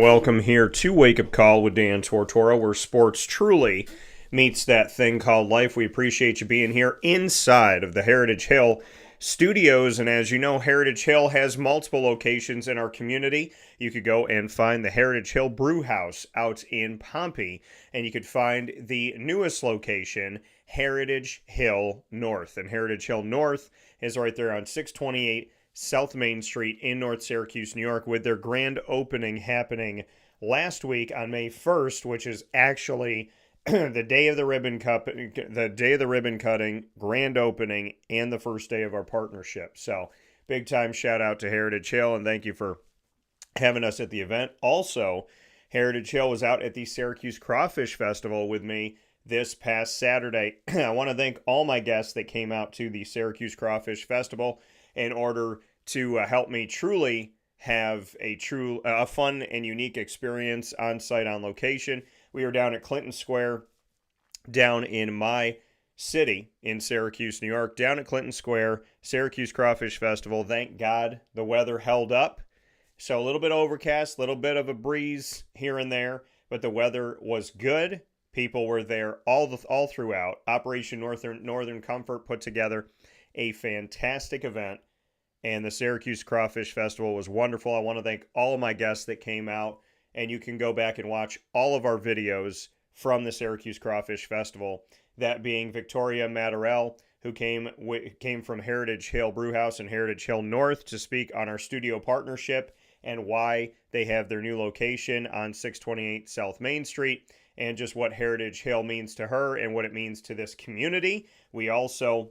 Welcome here to Wake Up Call with Dan Tortora, where sports truly meets that thing called life. We appreciate you being here inside of the Heritage Hill Studios. And as you know, Heritage Hill has multiple locations in our community. You could go and find the Heritage Hill Brew House out in Pompey, and you could find the newest location, Heritage Hill North. And Heritage Hill North is right there on 628 South Main Street in North Syracuse, New York, with their grand opening happening last week on May 1st, which is actually the day of the ribbon cutting, grand opening, and the first day of our partnership. So, big time shout out to Heritage Hill, and thank you for having us at the event. Also, Heritage Hill was out at the Syracuse Crawfish Festival with me this past Saturday. I want to thank all my guests that came out to the Syracuse Crawfish Festival in order to help me truly have a fun and unique experience on site, on location. We were down at Clinton Square, down in my city in Syracuse, New York, down at Clinton Square, Syracuse Crawfish Festival. Thank God the weather held up. So a little bit overcast, a little bit of a breeze here and there, but the weather was good. People were there all throughout. Operation Northern Comfort put together a fantastic event, and the Syracuse Crawfish Festival was wonderful. I want to thank all of my guests that came out, and you can go back and watch all of our videos from the Syracuse Crawfish Festival, that being Victoria Matarel, who came from Heritage Hill Brewhouse and Heritage Hill North to speak on our studio partnership and why they have their new location on 628 South Main Street, and just what Heritage Hill means to her and what it means to this community. We also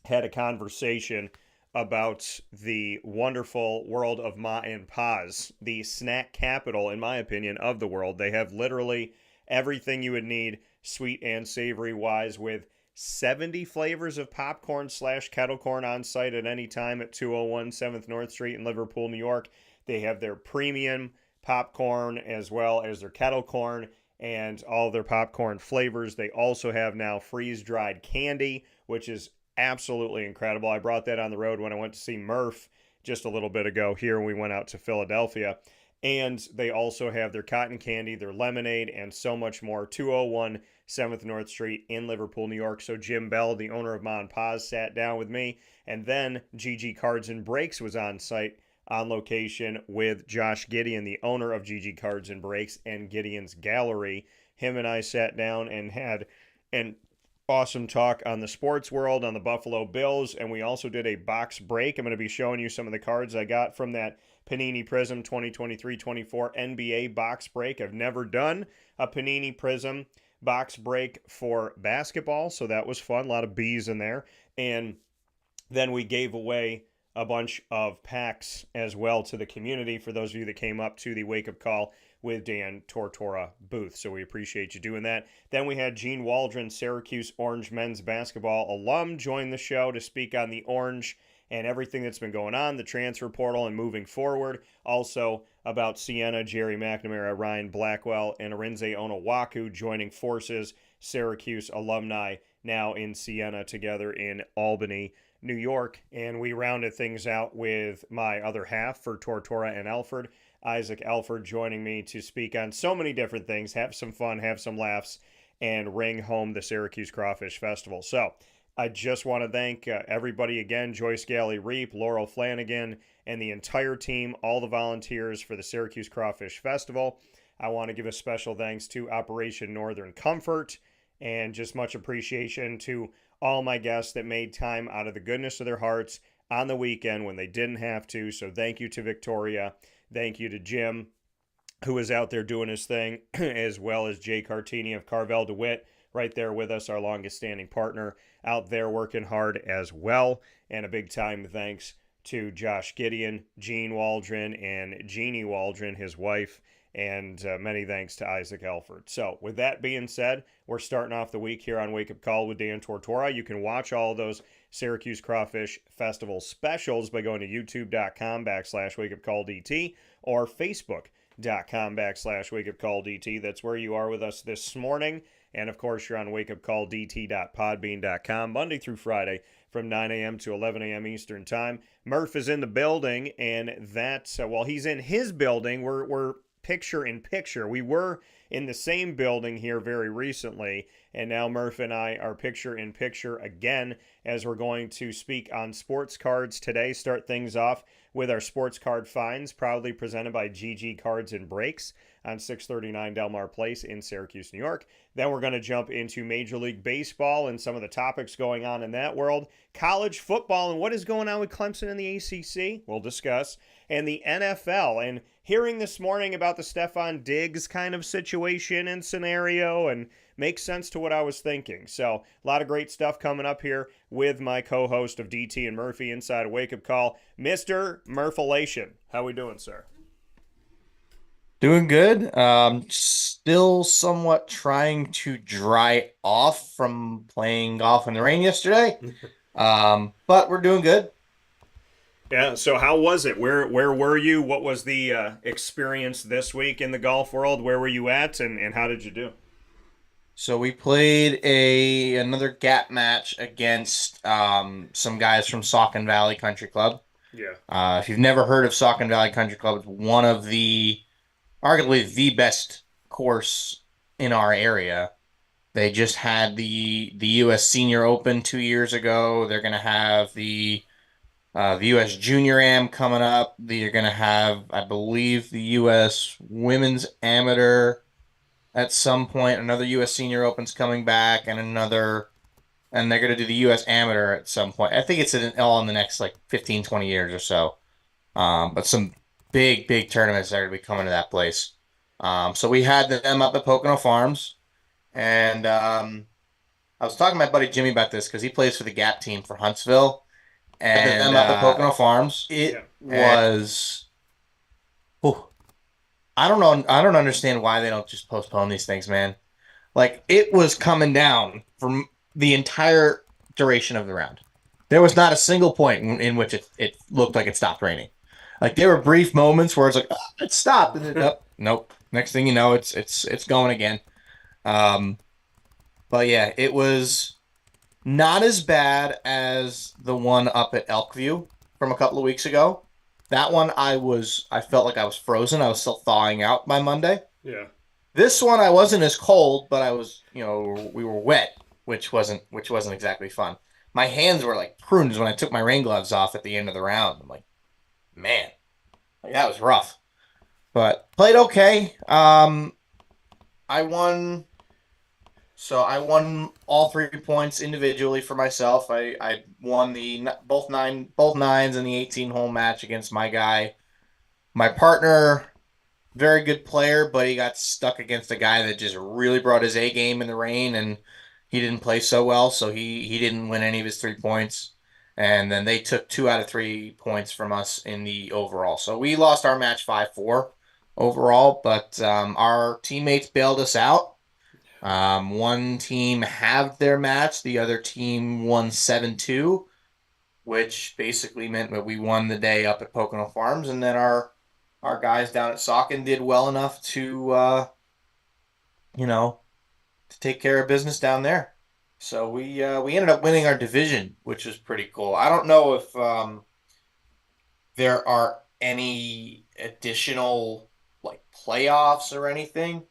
had a conversation about the wonderful world of Ma and Pa's, the snack capital, in my opinion, of the world. They have literally everything you would need, sweet and savory wise, with 70 flavors of popcorn / kettle corn on site at any time at 201 7th North Street in Liverpool, New York. They have their premium popcorn as well as their kettle corn and all their popcorn flavors. They also have now freeze-dried candy, which is absolutely incredible. I brought that on the road when I went to see Murph just a little bit ago here when we went out to Philadelphia. And they also have their cotton candy, their lemonade, and so much more. 201 7th North Street in Liverpool, New York. So Jim Bell, the owner of Ma and Pa's, sat down with me. And then GG Cards and Breaks was on site on location with Josh Gideon, the owner of GG Cards and Breaks and Gideon's Gallery. Him and I sat down and had an awesome talk on the sports world, on the Buffalo Bills, and we also did a box break. I'm going to be showing you some of the cards I got from that Panini Prism 2023-24 NBA box break. I've never done a Panini Prism box break for basketball, so that was fun. A lot of B's in there. And then we gave away a bunch of packs as well to the community for those of you that came up to the Wake Up Call with Dan Tortora booth. So we appreciate you doing that. Then we had Gene Waldron, Syracuse Orange men's basketball alum, join the show to speak on the Orange and everything that's been going on, the transfer portal and moving forward. Also about Siena, Jerry McNamara, Ryan Blackwell, and Arinze Onowaku joining forces, Syracuse alumni now in Siena together in Albany, New York. And we rounded things out with my other half for Tortora and Alford, Isaac Alford, joining me to speak on so many different things, have some fun, have some laughs, and ring home the Syracuse Crawfish Festival. So I just want to thank everybody again, Joyce Galley-Reap, Laurel Flanagan, and the entire team, all the volunteers for the Syracuse Crawfish Festival. I want to give a special thanks to Operation Northern Comfort, and just much appreciation to all my guests that made time out of the goodness of their hearts on the weekend when they didn't have to. So thank you to Victoria. Thank you to Jim, who was out there doing his thing, as well as Jay Cartini of Carvel DeWitt, right there with us, our longest standing partner, out there working hard as well. And a big time thanks to Josh Gideon, Gene Waldron, and Jeannie Waldron, his wife, and many thanks to Isaac Alford. So with that being said, we're starting off the week here on Wake Up Call with Dan Tortora. You can watch all of those Syracuse Crawfish Festival specials by going to youtube.com/wakeupcalldt or facebook.com/wakeupcalldt. That's where you are with us this morning. And of course, you're on wakeupcalldt.podbean.com Monday through Friday from 9 a.m. to 11 a.m. Eastern Time. Murph is in the building, and that's, while he's in his building, we're picture in picture. We were in the same building here very recently, and now Murph and I are picture in picture again as we're going to speak on sports cards today. Start things off with our sports card finds, proudly presented by GG Cards and Breaks on 639 Delmar Place in Syracuse, New York. Then we're going to jump into Major League Baseball and some of the topics going on in that world. College football and what is going on with Clemson and the ACC, we'll discuss. And the NFL, and hearing this morning about the Stephon Diggs kind of situation and scenario, and makes sense to what I was thinking. So a lot of great stuff coming up here with my co-host of DT and Murphy inside a wake-up call, Mr. Murphalation. How we doing, sir? Doing good. Still somewhat trying to dry off from playing golf in the rain yesterday. But we're doing good. Yeah, so how was it? Where were you? What was the experience this week in the golf world? Where were you at, and how did you do? So we played another gap match against some guys from Saucon Valley Country Club. Yeah. If you've never heard of Saucon Valley Country Club, it's one of arguably the best course in our area. They just had the U.S. Senior Open 2 years ago. They're going to have the U.S. Junior Am coming up. They're going to have, I believe, the U.S. Women's Amateur at some point. Another U.S. Senior Open's coming back, and they're going to do the U.S. Amateur at some point. I think it's all in the next like 15, 20 years or so. But some big, big tournaments are going to be coming to that place. So we had them up at Pocono Farms, and I was talking to my buddy Jimmy about this because he plays for the Gap team for Huntsville, and them up at Pocono Farms. It was, whew, I don't know, I don't understand why they don't just postpone these things, man. Like it was coming down from the entire duration of the round. There was not a single point in which it looked like it stopped raining. Like there were brief moments where it's like, oh, it stopped, and then nope. Next thing you know, it's going again. Um, but yeah, it was not as bad as the one up at Elkview from a couple of weeks ago. That one I felt like I was frozen. I was still thawing out by Monday. Yeah. This one I wasn't as cold, but I was, we were wet, which wasn't exactly fun. My hands were like prunes when I took my rain gloves off at the end of the round. I'm like, man, like, that was rough. But played okay. I won. So I won all 3 points individually for myself. I won both nines in the 18-hole match against my guy. My partner, very good player, but he got stuck against a guy that just really brought his A game in the rain, and he didn't play so well, so he didn't win any of his 3 points. And then they took 2 out of 3 points from us in the overall. So we lost our match 5-4 overall, but our teammates bailed us out. One team halved their match, the other team won 7-2, which basically meant that we won the day up at Pocono Farms, and then our guys down at Saucon did well enough to take care of business down there. So we ended up winning our division, which was pretty cool. I don't know if there are any additional like playoffs or anything,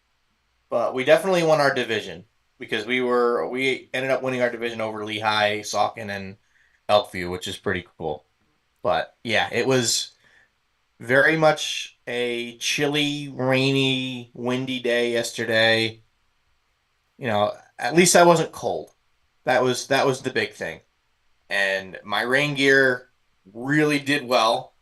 but we definitely won our division because we ended up winning our division over Lehigh, Saucon, and Elkview, which is pretty cool. But yeah, it was very much a chilly, rainy, windy day yesterday. At least I wasn't cold. That was the big thing. And my rain gear really did well.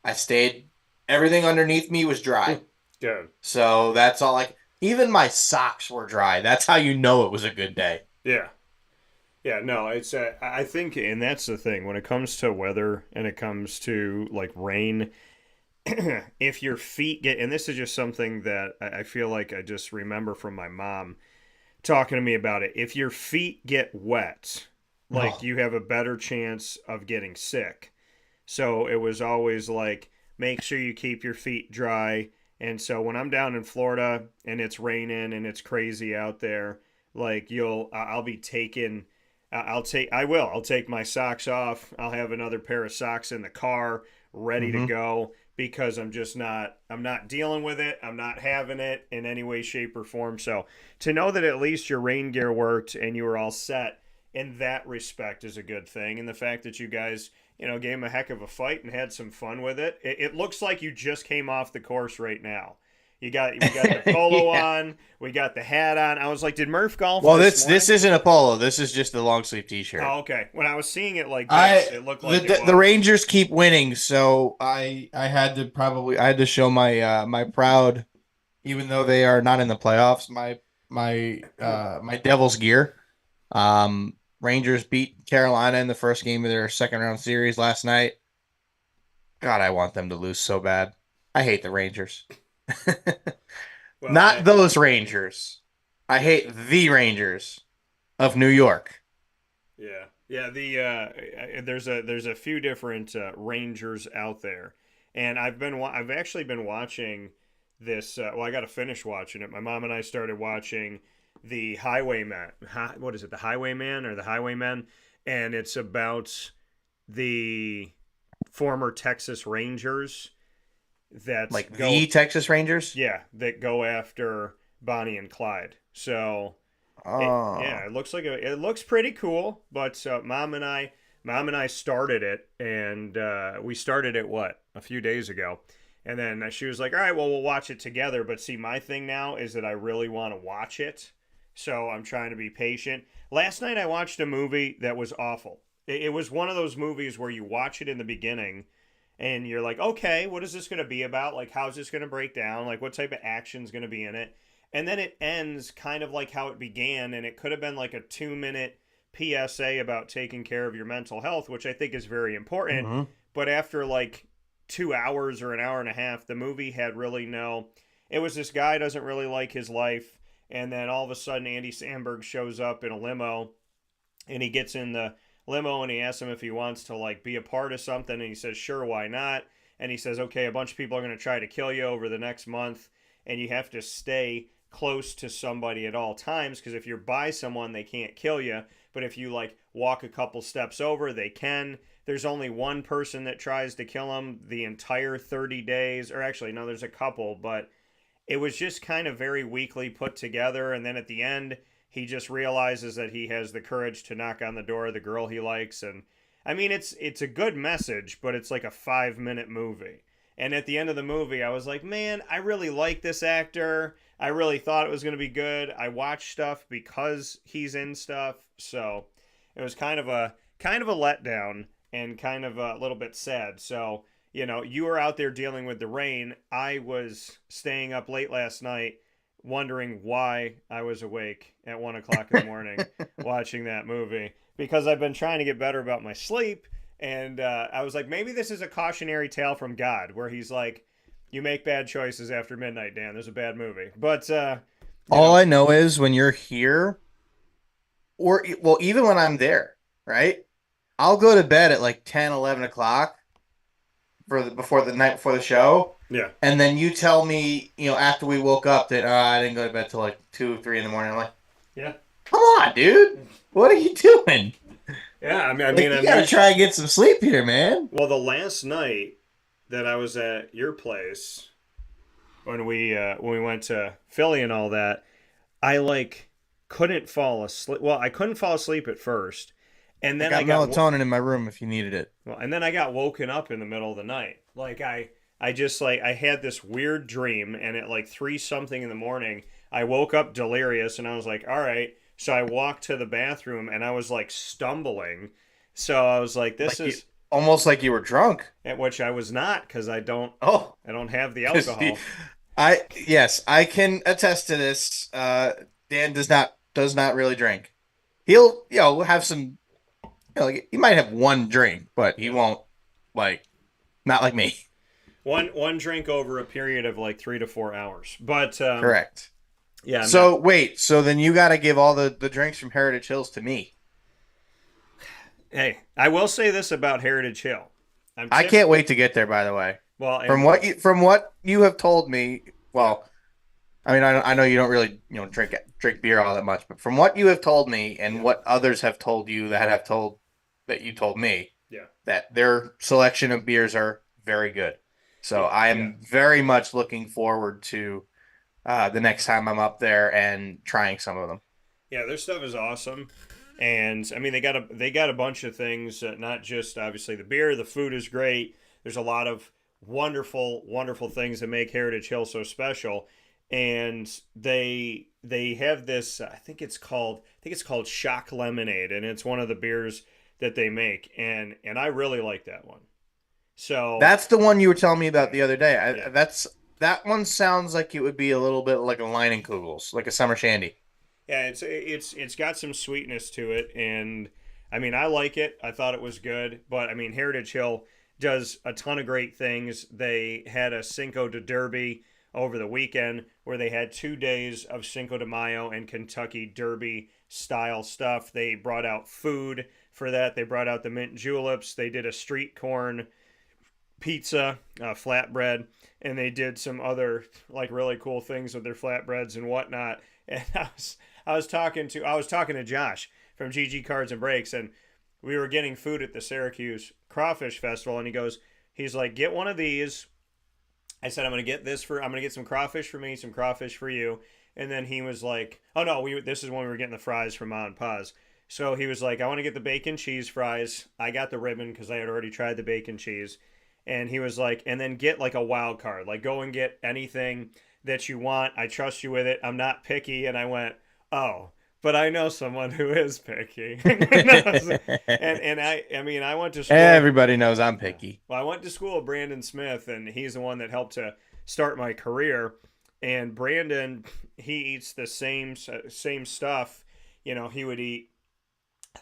I stayed everything underneath me was dry. Good. So that's all even my socks were dry. That's how you know it was a good day. Yeah. Yeah, no, it's I think, and that's the thing when it comes to weather and it comes to like rain. If your feet get, and this is just something that I feel like I just remember from my mom talking to me about it. If your feet get wet, like you have a better chance of getting sick. So it was always like, make sure you keep your feet dry. And so when I'm down in Florida and it's raining and it's crazy out there, like I'll be taking, I'll take my socks off. I'll have another pair of socks in the car ready to go because I'm not dealing with it. I'm not having it in any way, shape, or form. So to know that at least your rain gear worked and you were all set in that respect is a good thing. And the fact that you guys, gave him a heck of a fight and had some fun with it. It looks like you just came off the course right now. We got the polo Yeah. on, we got the hat on. I was like, did Murph golf Well, this morning? this isn't a polo. This is just a long sleeve T-shirt. Oh, okay. When I was seeing it like this, it looked like it was. The Rangers keep winning, so I had to show my my proud, even though they are not in the playoffs, my Devils gear. Rangers beat Carolina in the first game of their second round series last night. God, I want them to lose so bad. I hate the Rangers. Well, Not those Rangers. I hate the Rangers of New York. yeah, yeah. There's a few different Rangers out there, and I've actually been watching this. Well, I got to finish watching it. My mom and I started watching the Highwayman. What is it? The Highwayman or the Highwaymen? And it's about the former Texas Rangers that Like the Texas Rangers? that go after Bonnie and Clyde. So Oh. it looks like it looks pretty cool. But mom and I started it, and we started it a few days ago, and then she was like, "All right, well, we'll watch it together." But see, my thing now is that I really want to watch it, so I'm trying to be patient. Last night I watched a movie that was awful. It was one of those movies where you watch it in the beginning and you're like, okay, what is this going to be about? Like, how's this going to break down? Like, what type of action's going to be in it? And then it ends kind of like how it began, and it could have been like a 2-minute PSA about taking care of your mental health, which I think is very important. Mm-hmm. But after like 2 hours or an hour and a half, the movie had really no. It was this guy doesn't really like his life, and then all of a sudden Andy Samberg shows up in a limo, and he gets in the limo and he asks him if he wants to like be a part of something, and he says sure, why not. And he says, okay, a bunch of people are going to try to kill you over the next month, and you have to stay close to somebody at all times, because if you're by someone they can't kill you, but if you like walk a couple steps over they can. There's only one person that tries to kill him the entire 30 days, or actually no, there's a couple, but it was just kind of very weakly put together. And then at the end he just realizes that he has the courage to knock on the door of the girl he likes. And I mean, it's a good message, but it's like a 5-minute movie. And at the end of the movie, I was like, man, I really like this actor. I really thought it was going to be good. I watch stuff because he's in stuff. So it was kind of a letdown and kind of a little bit sad. So, you were out there dealing with the rain. I was staying up late last night wondering why I was awake at 1 o'clock in the morning watching that movie, because I've been trying to get better about my sleep. And I was like, maybe this is a cautionary tale from God, where he's like, you make bad choices after midnight, Dan. There's a bad movie. But All I know is when you're here, or well, even when I'm there, right? I'll go to bed at like 10, 11 o'clock before the night before the show. yeah. And then you tell me, after we woke up that I didn't go to bed till like 2, 3 in the morning. I'm like, Yeah. come on, dude. What are you doing? Yeah, I mean, You gotta try and get some sleep here, man. Well, the last night that I was at your place, when we went to Philly and all that, I like couldn't fall asleep. Well, I couldn't fall asleep at first, and then I got melatonin in my room if you needed it. well, and then I got woken up in the middle of the night. Like I just like I had this weird dream, and at like 3 something in the morning, I woke up delirious, and I was like, all right. So I walked to the bathroom, and I was like stumbling. So I was like, this Like is almost like you were drunk. at which I was not, because Oh, I don't have the alcohol. Yes, I can attest to this. Dan does not really drink. He'll have some. Like, he might have one drink, but he won't not like me. One drink over a period of like 3 to 4 hours. But Correct. yeah. So wait, so then you got to give all the drinks from Heritage Hills to me. Hey, I will say this about Heritage Hill. I can't wait to get there. By the way, Well, from what you have told me, well, I mean, I know you don't really drink beer all that much, but from what you have told me and what others have told you that you told me, yeah. that their selection of beers are very good. So I Yeah. am very much looking forward to the next time I'm up there and trying some of them. Yeah, their stuff is awesome, and I mean they got a bunch of things. Not just obviously the beer, the food is great. There's a lot of wonderful things that make Heritage Hill so special, and they have this. I think it's called Shock Lemonade, and it's one of the beers that they make, and I really like that one. So That's the one you were telling me about yeah, the other day. yeah. That one sounds like it would be a little bit like a Leinenkugels, like a summer shandy. Yeah, it's got some sweetness to it, and I mean I like it. I thought it was good, but I mean Heritage Hill does a ton of great things. They had a Cinco de Derby over the weekend where they had 2 days of Cinco de Mayo and Kentucky Derby style stuff. They brought out food for that. They brought out the mint juleps. They did a street corn pizza, flatbread, and they did some other like really cool things with their flatbreads and whatnot. And I was talking to Josh from GG Cards and Breaks, and we were getting food at the Syracuse Crawfish Festival, and he's like, get one of these. I said, I'm gonna get some crawfish for me, some crawfish for you. And then he was like, oh no, this is when we were getting the fries from Ma and Pa's. So he was like, I want to get the bacon cheese fries. I got the ribbon because I had already tried the bacon cheese. And he was like, and then get like a wild card. Like go and get anything that you want. I trust you with it. I'm not picky. And I went, oh, but I know someone who is picky. and I mean, I went to school. Everybody knows I'm Yeah. picky. Well, I went to school with Brandon Smith, and he's the one that helped to start my career. And Brandon, he eats the same stuff. He would eat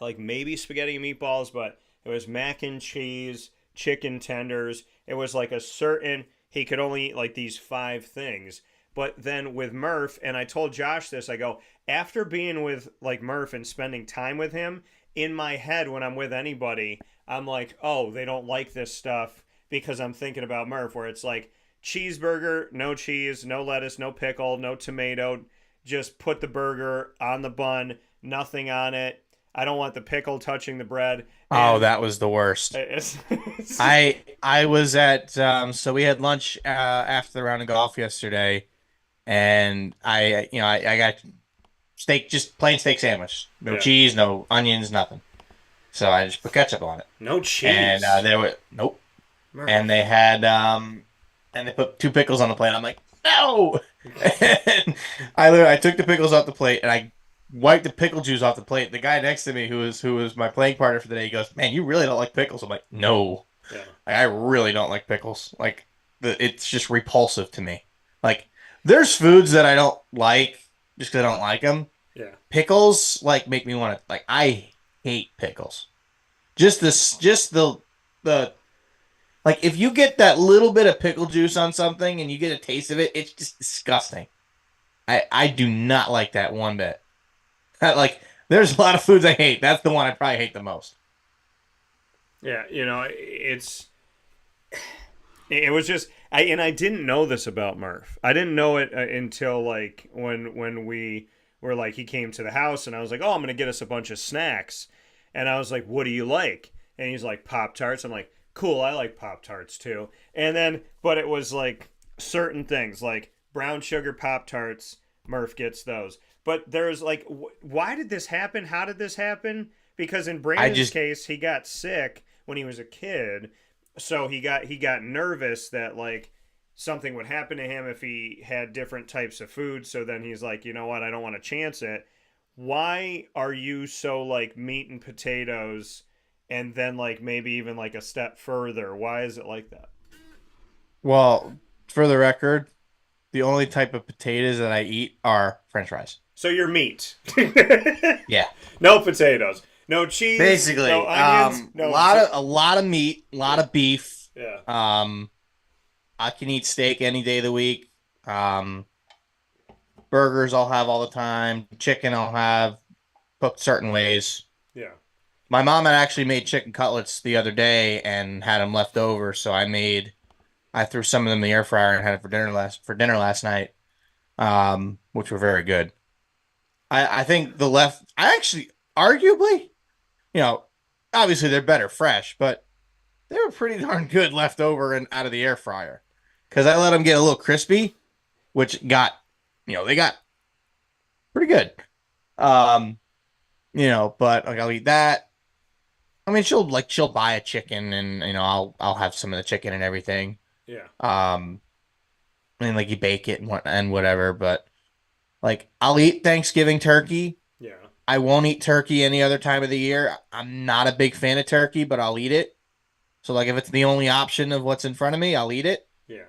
like maybe spaghetti and meatballs, but it was mac and cheese, chicken tenders. It was like a certain he could only eat like these five things. But then with Murph, and I told Josh this, I go, after being with like Murph and spending time with him, in my head when I'm with anybody, I'm like, oh, they don't like this stuff because I'm thinking about Murph, where it's like cheeseburger, no cheese, no lettuce, no pickle, no tomato. Just put the burger on the bun, nothing on it. I don't want the pickle touching the bread. Oh, And that was the worst. it's just, I was at so we had lunch after the round of golf yesterday, and I got steak, just plain steak sandwich, no yeah, cheese, no onions, nothing. So I just put ketchup on it, no and cheese. there were nope, and they Murph. had and they put two pickles on the plate. I'm like, no, and I took the pickles off the plate and I wiped the pickle juice off the plate. The guy next to me, who was my playing partner for the day, he goes, "Man, you really don't like pickles?" I'm like, "No, Yeah, like, I really don't like pickles. Like it's just repulsive to me. Like there's foods that I don't like just because I don't like them. yeah. Pickles like make me want to like I hate pickles. Just the like if you get that little bit of pickle juice on something and you get a taste of it, it's just disgusting. I do not like that one bit. Like there's a lot of foods I hate. That's the one I probably hate the most. Yeah, it was just I didn't know this about Murph. I didn't know it until like when we were like he came to the house and I was like, "Oh, I'm going to get us a bunch of snacks." And I was like, "What do you like?" And he's like, "Pop Tarts." I'm like, "Cool, I like Pop Tarts too." And then but it was like certain things like brown sugar Pop Tarts, Murph gets those. But there's like why did this happen? How did this happen? Because in I Brandon's just case, he got sick when he was a kid, so he got nervous that like something would happen to him if he had different types of food. So then he's like, you know what, I don't want to chance it. Why are you so like meat and potatoes, and then like maybe even like a step further? Why is it like that? well, for the record, the only type of potatoes that I eat are French fries. So you're meat. Yeah. No potatoes, no cheese, no Basically, onions, no. a lot of meat, a lot Yeah, of beef. yeah, Um, I can eat steak any day of the week. Um, Burgers I'll have all the time. Chicken I'll have cooked certain ways. yeah. My mom had actually made chicken cutlets the other day and had them left over, so I threw some of them in the air fryer and had it for dinner last night. Which were very good. I think I actually arguably, you know, obviously they're better fresh, but they were pretty darn good left over and out of the air fryer. because I let them get a little crispy, which got, they got pretty good. Um, but like I'll eat that. I mean, she'll buy a chicken, and I'll have some of the chicken and everything. Yeah. Um, and like you bake it and whatever. But like I'll eat Thanksgiving turkey. Yeah. I won't eat turkey any other time of the year. I'm not a big fan of turkey, but I'll eat it. So like if it's the only option of what's in front of me, I'll eat it. Yeah.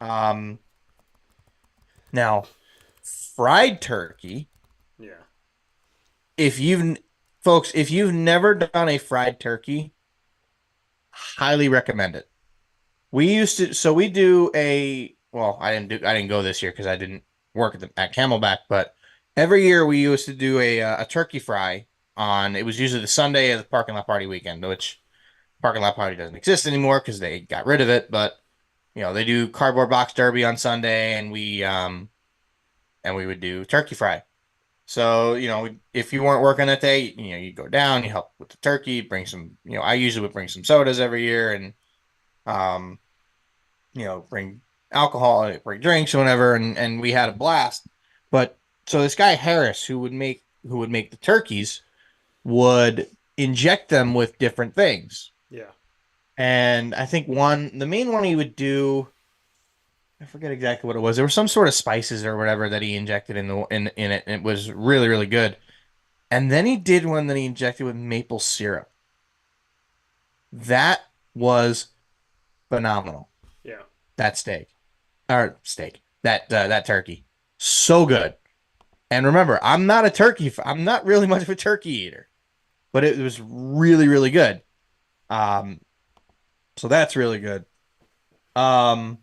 Um, Now fried turkey. Yeah. If you've Folks, if you've never done a fried turkey, highly recommend it. We do well, I didn't go this year because I didn't work at Camelback, but every year we used to do a turkey fry it was usually the Sunday of the parking lot party weekend, which parking lot party doesn't exist anymore because they got rid of it, but they do cardboard box derby on Sunday, and we would do turkey fry. So, if you weren't working that day, you go down, you help with the turkey, bring some, I usually would bring some sodas every year, and um, bring alcohol, bring drinks or whatever, and we had a blast. But so this guy Harris, who would make the turkeys, would inject them with different things. Yeah. And I think the main one he would do, I forget exactly what it was. There were some sort of spices or whatever that he injected in it, and it was really, really good. And then he did one that he injected with maple syrup. That was phenomenal. Yeah. That that turkey, so good. And remember, I'm not really much of a turkey eater, but it was really, really good. Um, so that's really good. Um,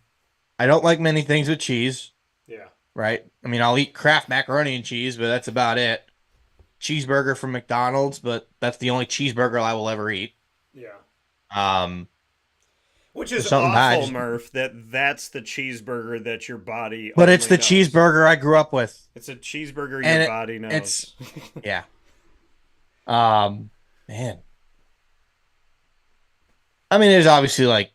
I don't like many things with cheese, Yeah. right? I mean, I'll eat Kraft macaroni and cheese, but that's about it. Cheeseburger from McDonald's, but that's the only cheeseburger I will ever eat. Yeah. Um, Which there's is something about it. awful, Murph, that's the cheeseburger that your body But it's only the knows. cheeseburger I grew up with, It's a cheeseburger and your body it's knows. yeah. Um, Man, I mean, there's obviously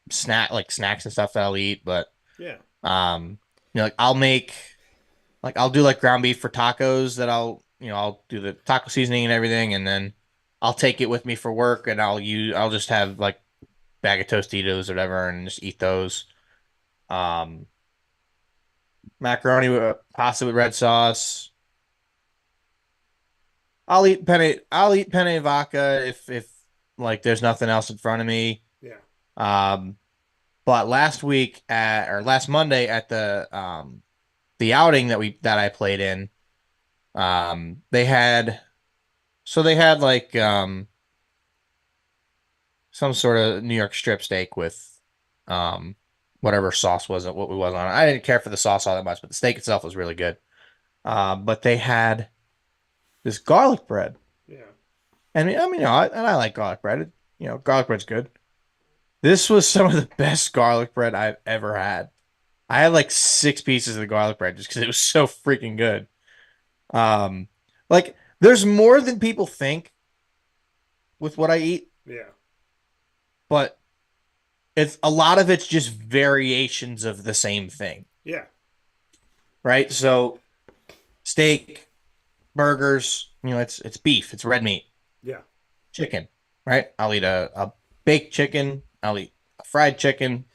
snacks and stuff that I'll eat, but Yeah. I'll do like ground beef for tacos that I'll do the taco seasoning and everything, and then I'll take it with me for work, and I'll just have like bag of Tostitos or whatever, and just eat those. Um, Macaroni with pasta with red sauce. I'll eat penne vodka if like there's nothing else in front of me. Yeah. Um, but last Monday at the outing that I played in, they had like some sort of New York strip steak with um whatever sauce was it what we was on it. I didn't care for the sauce all that much, but the steak itself was really good. But they had this garlic bread. Yeah. And I mean, I like garlic bread. Garlic bread's good. This was some of the best garlic bread I've ever had. I had like 6 pieces of the garlic bread just because it was so freaking good. Um, like there's more than people think with what I eat, Yeah. but it's a lot of it's just variations of the same thing, Yeah. right? So steak, burgers, it's beef, it's red meat, Yeah. chicken, right? I'll eat a baked chicken, I'll eat a fried chicken,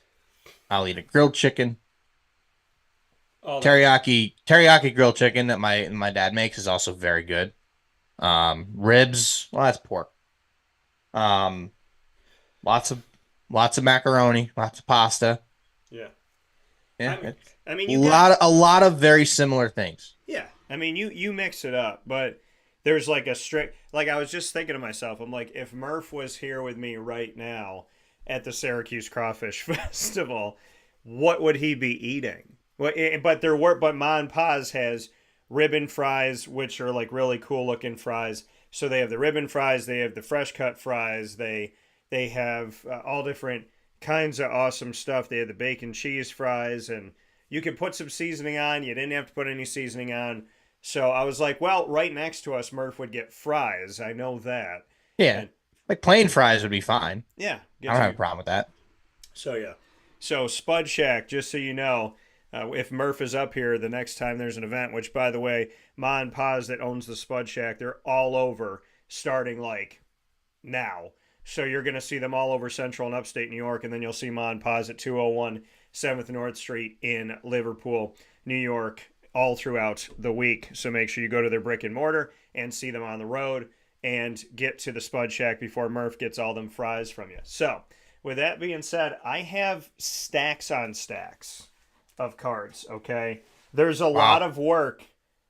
I'll eat a grilled chicken. All that. Teriyaki grilled chicken that my dad makes is also very good. Ribs, well, that's pork. Um, lots of macaroni, lots of pasta. Yeah. Yeah, I mean, it's I mean, you got a lot of very similar things. yeah. I mean, you mix it up, but there's like a strict like I was just thinking to myself. I'm like, if Murph was here with me right now at the Syracuse Crawfish Festival, what would he be eating? But Ma and Pa's has ribbon fries, which are like really cool looking fries. So they have the ribbon fries, they have the fresh cut fries, they have all different kinds of awesome stuff. They have the bacon cheese fries, and you could put some seasoning on. You didn't have to put any seasoning on. So I was like, well, right next to us, Murph would get fries. I know that. Yeah, And like plain fries would be fine. yeah, I get don't have some. a problem with that. So yeah. So Spud Shack, just so you know, if Murph is up here the next time there's an event, which by the way, Ma and Pa's that owns the Spud Shack, they're all over starting like now. So you're going to see them all over Central and Upstate New York, and then you'll see Ma and Pa's at 201 7th North Street in Liverpool, New York, all throughout the week. So make sure you go to their brick and mortar and see them on the road and get to the Spud Shack before Murph gets all them fries from you. So with that being said, I have stacks on stacks of cards, okay? There's a lot Wow. of work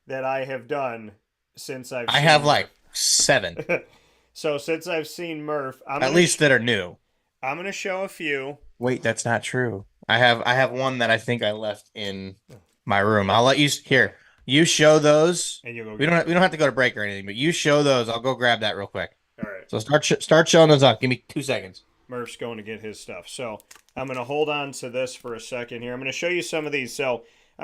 that I have done since I've I seen have Murph. like 7, So since I've seen Murph, at least that are new. I'm gonna show a few. Wait, that's not true. I have one that I think I left in my room. I'll let you here. You show those. And you'll go We get don't them. have, we don't have to go to break or anything, but you show those. I'll go grab that real quick. All right. So start showing those off. Give me 2 seconds. Murph's going to get his stuff. So I'm going to hold on to this for a second here. I'm going to show you some of these. So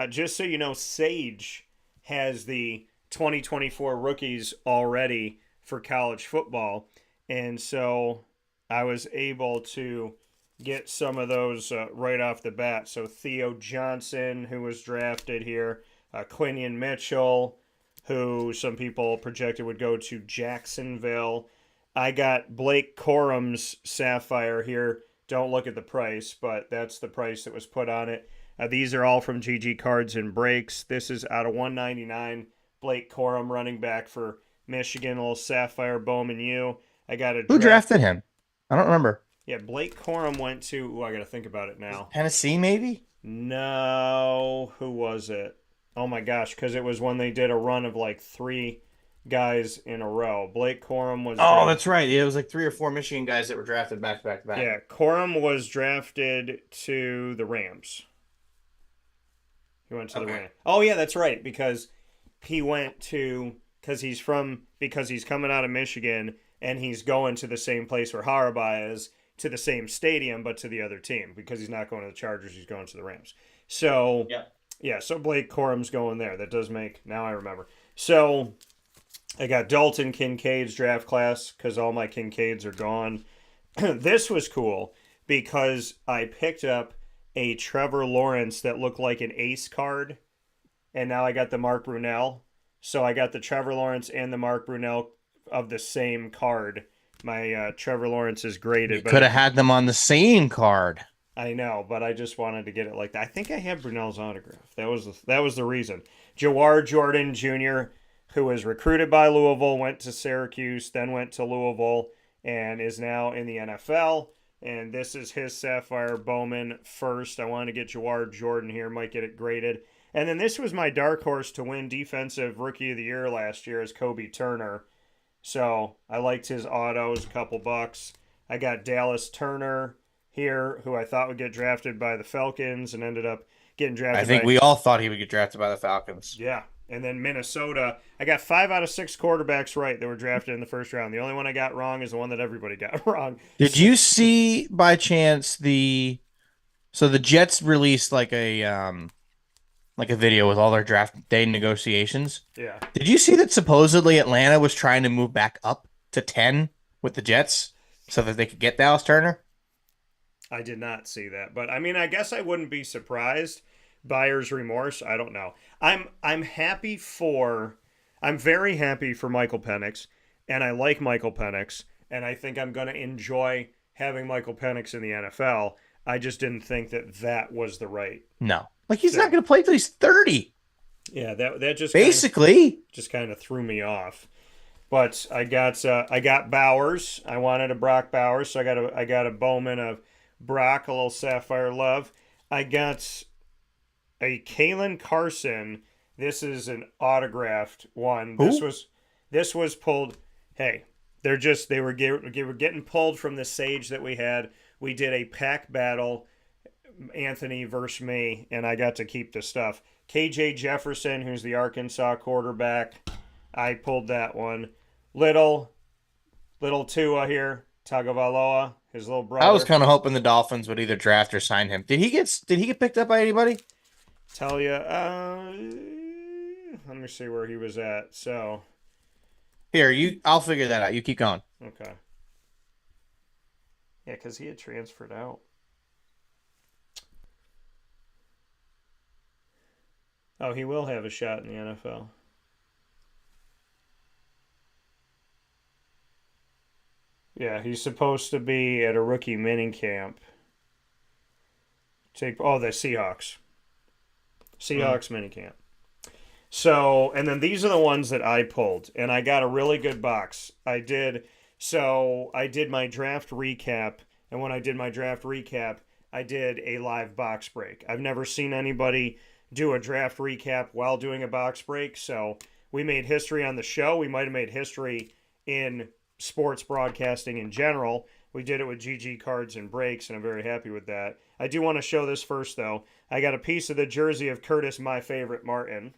just so you know, Sage has the 2024 rookies already for college football. And so I was able to get some of those right off the bat. So Theo Johnson, who was drafted here, Quinion Mitchell, who some people projected would go to Jacksonville. I got Blake Corum's Sapphire here. Don't look at the price, but that's the price that was put on it. These are all from GG Cards and Breaks. This is out of 199. Blake Corum, running back for Michigan, a little Sapphire Bowman U. I got a Who drafted him? I don't remember. Yeah, Blake Corum went to. Ooh, I got to think about it now. Tennessee, maybe? No, who was it? Oh my gosh, because it was when they did a run of like 3 guys in a row. Blake Corum was. Oh, that's right. It was like 3 or 4 Michigan guys that were drafted back to back to back. Yeah, Corum was drafted to the Rams. He went to the Rams. Oh yeah, that's right, because he went to because he's coming out of Michigan and he's going to the same place where Harbaugh is, to the same stadium but to the other team, because he's not going to the Chargers, he's going to the Rams. So yeah, so Blake Corum's going there. That does make, now I remember. So I got Dalton Kincaid's draft class because all my Kincaids are gone. This was cool because I picked up a Trevor Lawrence that looked like an ace card, and now I got the Mark Brunell. So I got the Trevor Lawrence and the Mark Brunell of the same card. My Trevor Lawrence is graded. You could have had them on the same card. I know, but I just wanted to get it like that. I think I have Brunell's autograph. That was the reason. Jawar Jordan Jr., who was recruited by Louisville, went to Syracuse, then went to Louisville, and is now in the NFL. And this is his Sapphire Bowman first. I wanted to get Jawar Jordan here, might get it graded. And then this was my dark horse to win Defensive Rookie of the Year last year, as Kobe Turner. So I liked his autos, a couple bucks. I got Dallas Turner here, who I thought would get drafted by the Falcons and ended up getting drafted. I think we all thought he would get drafted by the Falcons. Yeah. And then Minnesota, I got 5 out of 6 quarterbacks right that were drafted in the first round. The only one I got wrong is the one that everybody got wrong. Did you see by chance the Jets released like a video with all their draft day negotiations? Yeah. Did you see that supposedly Atlanta was trying to move back up to 10 with the Jets so that they could get Dallas Turner? I did not see that, but I mean, I guess I wouldn't be surprised. Buyer's remorse, I don't know. I'm very happy for Michael Penix, and I like Michael Penix, and I think I'm going to enjoy having Michael Penix in the NFL. I just didn't think that was the right. No. Like, he's not going to play till he's 30. Yeah, that just basically kind of threw me off. But I got Bowers. I wanted a Brock Bowers, so I got a Bowman of Brock, a little Sapphire Love. I got a Kalen Carson. This is an autographed one. Who? This was pulled. Hey, they were getting pulled from the Sage that we had. We did a pack battle, Anthony versus me, and I got to keep the stuff. KJ Jefferson, who's the Arkansas quarterback, I pulled that one. Little Tua here, Tagovailoa, his little brother. I was kind of hoping the Dolphins would either draft or sign him. Did he get picked up by anybody? Tell you, let me see where he was at. So here, I'll figure that out. You keep going. Okay. Yeah, because he had transferred out. Oh, he will have a shot in the NFL. Yeah, he's supposed to be at a rookie mini camp. The Seahawks. Mm. Seahawks mini camp. So, and then these are the ones that I pulled, and I got a really good box. I did my draft recap, and when I did my draft recap, I did a live box break. I've never seen anybody do a draft recap while doing a box break, so we made history on the show. We might have made history in sports broadcasting in general. We did it with GG cards and breaks, and I'm very happy with that. I do want to show this first, though. I got a piece of the jersey of Curtis, my favorite, Martin.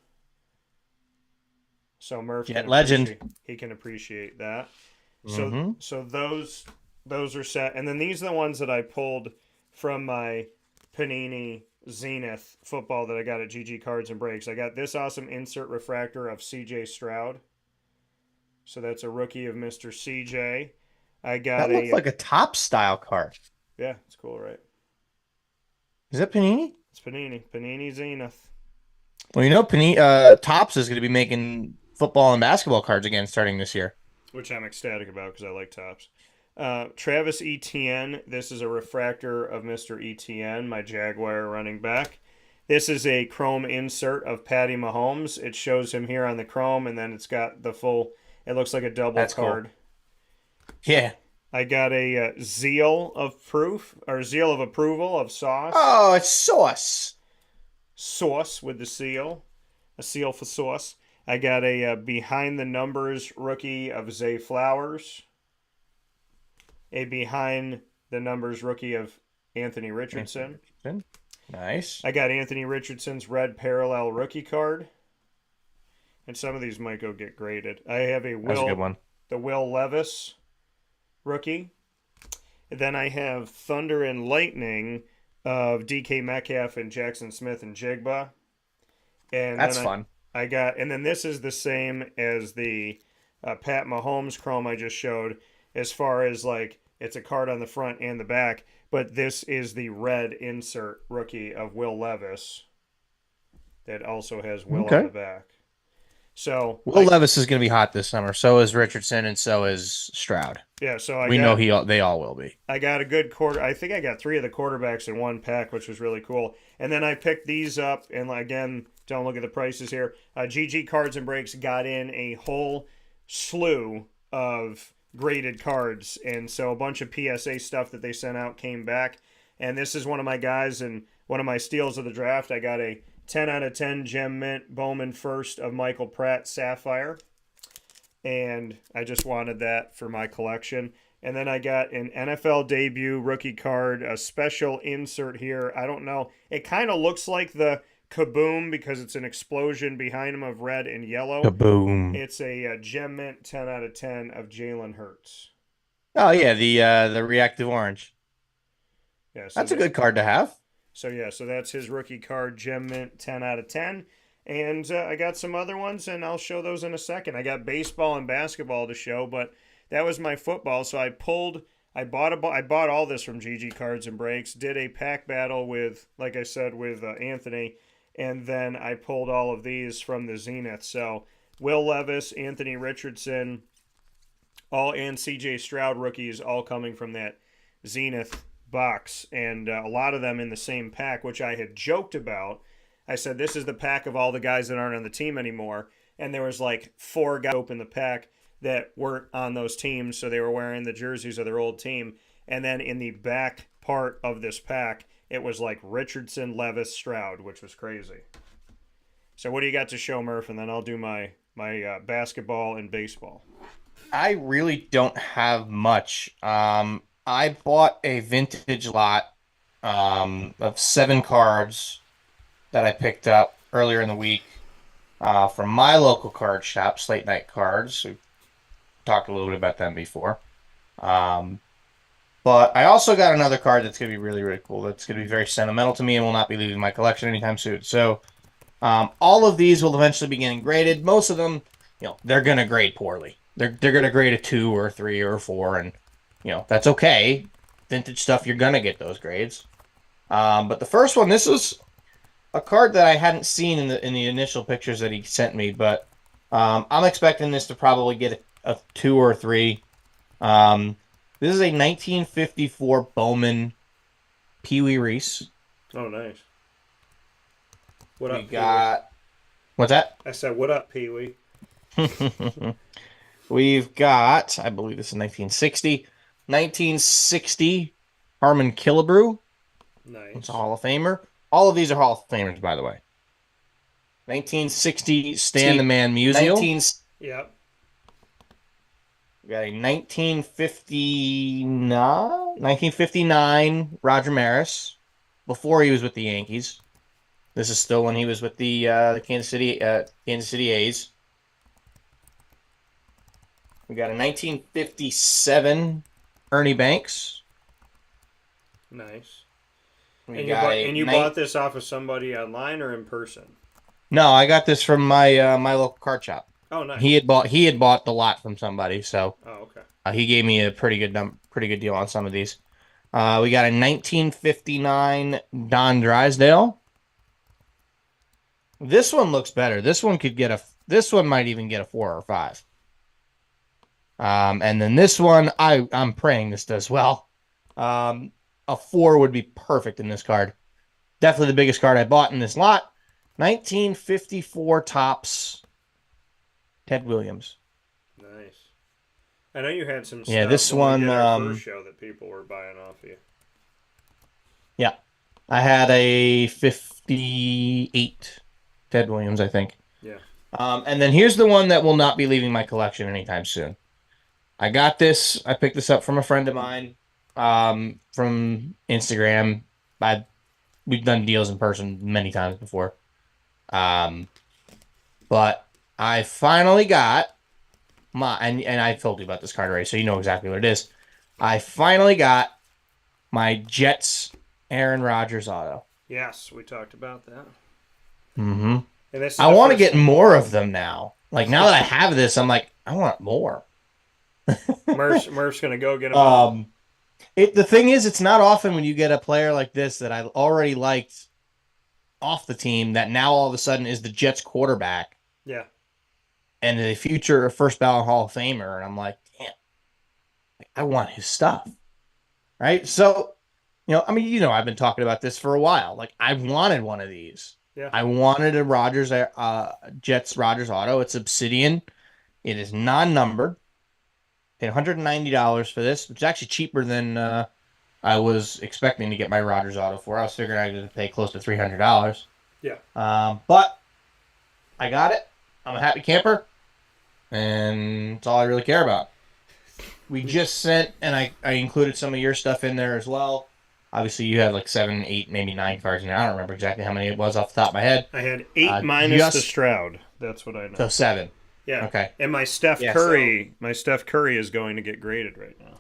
So Murph Jet legend. he can appreciate that. Mm-hmm. So those are set, and then these are the ones that I pulled from my Panini Zenith football that I got at GG Cards and Breaks. I got this awesome insert refractor of CJ Stroud. So that's a rookie of Mr. CJ. I got That looks like a top style card. Yeah, it's cool, right? Is that Panini? It's Panini Zenith. Well, Panini Tops is going to be making football and basketball cards again starting this year. Which I'm ecstatic about because I like Tops. Travis Etienne. This is a refractor of Mr. Etienne, my Jaguar running back. This is a chrome insert of Patty Mahomes. It shows him here on the chrome, and then it's got the full. It looks like a double That's card. Cool. Yeah. I got a Zeal of Approval of Sauce. Oh, it's Sauce. Sauce with the seal. A seal for Sauce. I got a Behind the Numbers rookie of Zay Flowers. A Behind the Numbers rookie of Anthony Richardson. Nice. I got Anthony Richardson's red parallel rookie card. And some of these might go get graded. I have That's a good one. The Will Levis rookie. And then I have Thunder and Lightning of DK Metcalf and Jackson Smith and Jigba. And that's fun. And then this is the same as the Pat Mahomes chrome I just showed, as far as like it's a card on the front and the back, but this is the red insert rookie of Will Levis that also has Will on the back. So Will Levis is going to be hot this summer. So is Richardson, and so is Stroud. Yeah, so they all will be. I got a good quarter. I think I got 3 of the quarterbacks in one pack, which was really cool. And then I picked these up, and again, don't look at the prices here. GG Cards and Breaks got in a whole slew of graded cards, and so a bunch of PSA stuff that they sent out came back. And this is one of my guys, and one of my steals of the draft. I got a 10 out of 10 Gem Mint Bowman First of Michael Pratt Sapphire. And I just wanted that for my collection. And then I got an NFL debut rookie card, a special insert here. I don't know. It kind of looks like the Kaboom because it's an explosion behind him of red and yellow. Kaboom. It's a Gem Mint 10 out of 10 of Jalen Hurts. Oh, yeah, the reactive orange. Yeah, so that's a good card to have. So that's his rookie card, Gem Mint 10 out of 10. And I got some other ones, and I'll show those in a second. I got baseball and basketball to show, but that was my football. So I bought all this from GG Cards and Breaks, did a pack battle with, like I said, with Anthony, and then I pulled all of these from the Zenith. So Will Levis, Anthony Richardson, and CJ Stroud rookies all coming from that Zenith box, and a lot of them in the same pack, which I had joked about. I said, this is the pack of all the guys that aren't on the team anymore. And there was like 4 guys open the pack that weren't on those teams, so they were wearing the jerseys of their old team. And then in the back part of this pack, it was like Richardson, Levis, Stroud, which was crazy. So what do you got to show, Murph? And then I'll do my basketball and baseball. I really don't have much. I bought a vintage lot of 7 cards that I picked up earlier in the week from my local card shop, Slate Night Cards. We've talked a little bit about them before. But I also got another card that's going to be really, really cool. That's going to be very sentimental to me and will not be leaving my collection anytime soon. So all of these will eventually be getting graded. Most of them, they're going to grade poorly. They're going to grade a 2 or 3 or 4, and that's okay. Vintage stuff, you're going to get those grades. But the first one, this is a card that I hadn't seen in the initial pictures that he sent me, but I'm expecting this to probably get a 2 or 3. Um, this is a 1954 Bowman Pee Wee Reese. Oh, nice. What We up, Pee Wee? got what's that? I said, what up, Pee Wee? We've got, I believe this is 1960. 1960 Harmon Killebrew. It's a Nice. Hall of Famer. All of these are Hall of Famers, by the way. 1960 Stan the Man Musial. 19, Yep. we got a 1959 Roger Maris before he was with the Yankees. This is still when he was with the Kansas City A's. We got a 1957 Ernie Banks. Nice. We And got you bought this off of somebody online or in person? No, I got this from my local card shop. Oh, nice. He had bought the lot from somebody, so Oh, okay. he gave me a pretty good deal on some of these. We got a 1959 Don Drysdale. This one looks better. This one might even get a 4 or 5. And then this one, I'm praying this does well. A 4 would be perfect in this card. Definitely the biggest card I bought in this lot. 1954 Topps Ted Williams. Nice. I know you had some stuff Yeah, this when one. we did our first show that people were buying off you. Yeah, I had a 58 Ted Williams, I think. Yeah. And then here's the one that will not be leaving my collection anytime soon. I got this. I picked this up from a friend of mine from Instagram. We've done deals in person many times before. But I finally got and I told you about this card already, so you know exactly what it is. I finally got my Jets Aaron Rodgers auto. Yes, we talked about that. Mm-hmm. And this is I want to get more of them now. Like, now that I have this, I'm like, I want more. Murph's going to go get them all. The thing is, it's not often when you get a player like this that I already liked off the team that now all of a sudden is the Jets quarterback. Yeah. And the future first ballot Hall of Famer. And I'm like, damn, I want his stuff. Right? So, I've been talking about this for a while. Like, I wanted one of these. Yeah. I wanted a Jets Rodgers auto. It's Obsidian. It is non-numbered. Paid $190 for this, which is actually cheaper than I was expecting to get my Rodgers auto for. I was figuring I had to pay close to $300. Yeah. But I got it. I'm a happy camper, and it's all I really care about. We just sent, and I included some of your stuff in there as well. Obviously, you had like 7, 8, maybe 9 cards in there. I don't remember exactly how many it was off the top of my head. I had 8 minus the Stroud. That's what I know. So 7. Yeah. Okay. And my Steph Curry is going to get graded right now.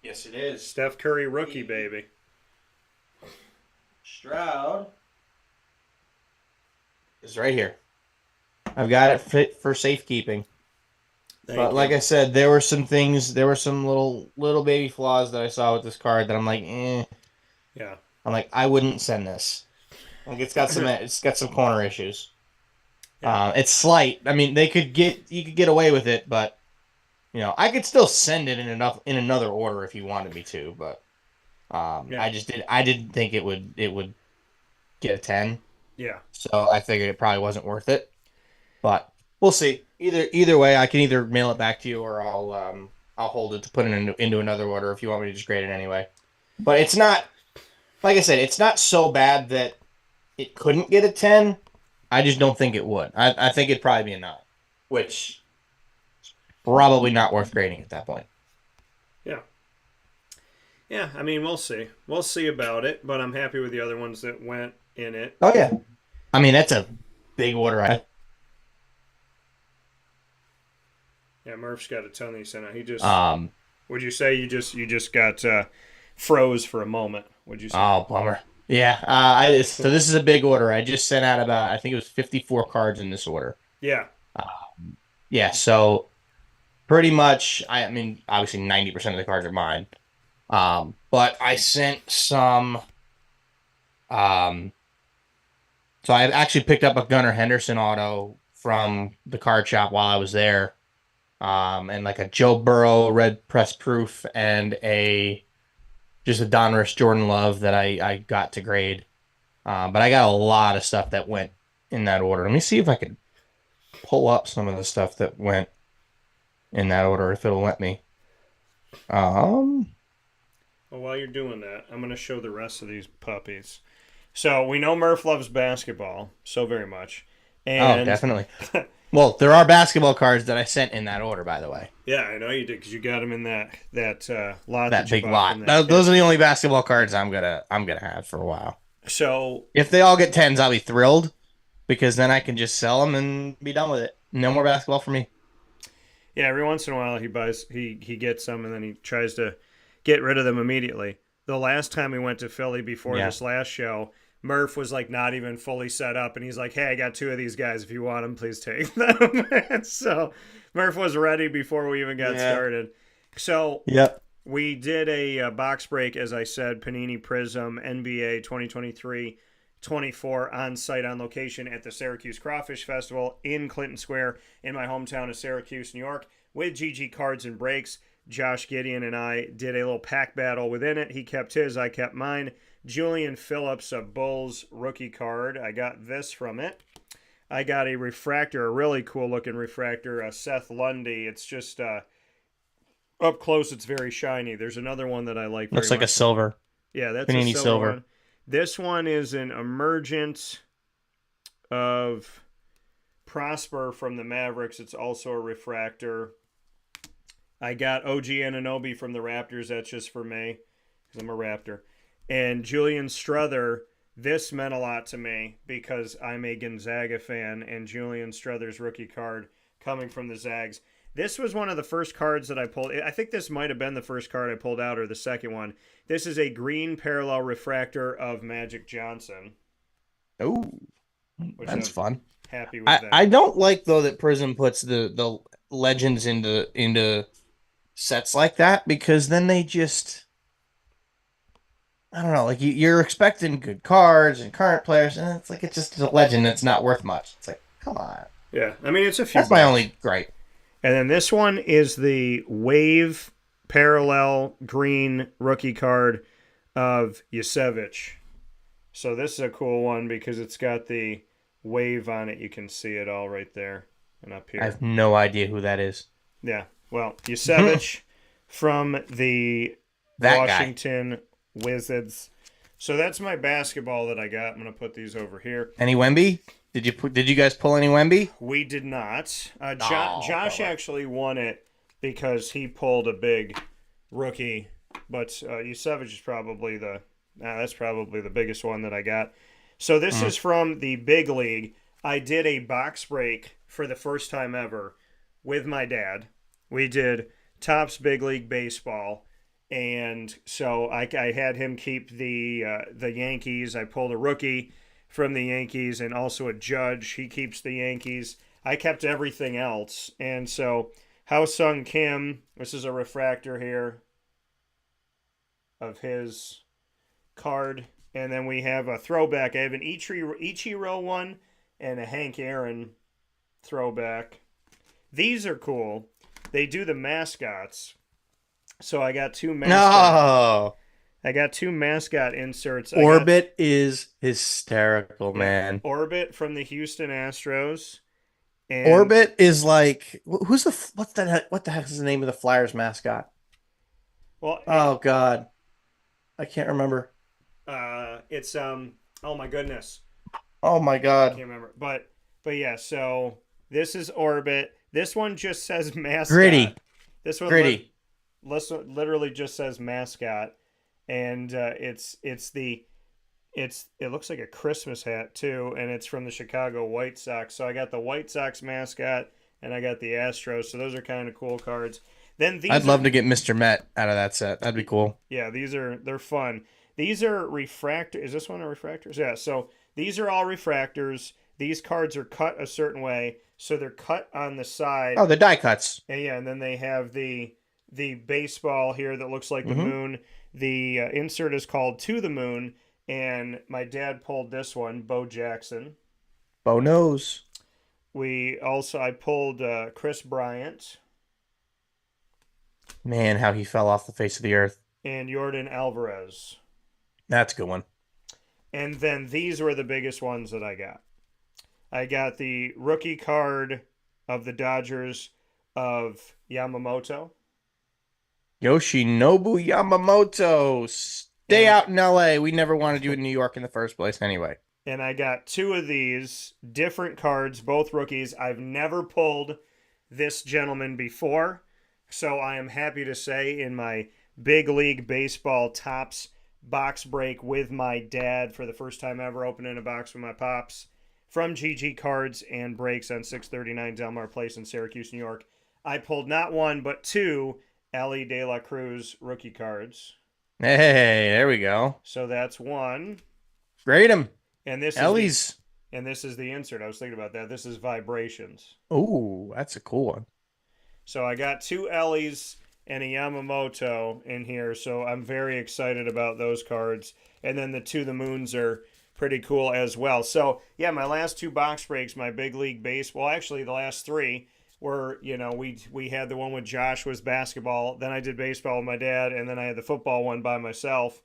Yes, it is. Steph Curry rookie, baby. Stroud is right here. I've got it fit for safekeeping. But like I said, there were some little baby flaws that I saw with this card that I'm like, eh. Yeah. I'm like, I wouldn't send this. Like, it's got some corner issues. Yeah. It's slight. I mean, you could get away with it, but I could still send it in another order if you wanted me to, but I didn't think it would get a 10. Yeah. So I figured it probably wasn't worth it. But we'll see. Either way, I can either mail it back to you or I'll hold it to put it into another order if you want me to just grade it anyway. But it's not, like I said, it's not so bad that it couldn't get a 10. I just don't think it would. I think it'd probably be a 9, which is probably not worth grading at that point. Yeah. Yeah, I mean, we'll see. We'll see about it, but I'm happy with the other ones that went in it. Oh, yeah. I mean, that's a big order. Yeah, Murph's got a ton these sent out. He just would you say you just got froze for a moment? Would you say? Oh, bummer. Yeah. So this is a big order. I just sent out I think it was 54 cards in this order. Yeah. Yeah. So pretty much, I mean, obviously 90% of the cards are mine. But I sent some So I actually picked up a Gunnar Henderson auto from the card shop while I was there, and like a Joe Burrow red press proof and a just a Donruss Jordan Love that I got to grade. But I got a lot of stuff that went in that order. Let me see if I can pull up some of the stuff that went in that order if it'll let me. Um, Well, while you're doing that, I'm going to show the rest of these puppies. So we know Murph loves basketball so very much. oh, And definitely. Well, there are basketball cards that I sent in that order, by the way. yeah, I know you did because you got them in that lot That you big bought lot. from that Those kid. are the only basketball cards I'm gonna have for a while. So If they all get tens, I'll be thrilled because then I can just sell them and be done with it. No more basketball for me. yeah, every once in a while he gets some and then he tries to get rid of them immediately. The last time we went to Philly before Yeah. this last show, Murph was like not even fully set up, and he's like, "Hey, I got two of these guys. If you want them, please take them." So Murph was ready before we even got Yeah. started. So Yep. we did a box break, as I said, Panini Prism NBA 2023-24 on site on location at the Syracuse Crawfish Festival in Clinton Square in my hometown of Syracuse, New York, with GG Cards and Breaks. Josh Gideon and I did a little pack battle within it. He kept his, I kept mine. Julian Phillips, a Bulls rookie card. I got this from it. I got a refractor, a really cool looking refractor, a Seth Lundy. It's just up close, it's very shiny. There's another one that I like very Looks like a much. silver. Yeah, that's a Panini silver silver. one. This one is an emergent of Prosper from the Mavericks. It's also a refractor. I got OG Anunoby from the Raptors. That's just for me because I'm a Raptor. And Julian Strother, this meant a lot to me because I'm a Gonzaga fan, and Julian Strother's rookie card coming from the Zags. This was one of the first cards that I pulled. I think this might have been the first card I pulled out or the second one. This is a green parallel refractor of Magic Johnson, Oh, which that's I'm fun. happy with that. I don't like though that Prism puts the legends into sets like that because then they just I don't know, like you're expecting good cards and current players, and it's like it's just a legend that's not worth much. It's like, come on. Yeah, I mean, it's a few That's my bucks. only gripe. And then this one is the Wave Parallel Green rookie card of Yusevich. So this is a cool one because it's got the wave on it. You can see it all right there and up here. I have no idea who that is. Yeah. Well, Yusevich from the That Washington Wizards. So that's my basketball that I got. I'm going to put these over here. guy. Any Wemby? Did you guys pull any Wemby? We did not. Oh, Josh fella. actually won it because he pulled a big rookie, but Yusevich is probably that's probably the biggest one that I got. So this is from the big league. I did a box break for the first time ever with my dad. We did Topps Big League Baseball, and so I had him keep the Yankees. I pulled a rookie from the Yankees and also a Judge. He keeps the Yankees. I kept everything else. And so Sung Kim, this is a refractor here of his card. And then we have a throwback. I have an Ichiro one and a Hank Aaron throwback. These are cool. They do the mascots. So I got two mascots. No. I got two mascot inserts. Orbit is hysterical, man. Orbit from the Houston Astros. And Orbit is like what the heck is the name of the Flyers mascot? Well, Oh God, I can't remember. it's oh my goodness, Oh my I God, can't remember. But yeah, so this is Orbit. This one just says mascot. Gritty. This one Gritty. literally just says mascot, and it looks like a Christmas hat too, and it's from the Chicago White Sox. So I got the White Sox mascot and I got the Astros. So those are kind of cool cards. Then I'd love to get Mr. Met out of that set. That'd be cool. Yeah, they're fun. These are refractor. Is this one a refractors? Yeah. So these are all refractors. These cards are cut a certain way, so they're cut on the side. Oh, the die cuts. And yeah, and then they have the baseball here that looks like the moon. The insert is called To the Moon, And my dad pulled this one, Bo Jackson. Bo knows. I pulled Chris Bryant Man, how he fell off the face of the earth. and Jordan Alvarez. That's a good one. And then these were the biggest ones that I got. I got the rookie card of the Dodgers of Yamamoto. Yoshinobu Yamamoto. Stay out in LA. We never wanted you in New York in the first place anyway. And I got two of these different cards, both rookies. I've never pulled this gentleman before. So I am happy to say in my Big League Baseball Topps box break with my dad for the first time ever opening a box with my pops from GG Cards and Breaks on 639 Delmar Place in Syracuse, New York. I pulled not one but two Ellie De La Cruz rookie cards. Hey, there we go. So that's one. Grade him. And this Ellie's. is the insert. I was thinking about that. This is Vibrations. Ooh, that's a cool one. So I got two Ellies and a Yamamoto in here, so I'm very excited about those cards. And then the To the Moons are pretty cool as well. So, yeah, my last two box breaks, my Big League Baseball, actually the last three were, we had the one with Josh was basketball, then I did baseball with my dad, and then I had the football one by myself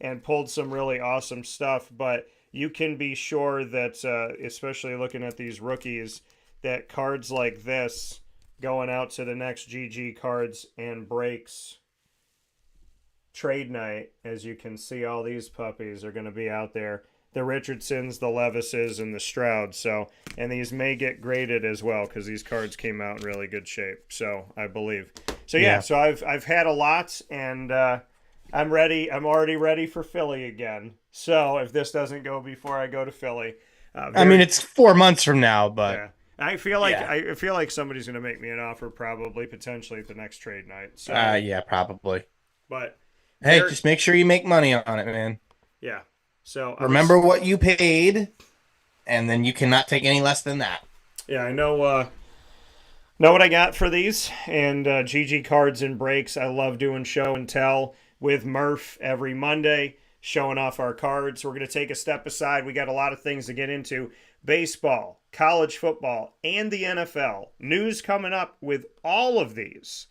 and pulled some really awesome stuff. But you can be sure that, especially looking at these rookies, that cards like this going out to the next GG Cards and Breaks trade night, as you can see, all these puppies are going to be out there. The Richardsons, the Levises, and the Strouds. So, and these may get graded as well because these cards came out in really good shape. So I believe. So yeah. So I've had a lot, and I'm ready. I'm already ready for Philly again. So if this doesn't go before I go to Philly, I mean it's 4 months from now, but. Yeah. I feel like somebody's going to make me an offer, probably potentially at the next trade night. So yeah, probably. But hey, just make sure you make money on it, man. Yeah. So remember what you paid, and then you cannot take any less than that. Yeah, I know what I got for these, and GG Cards and Breaks. I love doing show and tell with Murph every Monday, showing off our cards. We're going to take a step aside. We got a lot of things to get into. Baseball, college football, and the NFL. News coming up with all of these.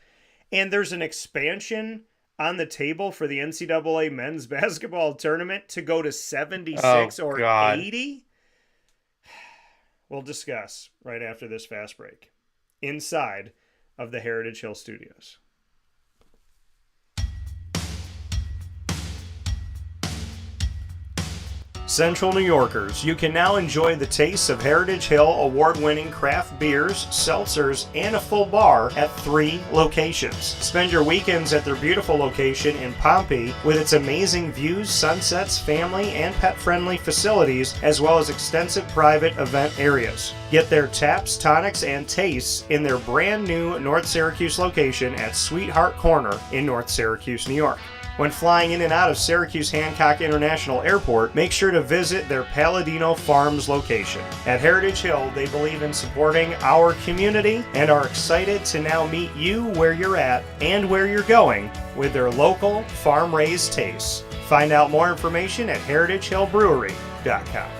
And there's an expansion on the table for the NCAA men's basketball tournament to go to 76 or 80. We'll discuss right after this fast break inside of the Heritage Hill Studios. Central New Yorkers, you can now enjoy the taste of Heritage Hill award-winning craft beers, seltzers, and a full bar at 3 locations. Spend your weekends at their beautiful location in Pompey with its amazing views, sunsets, family, and pet-friendly facilities, as well as extensive private event areas. Get their taps, tonics, and tastes in their brand new North Syracuse location at Sweetheart Corner in North Syracuse, New York. When flying in and out of Syracuse Hancock International Airport, make sure to visit their Palladino Farms location. At Heritage Hill, they believe in supporting our community and are excited to now meet you where you're at and where you're going with their local farm-raised tastes. Find out more information at heritagehillbrewery.com.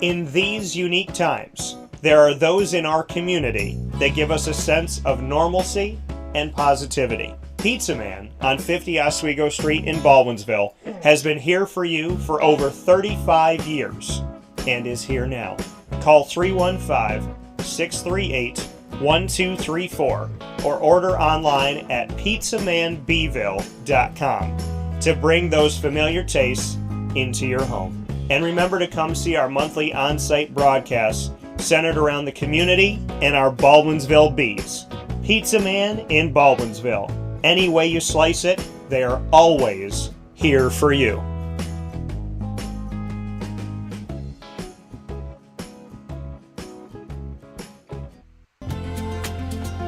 In these unique times, there are those in our community that give us a sense of normalcy and positivity. Pizza Man on 50 Oswego Street in Baldwinsville has been here for you for over 35 years and is here now. Call 315-638-1234 or order online at pizzamanbville.com to bring those familiar tastes into your home. And remember to come see our monthly on-site broadcasts centered around the community and our Baldwinsville Bees. Pizza Man in Baldwinsville. Any way you slice it, they are always here for you.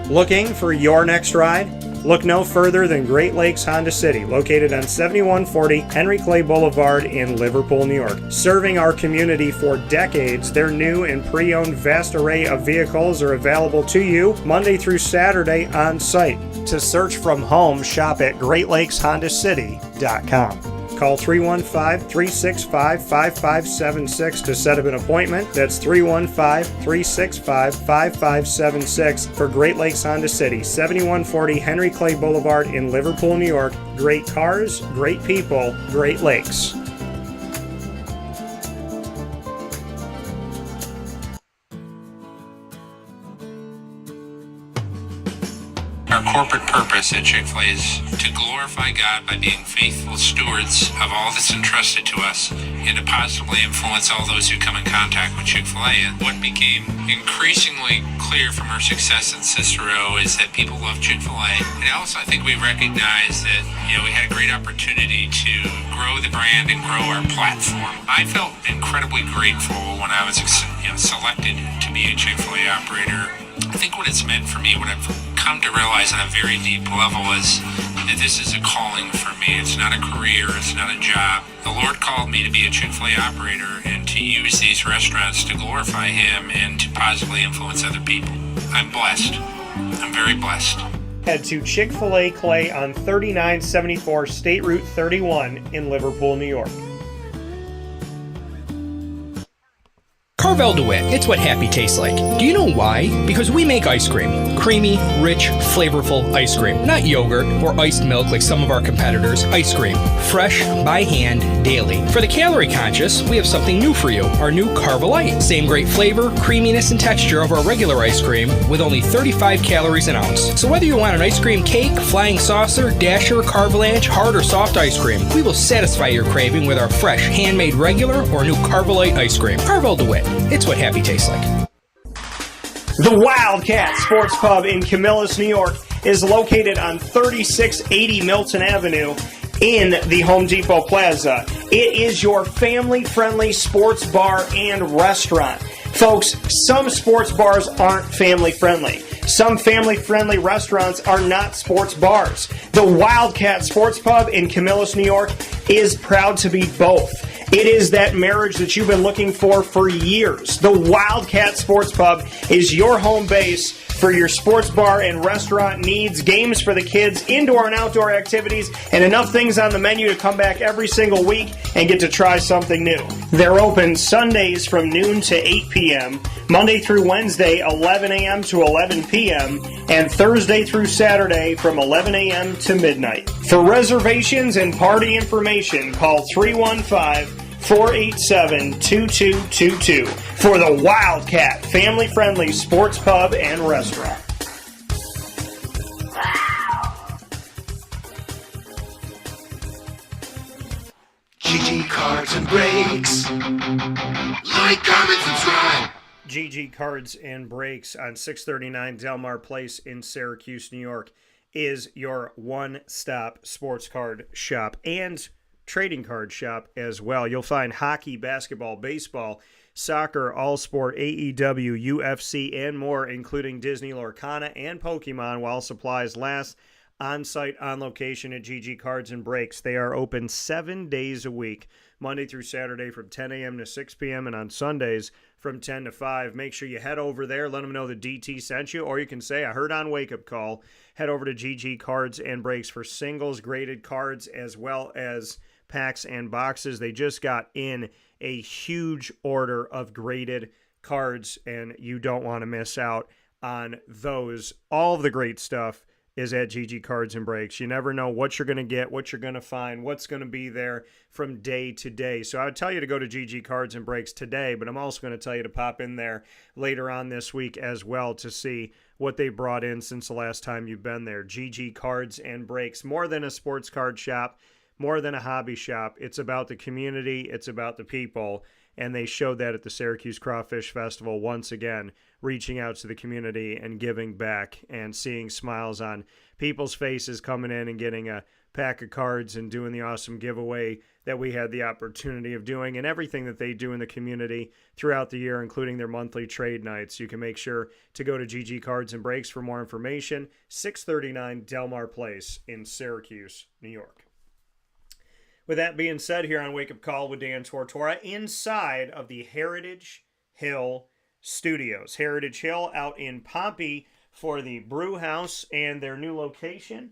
Looking for your next ride? Look no further than Great Lakes Honda City, located on 7140 Henry Clay Boulevard in Liverpool, New York. Serving our community for decades, their new and pre-owned vast array of vehicles are available to you Monday through Saturday on site. To search from home, shop at GreatLakesHondaCity.com. Call 315-365-5576 to set up an appointment. That's 315-365-5576 for Great Lakes Honda City, 7140 Henry Clay Boulevard in Liverpool, New York. Great cars, great people, Great Lakes. Our corporate purpose at Chick-fil-A is to glorify God by being faithful stewards of all that's entrusted to us and to positively influence all those who come in contact with Chick-fil-A. And what became increasingly clear from our success in Cicero is that people love Chick-fil-A. And also I think we recognize that, we had a great opportunity to grow the brand and grow our platform. I felt incredibly grateful when I was selected to be a Chick-fil-A operator. I think what it's meant for me, what I've come to realize on a very deep level is that this is a calling for me. It's not a career, it's not a job. The Lord called me to be a Chick-fil-A operator and to use these restaurants to glorify Him and to positively influence other people. I'm blessed. I'm very blessed. Head to Chick-fil-A Clay on 3974 State Route 31 in Liverpool, New York. Carvel DeWitt, it's what happy tastes like. Do you know why? Because we make ice cream. Creamy, rich, flavorful ice cream. Not yogurt or iced milk like some of our competitors. Ice cream. Fresh, by hand, daily. For the calorie conscious, we have something new for you. Our new Carvelite. Same great flavor, creaminess, and texture of our regular ice cream with only 35 calories an ounce. So whether you want an ice cream cake, flying saucer, dasher, carvalanche, hard or soft ice cream, we will satisfy your craving with our fresh, handmade regular or new Carvelite ice cream. Carvel DeWitt. It's what happy tastes like. The Wildcat Sports Pub in Camillus, New York is located on 3680 Milton Avenue in the Home Depot Plaza. It is your family-friendly sports bar and restaurant. Folks, some sports bars aren't family-friendly. Some family-friendly restaurants are not sports bars. The Wildcat Sports Pub in Camillus, New York is proud to be both. It is that marriage that you've been looking for years. The Wildcat Sports Pub is your home base for your sports bar and restaurant needs, games for the kids, indoor and outdoor activities, and enough things on the menu to come back every single week and get to try something new. They're open Sundays from noon to 8 p.m., Monday through Wednesday, 11 a.m. to 11 p.m., and Thursday through Saturday from 11 a.m. to midnight. For reservations and party information, call 315-487-2222 for the Wildcat family-friendly sports pub and restaurant. GG Cards and Breaks. Like, comment, subscribe. GG Cards and Breaks on 639 Delmar Place in Syracuse, New York is your one-stop sports card shop and trading card shop as well. You'll find hockey, basketball, baseball, soccer, all sport, AEW, UFC, and more, including Disney, Lorcana, and Pokemon while supplies last. On-site, on location at GG Cards and Breaks. They are open 7 days a week, Monday through Saturday from 10 a.m. to 6 p.m. and on Sundays from 10 to 5. Make sure you head over there, let them know the DT sent you, or you can say, I heard on Wake Up Call. Head over to GG Cards and Breaks for singles, graded cards, as well as packs and boxes. They just got in a huge order of graded cards, and you don't want to miss out on those. All of the great stuff is at GG Cards and Breaks. You never know what you're going to get, what you're going to find, what's going to be there from day to day. So I would tell you to go to GG Cards and Breaks today, but I'm also going to tell you to pop in there later on this week as well to see what they brought in since the last time you've been there. GG Cards and Breaks. More than a sports card shop, more than a hobby shop. It's about the community. It's about the people. and they showed that at the Syracuse Crawfish Festival once again, reaching out to the community and giving back and seeing smiles on people's faces coming in and getting a pack of cards and doing the awesome giveaway that we had the opportunity of doing, and everything that they do in the community throughout the year, including their monthly trade nights. You can make sure to go to GG Cards and Breaks for more information. 639 Delmar Place in Syracuse, New York. With that being said, here on Wake Up Call with Dan Tortora, inside of the Heritage Hill Studios. Heritage Hill out in Pompey for the Brew House and their new location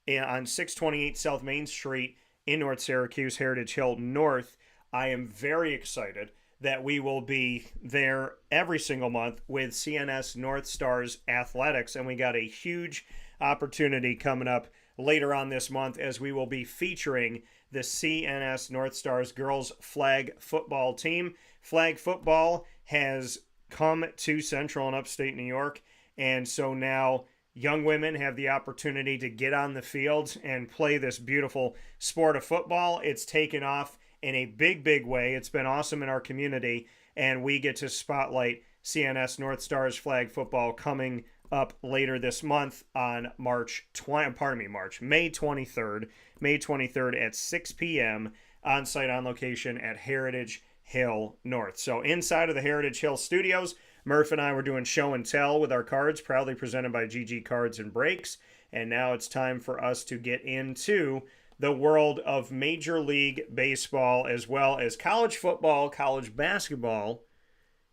on 628 South Main Street in North Syracuse, Heritage Hill North. I am very excited that we will be there every single month with CNS North Stars Athletics, and we got a huge opportunity coming up later on this month as we will be featuring the CNS North Stars girls flag football team. Flag football has come to Central and Upstate New York, and so now young women have the opportunity to get on the field and play this beautiful sport of football. It's taken off in a big, big way. It's been awesome in our community, and we get to spotlight CNS North Stars flag football coming up later this month on May 23rd. May 23rd at 6 p.m. on site on location at Heritage Hill North. So inside of the Heritage Hill Studios, Murph and I were doing show and tell with our cards, proudly presented by GG Cards and Breaks. And now it's time for us to get into the world of Major League Baseball, as well as college football, college basketball,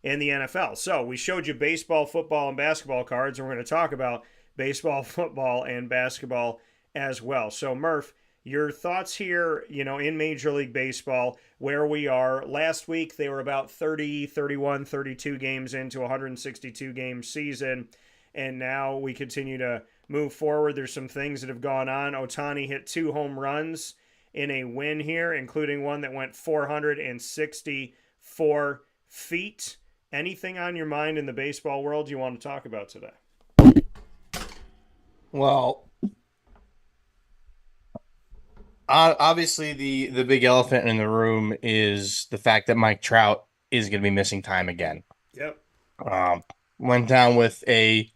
and the NFL. So we showed you baseball, football, and basketball cards, and we're going to talk about baseball, football, and basketball as well. So Murph, your thoughts here, in Major League Baseball, where we are. Last week, they were about 30, 31, 32 games into a 162-game season, and now we continue to move forward. There's some things that have gone on. Ohtani hit 2 home runs in a win here, including one that went 464 feet. Anything on your mind in the baseball world you want to talk about today? Well, obviously the big elephant in the room is the fact that Mike Trout is going to be missing time again. Yep. Went down with a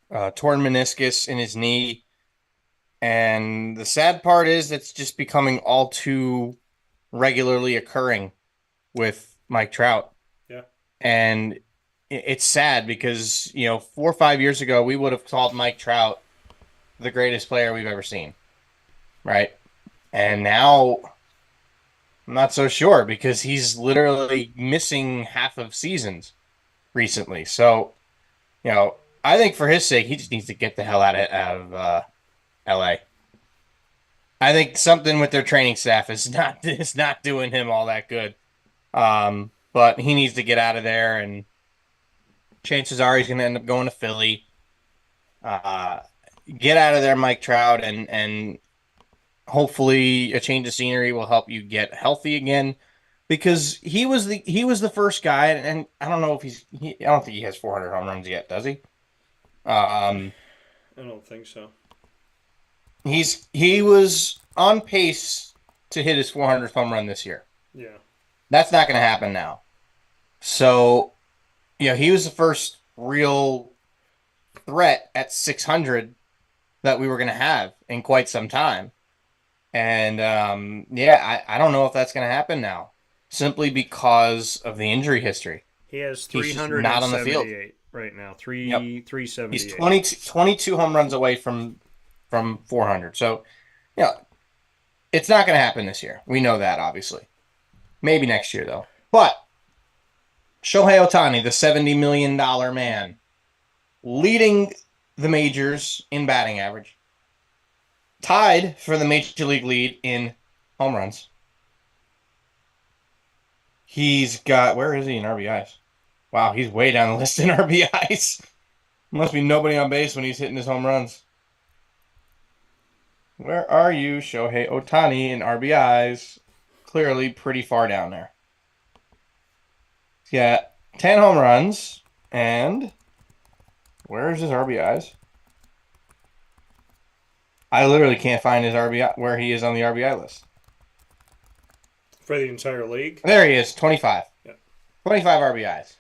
torn meniscus in his knee, and the sad part is it's just becoming all too regularly occurring with Mike Trout. Yeah. And it's sad because, 4 or 5 years ago, we would have called Mike Trout the greatest player we've ever seen. Right? And now I'm not so sure because he's literally missing half of seasons recently. So, I think for his sake, he just needs to get the hell out of LA. I think something with their training staff is not doing him all that good. But he needs to get out of there, and chances are he's going to end up going to Philly. Get out of there, Mike Trout, and hopefully a change of scenery will help you get healthy again, because he was the first guy, and I don't know if I don't think he has 400 home runs yet, does he? I don't think so. He was on pace to hit his 400th home run this year. Yeah. That's not going to happen now. So, he was the first real threat at 600 that we were going to have in quite some time. And, I don't know if that's going to happen now, simply because of the injury history. He has He's just not on the field 378 right now. 378. He's 22 home runs away from 400. So, it's not going to happen this year. We know that, obviously. Maybe next year, though. But Shohei Ohtani, the $70 million man, leading the majors in batting average, tied for the Major League lead in home runs. He's got, where is he in RBIs? Wow, he's way down the list in RBIs. Must be nobody on base when he's hitting his home runs. Where are you, Shohei Ohtani, in RBIs? Clearly pretty far down there. He's got 10 home runs, and where's his RBIs? I literally can't find his RBI, where he is on the RBI list. For the entire league? There he is, 25. Yeah. 25 RBIs.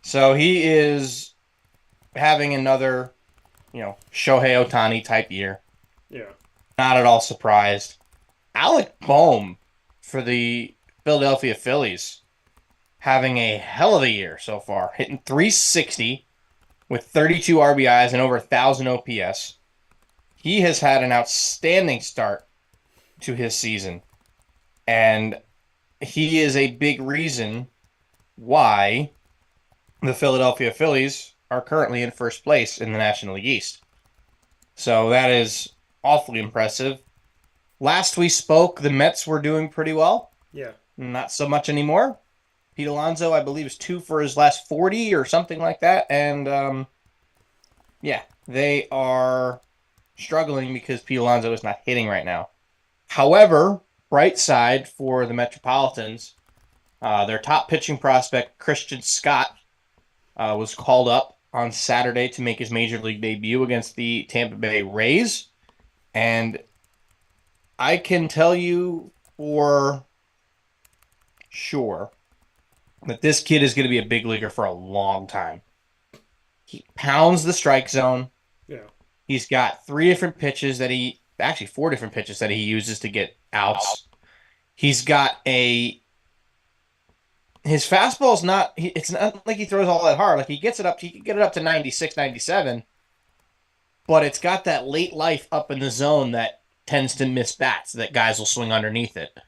So he is having another, Shohei Ohtani type year. Yeah. Not at all surprised. Alec Boehm for the Philadelphia Phillies having a hell of a year so far, hitting 360 with 32 RBIs and over 1,000 OPS. He has had an outstanding start to his season, and he is a big reason why the Philadelphia Phillies are currently in first place in the National League East. So that is awfully impressive. Last we spoke, the Mets were doing pretty well. Yeah. Not so much anymore. Pete Alonso, I believe, is 2 for his last 40 or something like that. And, they are struggling because Pete Alonso is not hitting right now. However, bright side for the Metropolitans, their top pitching prospect, Christian Scott, was called up on Saturday to make his major league debut against the Tampa Bay Rays. And I can tell you for sure that this kid is going to be a big leaguer for a long time. He pounds the strike zone. Yeah. He's got 4 different pitches that he uses to get outs. He's got his fastball's not, it's not like he throws all that hard. Like he can get it up to 96, 97, but it's got that late life up in the zone that tends to miss bats that guys will swing underneath it.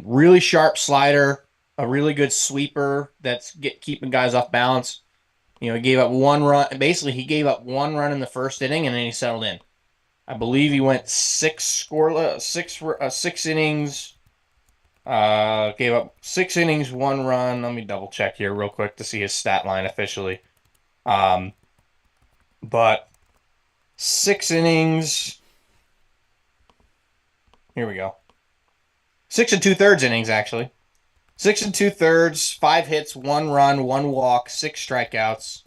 Really sharp slider, a really good sweeper that's keeping guys off balance. He gave up 1 run. Basically, he gave up 1 run in the first inning, and then he settled in. I believe he went 6 innings. Gave up 6 innings, 1 run. Let me double check here real quick to see his stat line officially. But 6 innings. Here we go. 6 2/3 innings, actually. 6 2/3, 5 hits, 1 run, 1 walk, 6 strikeouts.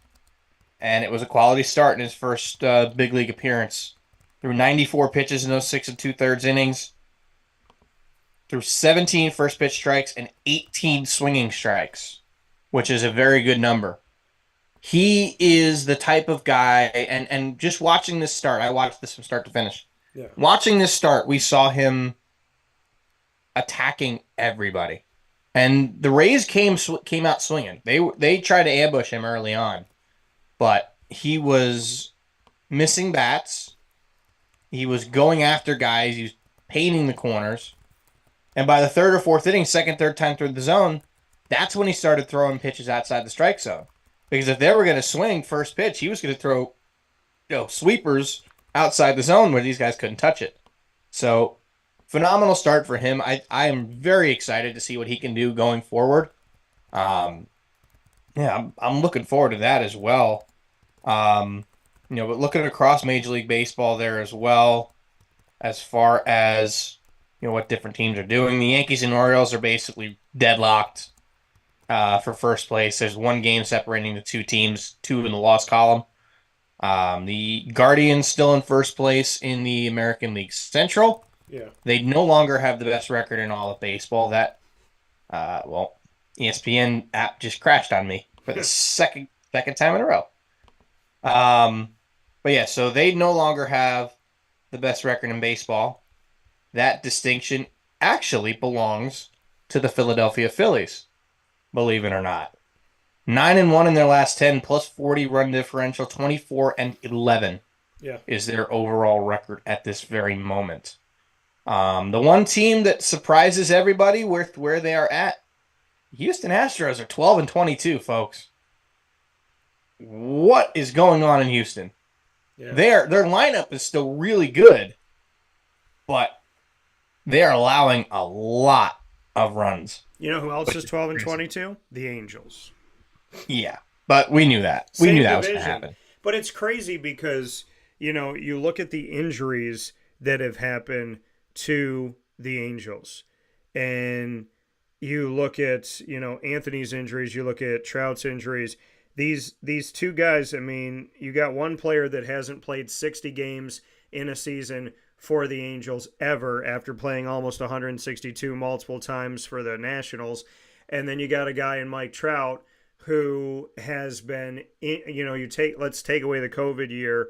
And it was a quality start in his first big league appearance. Threw 94 pitches in those 6 2/3 innings. Threw 17 first pitch strikes and 18 swinging strikes, which is a very good number. He is the type of guy, and just watching this start, I watched this from start to finish. Yeah. Watching this start, we saw him attacking everybody. And the Rays came out swinging. They tried to ambush him early on, but he was missing bats. He was going after guys. He was painting the corners. And by the 3rd or 4th inning, second, third time through the zone, that's when he started throwing pitches outside the strike zone. Because if they were going to swing first pitch, he was going to throw sweepers outside the zone where these guys couldn't touch it. So phenomenal start for him. I am very excited to see what he can do going forward. I'm looking forward to that as well. But looking across Major League Baseball there as well, as far as what different teams are doing. The Yankees and Orioles are basically deadlocked for first place. There's 1 game separating the 2 teams, 2 in the loss column. The Guardians still in first place in the American League Central. Yeah. They no longer have the best record in all of baseball. That, ESPN app just crashed on me for the second time in a row. So they no longer have the best record in baseball. That distinction actually belongs to the Philadelphia Phillies, believe it or not. 9-1 in their last 10, plus 40 run differential, 24-11 is their overall record at this very moment. The one team that surprises everybody with where they are at, Houston Astros are 12-22, folks. What is going on in Houston? Yeah. Their lineup is still really good, but they are allowing a lot of runs. You know who else is 12-22? The Angels. Yeah, but we knew that. We knew that was going to happen. But it's crazy because, you look at the injuries that have happened to the Angels. And you look at, Anthony's injuries, you look at Trout's injuries. These 2 guys, you got one player that hasn't played 60 games in a season for the Angels ever after playing almost 162 multiple times for the Nationals. And then you got a guy in Mike Trout who has been, let's take away the COVID year.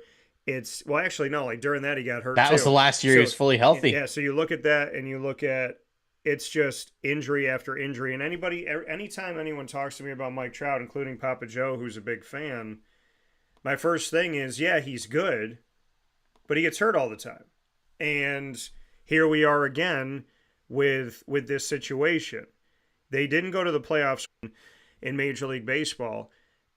Actually, no, like during that he got hurt That too. was the last year he was fully healthy. Yeah, so you look at that and you look at, it's just injury after injury. And anytime anyone talks to me about Mike Trout, including Papa Joe, who's a big fan, my first thing is, yeah, he's good, but he gets hurt all the time. And here we are again with this situation. They didn't go to the playoffs in Major League Baseball,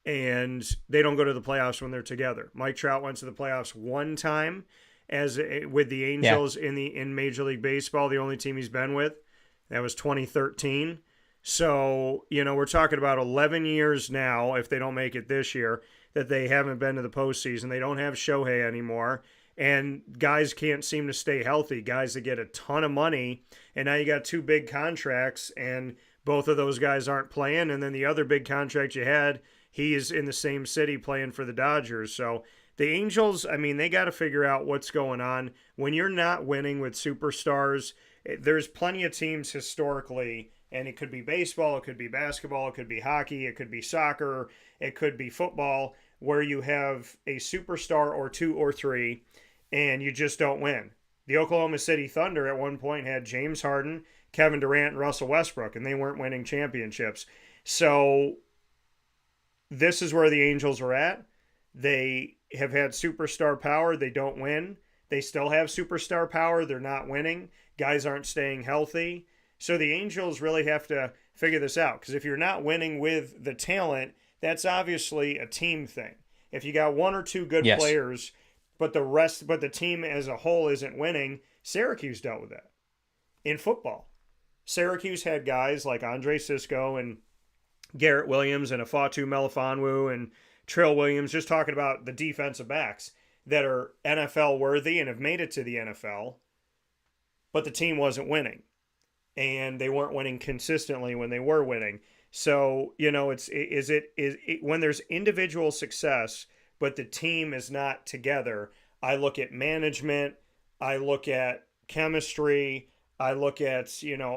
and they don't go to the playoffs when they're together. Mike Trout went to the playoffs one time with the Angels in Major League Baseball, the only team he's been with. That was 2013. So, we're talking about 11 years now, if they don't make it this year, that they haven't been to the postseason. They don't have Shohei anymore. And guys can't seem to stay healthy. Guys that get a ton of money. And now you got two big contracts, and both of those guys aren't playing. And then the other big contract you had, he is in the same city playing for the Dodgers. So the Angels, they got to figure out what's going on. When you're not winning with superstars, there's plenty of teams historically, and it could be baseball, it could be basketball, it could be hockey, it could be soccer, it could be football, where you have a superstar or two or three, and you just don't win. The Oklahoma City Thunder at one point had James Harden, Kevin Durant, and Russell Westbrook, and they weren't winning championships. So this is where the Angels are at. They have had superstar power. They don't win. They still have superstar power. They're not winning. Guys aren't staying healthy. So the Angels really have to figure this out, because if you're not winning with the talent, that's obviously a team thing. If you got one or two good players, but the team as a whole isn't winning, Syracuse dealt with that. In football, Syracuse had guys like Andre Sisco and Garrett Williams and Afatu Melifonwu and Trill Williams, just talking about the defensive backs that are NFL worthy and have made it to the NFL, but the team wasn't winning. And they weren't winning consistently when they were winning. So, when there's individual success, but the team is not together, I look at management, I look at chemistry, I look at,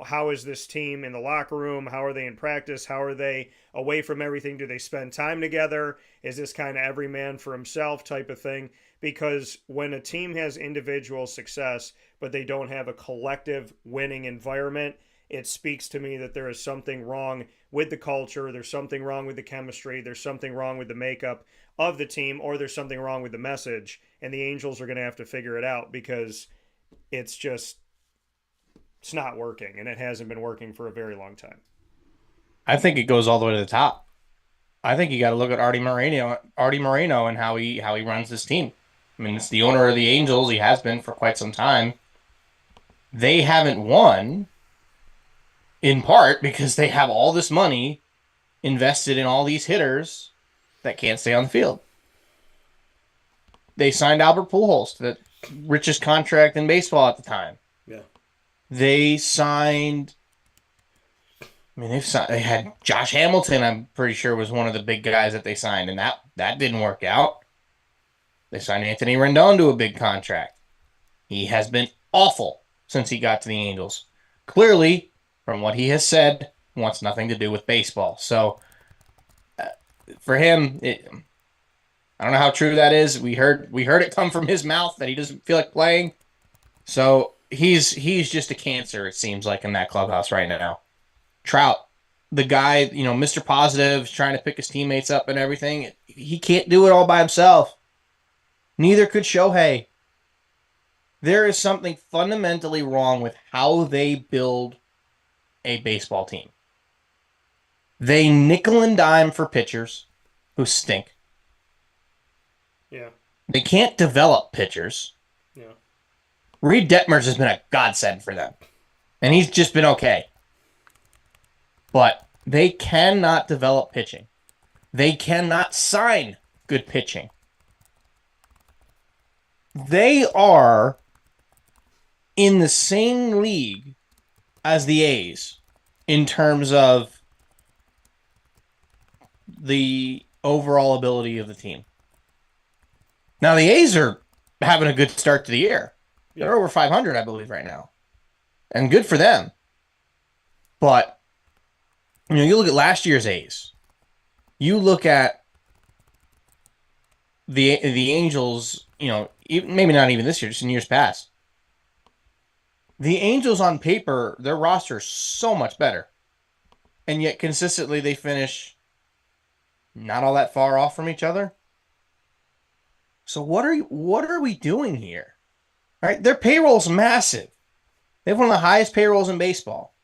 how is this team in the locker room? How are they in practice? How are they away from everything? Do they spend time together? Is this kind of every man for himself type of thing? Because when a team has individual success, but they don't have a collective winning environment, it speaks to me that there is something wrong with the culture. There's something wrong with the chemistry. There's something wrong with the makeup of the team, or there's something wrong with the message. And the Angels are going to have to figure it out, because it's not working, and it hasn't been working for a very long time. I think it goes all the way to the top. I think you got to look at Artie Moreno and how he runs this team. It's the owner of the Angels. He has been for quite some time. They haven't won, in part because they have all this money invested in all these hitters that can't stay on the field. They signed Albert Pujols, the richest contract in baseball at the time. Yeah. They signed... they had Josh Hamilton, I'm pretty sure, was one of the big guys that they signed, and that didn't work out. They signed Anthony Rendon to a big contract. He has been awful since he got to the Angels. Clearly, from what he has said, wants nothing to do with baseball. So, for him, I don't know how true that is. We heard it come from his mouth that he doesn't feel like playing. So, he's just a cancer, it seems like, in that clubhouse right now. Trout, the guy, Mr. Positive, trying to pick his teammates up and everything, he can't do it all by himself. Neither could Shohei. There is something fundamentally wrong with how they build a baseball team. They nickel and dime for pitchers who stink. Yeah. They can't develop pitchers. Yeah. Reed Detmers has been a godsend for them. And he's just been okay. But they cannot develop pitching. They cannot sign good pitching. They are in the same league as the A's in terms of the overall ability of the team. Now, the A's are having a good start to the year. They're over 500, I believe, right now. And good for them. But, you look at last year's A's. You look at the Angels, maybe not even this year, just in years past. The Angels on paper, their roster is so much better. And yet consistently they finish not all that far off from each other. So what are we doing here? Right? Their payroll's massive. They have one of the highest payrolls in baseball.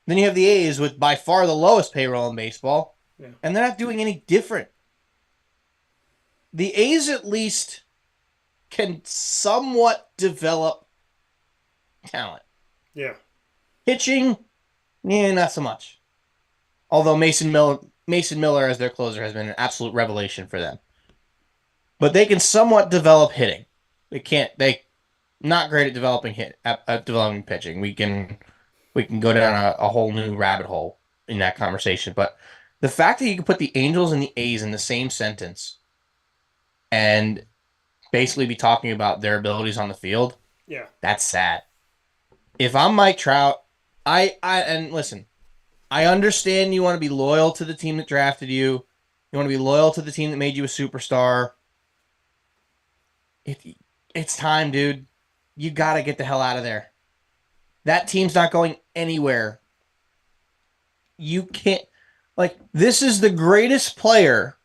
Then you have the A's with by far the lowest payroll in baseball. Yeah. And they're not doing any different. The A's at least can somewhat develop talent. Yeah. Pitching, not so much. Although Mason Miller as their closer has been an absolute revelation for them. But they can somewhat develop hitting. They not great at developing developing pitching. We can go down a whole new rabbit hole in that conversation. But the fact that you can put the Angels and the A's in the same sentence and basically be talking about their abilities on the field, that's sad. If I'm Mike Trout, and listen, I understand you want to be loyal to the team that drafted you. You want to be loyal to the team that made you a superstar. It's time, dude. You got to get the hell out of there. That team's not going anywhere. You can't... this is the greatest player.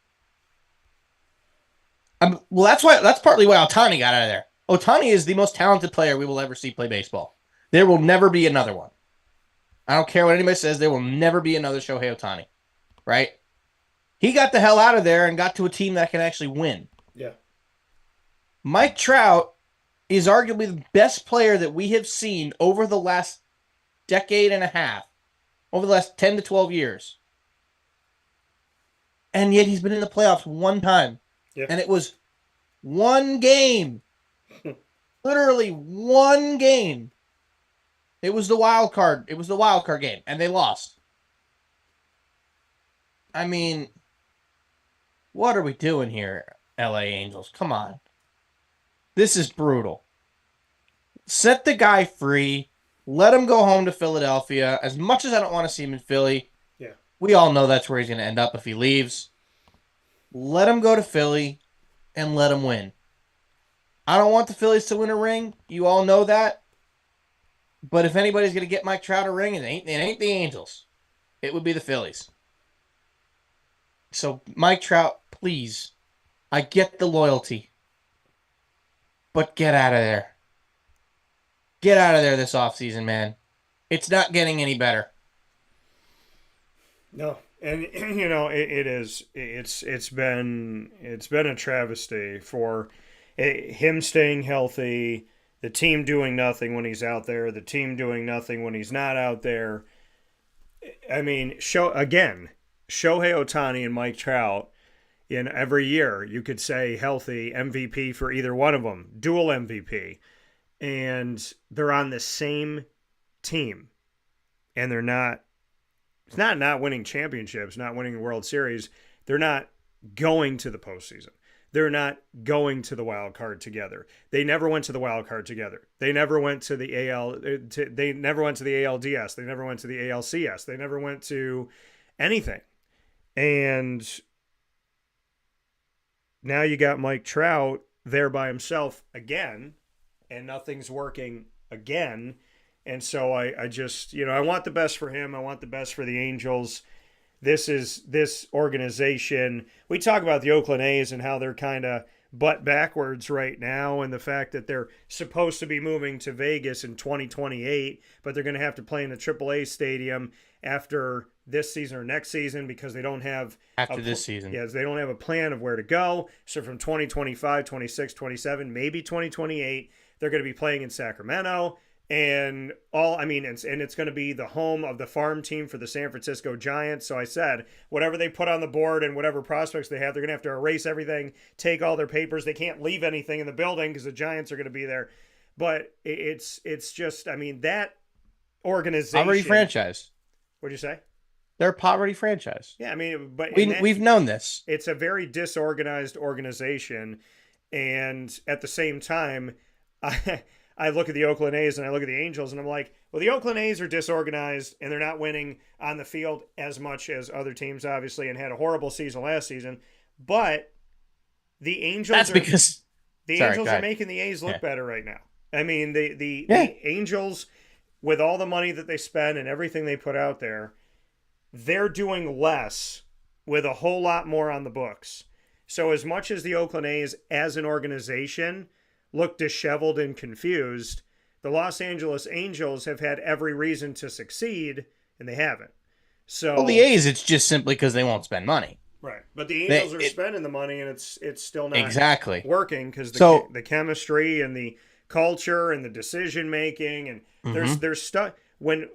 That's partly why Ohtani got out of there. Ohtani is the most talented player we will ever see play baseball. There will never be another one. I don't care what anybody says. There will never be another Shohei Ohtani. Right? He got the hell out of there and got to a team that can actually win. Yeah. Mike Trout is arguably the best player that we have seen over the last decade and a half. Over the last 10 to 12 years. And yet he's been in the playoffs one time. Yeah. And it was one game. Literally one game. It was the wild card. It was the wild card game. And they lost. I mean, what are we doing here, LA Angels? Come on. This is brutal. Set the guy free. Let him go home to Philadelphia. As much as I don't want to see him in Philly, we all know that's where he's going to end up if he leaves. Let him go to Philly and let him win. I don't want the Phillies to win a ring. You all know that. But if anybody's going to get Mike Trout a ring, it ain't the Angels. It would be the Phillies. So, Mike Trout, please. I get the loyalty. But get out of there. Get out of there this offseason, man. It's not getting any better. No. And it is. It's been a travesty for him staying healthy, the team doing nothing when he's out there, the team doing nothing when he's not out there. I mean, Shohei Ohtani and Mike Trout in every year, you could say healthy MVP for either one of them, dual MVP, and they're on the same team, and they're not. It's not winning championships, not winning the World Series. They're not going to the postseason. They're not going to the wild card together. They never went to the wild card together. They never went to the AL. They never went to the ALDS. They never went to the ALCS. They never went to anything. And now you got Mike Trout there by himself again, and nothing's working again. And so I just, I want the best for him. I want the best for the Angels. This organization. We talk about the Oakland A's and how they're kind of butt backwards right now, and the fact that they're supposed to be moving to Vegas in 2028, but they're going to have to play in a AAA stadium after this season or next season because they don't have this season. Yes, they don't have a plan of where to go. So from 2025, 26, 27, maybe 2028, they're going to be playing in Sacramento. And it's going to be the home of the farm team for the San Francisco Giants. So I said, whatever they put on the board and whatever prospects they have, they're going to have to erase everything, take all their papers. They can't leave anything in the building because the Giants are going to be there. But it's just, that organization. Poverty franchise. What'd you say? They're a poverty franchise. Yeah, but we've known this. It's a very disorganized organization. And at the same time, I look at the Oakland A's and I look at the Angels and I'm like, well, the Oakland A's are disorganized and they're not winning on the field as much as other teams, obviously, and had a horrible season last season. But the Angels are making the A's look better right now. I mean, the Angels, with all the money that they spend and everything they put out there, they're doing less with a whole lot more on the books. So as much as the Oakland A's as an organization look disheveled and confused, the Los Angeles Angels have had every reason to succeed, and they haven't. So, well, the A's, it's just simply because they won't spend money. Right. But the Angels are spending the money, and it's still not working because the chemistry and the culture and the decision-making, and there's stuff. When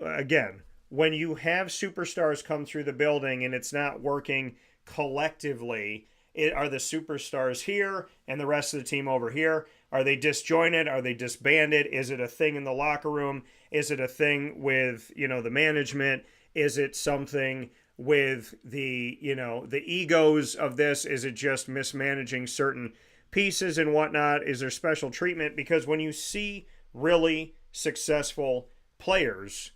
you have superstars come through the building and it's not working collectively, are the superstars here and the rest of the team over here? Are they disjointed? Are they disbanded? Is it a thing in the locker room? Is it a thing with, the management? Is it something with the egos of this? Is it just mismanaging certain pieces and whatnot? Is there special treatment? Because when you see really successful players,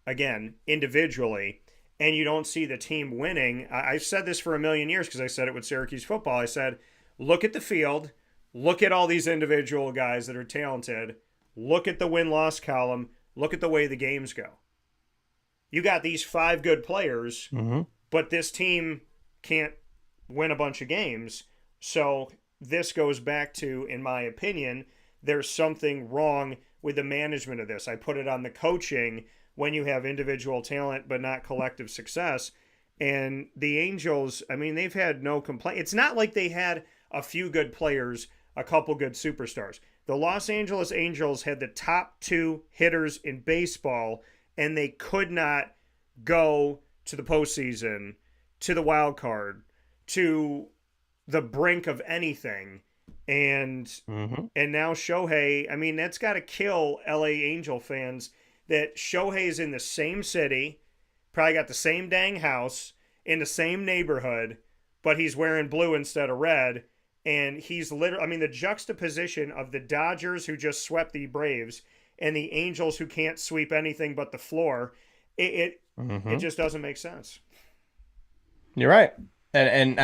again, individually, and you don't see the team winning, I've said this for a million years because I said it with Syracuse football. I said, look at the field, look at all these individual guys that are talented, look at the win-loss column, look at the way the games go. You got these 5 good players, but this team can't win a bunch of games. So this goes back to, in my opinion, there's something wrong with the management of this. I put it on the coaching when you have individual talent but not collective success. And the Angels, I mean, they've had no complaint. It's not like they had a few good players, a couple good superstars. The Los Angeles Angels had the top 2 hitters in baseball, and they could not go to the postseason, to the wild card, to the brink of anything. And now Shohei, I mean, that's got to kill LA Angel fans that Shohei's in the same city, probably got the same dang house, in the same neighborhood, but he's wearing blue instead of red. And he's literally, I mean, the juxtaposition of the Dodgers who just swept the Braves and the Angels who can't sweep anything but the floor, it just doesn't make sense. You're right. And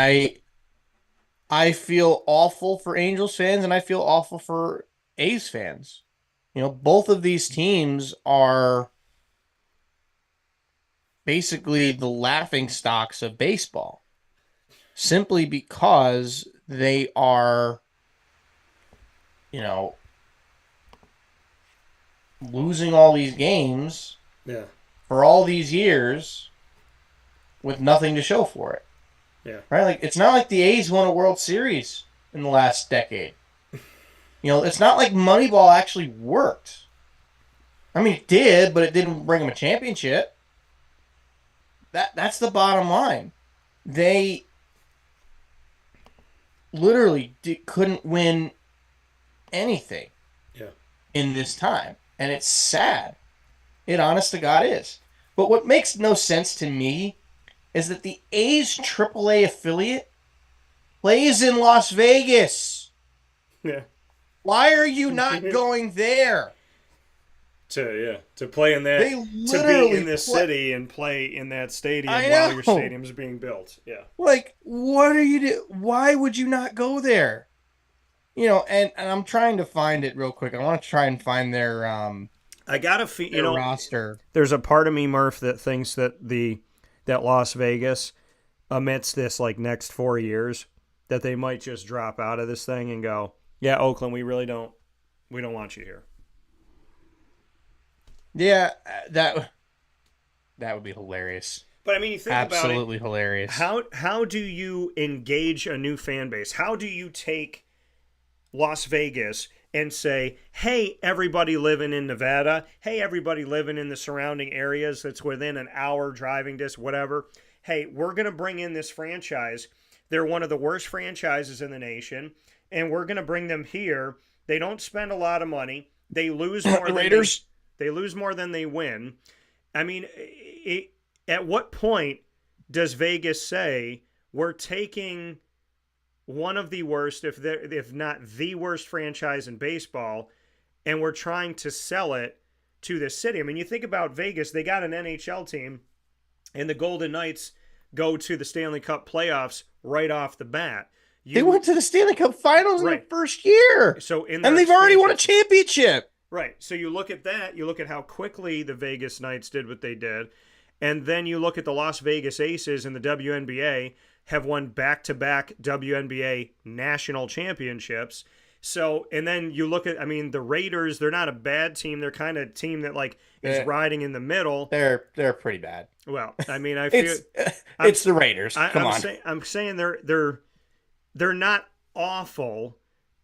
I feel awful for Angels fans, and I feel awful for A's fans. Both of these teams are basically the laughing stocks of baseball, simply because they are, losing all these games for all these years with nothing to show for it. Yeah. Right? Like, it's not like the A's won a World Series in the last decade. It's not like Moneyball actually worked. I mean, it did, but it didn't bring them a championship. That's the bottom line. They literally couldn't win anything in this time. And it's sad. It honest to God is. But what makes no sense to me is that the A's AAA affiliate plays in Las Vegas. Yeah. Why are you not going there? To play in that, to be in this city and play in that stadium while your stadium's being built. Yeah. Like, what are you doing? Why would you not go there? And I'm trying to find it real quick. I want to try and find their I gotta feel roster. There's a part of me, Murph, that thinks that that Las Vegas, amidst this next 4 years, that they might just drop out of this thing and go, yeah, Oakland, we don't want you here. Yeah, that would be hilarious. But I mean, you think absolutely about it, hilarious. How do you engage a new fan base? How do you take Las Vegas and say, hey, everybody living in Nevada, hey, everybody living in the surrounding areas that's within an hour driving distance, whatever, hey, we're going to bring in this franchise. They're one of the worst franchises in the nation, and we're going to bring them here. They don't spend a lot of money. They lose more than Raiders. They lose more than they win. I mean, at what point does Vegas say, we're taking one of the worst, if not the worst franchise in baseball, and we're trying to sell it to the city. I mean, you think about Vegas, they got an NHL team, and the Golden Knights go to the Stanley Cup playoffs right off the bat. They went to the Stanley Cup Finals in their first year. So and they've already won a championship. Right. So you look at that, you look at how quickly the Vegas Knights did what they did, and then you look at the Las Vegas Aces in the WNBA have won back-to-back WNBA national championships. So, and then you look at, I mean, the Raiders, they're not a bad team. They're kind of a team that, like, is riding in the middle. They're pretty bad. Well, I mean, I feel... it's the Raiders. Come on. I'm saying they're not awful,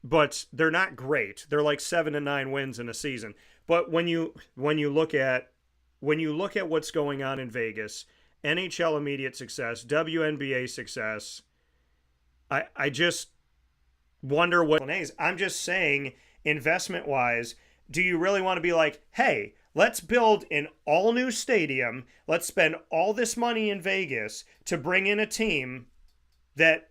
but they're not great. They're like 7 to 9 wins in a season. But when you look at what's going on in Vegas, NHL immediate success, WNBA success, I just wonder what I'm just saying, investment wise, do you really want to be like, hey, let's build an all new stadium, let's spend all this money in Vegas to bring in a team that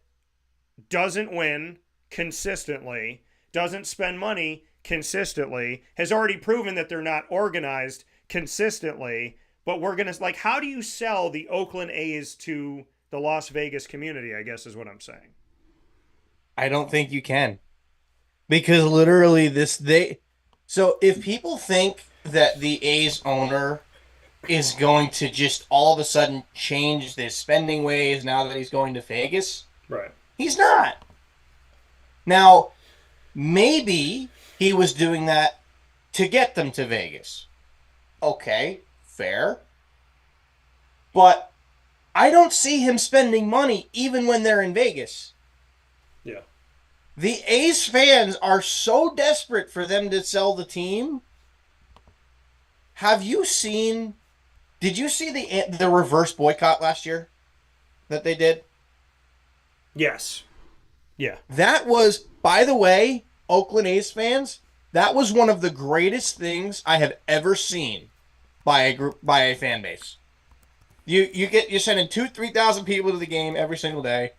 doesn't win consistently, doesn't spend money consistently, has already proven that they're not organized consistently, but we're going to, like, how do you sell the Oakland A's to the Las Vegas community, I guess is what I'm saying. I don't think you can. Because literally so if people think that the A's owner is going to just all of a sudden change their spending ways now that he's going to Vegas, right? He's not. Now, maybe he was doing that to get them to Vegas. Okay, fair. But I don't see him spending money even when they're in Vegas. Yeah. The A's fans are so desperate for them to sell the team. Did you see the reverse boycott last year that they did? Yes. Yeah. That was, by the way, Oakland A's fans, that was one of the greatest things I have ever seen by a fan base. You're sending 2,000-3,000 people to the game every single day,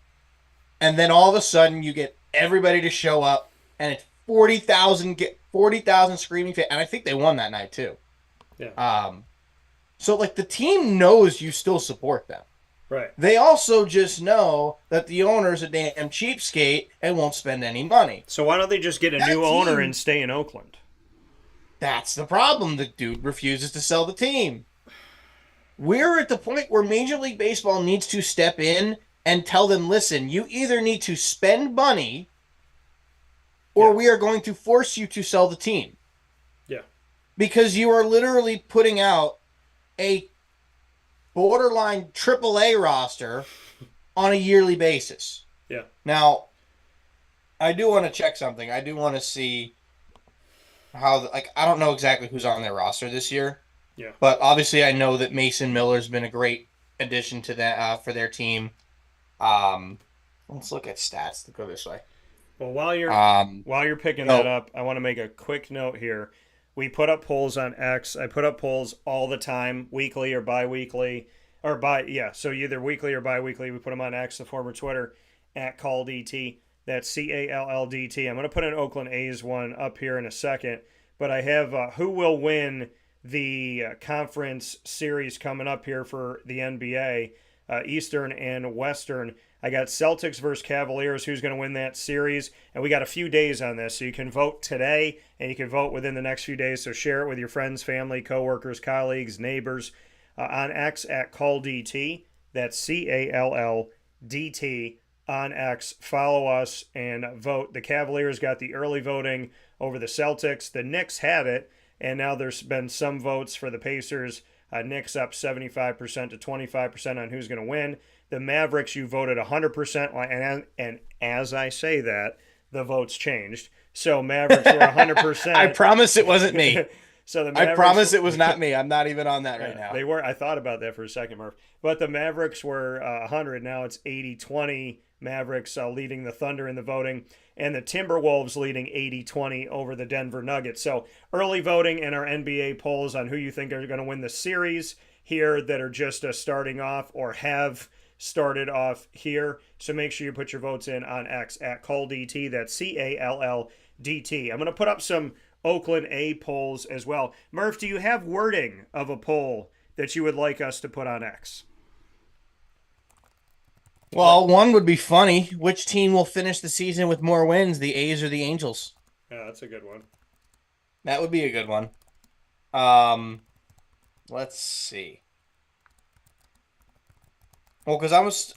and then all of a sudden you get everybody to show up, and it's 40,000 screaming fans, and I think they won that night too. Yeah. So like the team knows you still support them. Right. They also just know that the owner's a damn cheapskate and won't spend any money. So why don't they just get a new owner and stay in Oakland? That's the problem. The dude refuses to sell the team. We're at the point where Major League Baseball needs to step in and tell them, listen, you either need to spend money or we are going to force you to sell the team. Yeah. Because you are literally putting out a borderline AAA roster on a yearly basis. Yeah. Now, I do want to check something. I do want to see how, I don't know exactly who's on their roster this year. Yeah. But obviously I know that Mason Miller's been a great addition to that for their team. Let's look at stats to go this way. Well, while you're picking that up, I want to make a quick note here. We put up polls on X. I put up polls all the time, weekly or bi-weekly. So either weekly or bi-weekly. We put them on X, the former Twitter, @CallDT. That's CALLDT. I'm going to put an Oakland A's one up here in a second. But I have who will win the conference series coming up here for the NBA, Eastern and Western. I got Celtics versus Cavaliers, who's going to win that series. And we got a few days on this, so you can vote today and you can vote within the next few days. So share it with your friends, family, coworkers, colleagues, neighbors on X @CallDT. That's CALLDT on X. Follow us and vote. The Cavaliers got the early voting over the Celtics. The Knicks had it, and now there's been some votes for the Pacers. Knicks up 75% to 25% on who's going to win. The Mavericks, you voted 100%, and as I say that, the votes changed. So Mavericks were 100%. I promise it wasn't me. So the Mavericks, I promise it was not me. I'm not even on that right now. They were. I thought about that for a second, Murph. But the Mavericks were 100. Now it's 80-20. Mavericks leading the Thunder in the voting, and the Timberwolves leading 80-20 over the Denver Nuggets. So early voting in our NBA polls on who you think are going to win the series here that are just starting off or have started off here. So make sure you put your votes in on X @CallDT. That's CALLDT. I'm going to put up some Oakland A polls as well. Murph, do you have wording of a poll that you would like us to put on X? Well, one would be funny. Which team will finish the season with more wins, the A's or the Angels? Yeah, that's a good one. That would be a good one. Let's see. Well, because I was,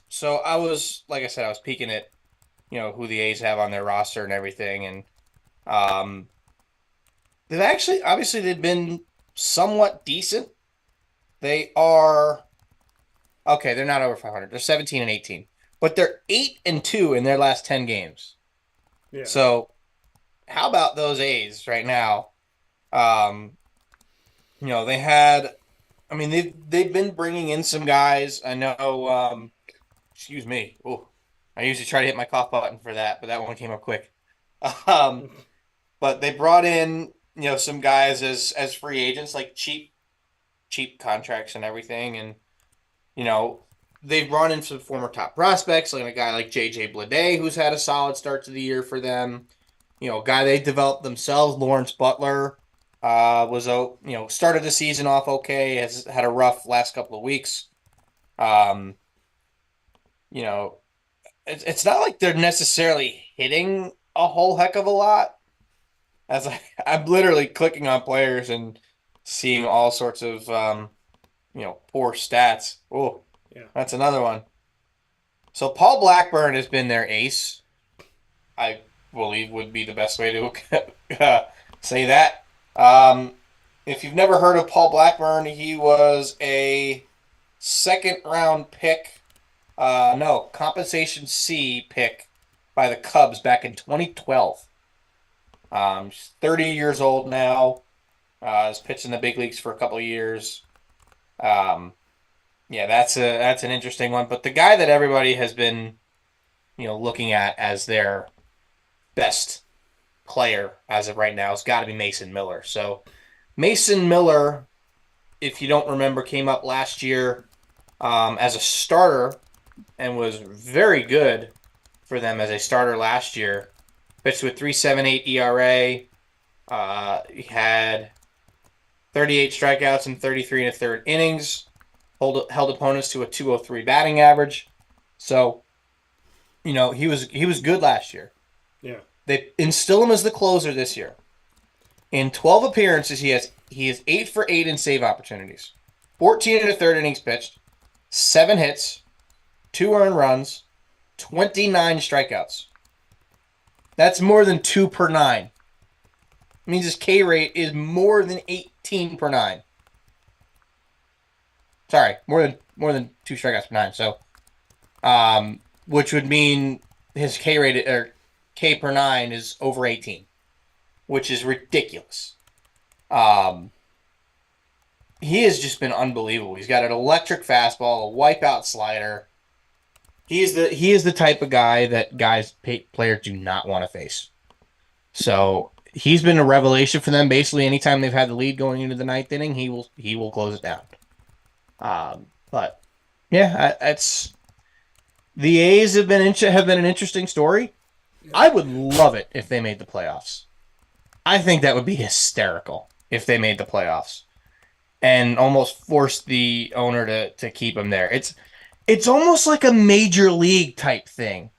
like I said, I was peeking at, who the A's have on their roster and everything, and they've been somewhat decent. They are, okay, they're not over 500. They're 17-18, but they're 8-2 in their last 10 games. Yeah. So, how about those A's right now? They had, they've been bringing in some guys. I know, excuse me. Oh, I usually try to hit my cough button for that, but that one came up quick. But they brought in, some guys as free agents, like cheap contracts and everything. And, they've brought in some former top prospects, like a guy like J.J. Bleday, who's had a solid start to the year for them. A guy they developed themselves, Lawrence Butler, started the season off okay, has had a rough last couple of weeks. It's not like they're necessarily hitting a whole heck of a lot. I'm literally clicking on players and seeing all sorts of, poor stats. Oh, yeah, that's another one. So Paul Blackburn has been their ace. I believe would be the best way to say that. If you've never heard of Paul Blackburn, he was a second-round pick. Compensation C pick by the Cubs back in 2012. He's 30 years old now. He's pitched in the big leagues for a couple of years. That's an interesting one. But the guy that everybody has been, looking at as their best player as of right now has got to be Mason Miller. So Mason Miller, if you don't remember, came up last year as a starter and was very good for them as a starter last year. Pitched with 3.78 ERA. He had 38 strikeouts in 33 and a third innings. Held opponents to a 203 batting average. So, he was good last year. Yeah. They instill him as the closer this year. In 12 appearances, he is 8 for 8 in save opportunities. 14 and a third innings pitched. 7 hits. 2 earned runs. 29 strikeouts. That's more than 2 per 9. It means his K rate is more than 18 per 9. Sorry, more than 2 strikeouts per 9. So, which would mean his K rate or K per 9 is over 18, which is ridiculous. He has just been unbelievable. He's got an electric fastball, a wipeout slider. He is the type of guy that players do not want to face. So he's been a revelation for them. Basically, anytime they've had the lead going into the ninth inning, he will close it down. But yeah, it's the A's have been an interesting story. I would love it if they made the playoffs. I think that would be hysterical if they made the playoffs and almost forced the owner to keep him there. It's almost like a major league type thing,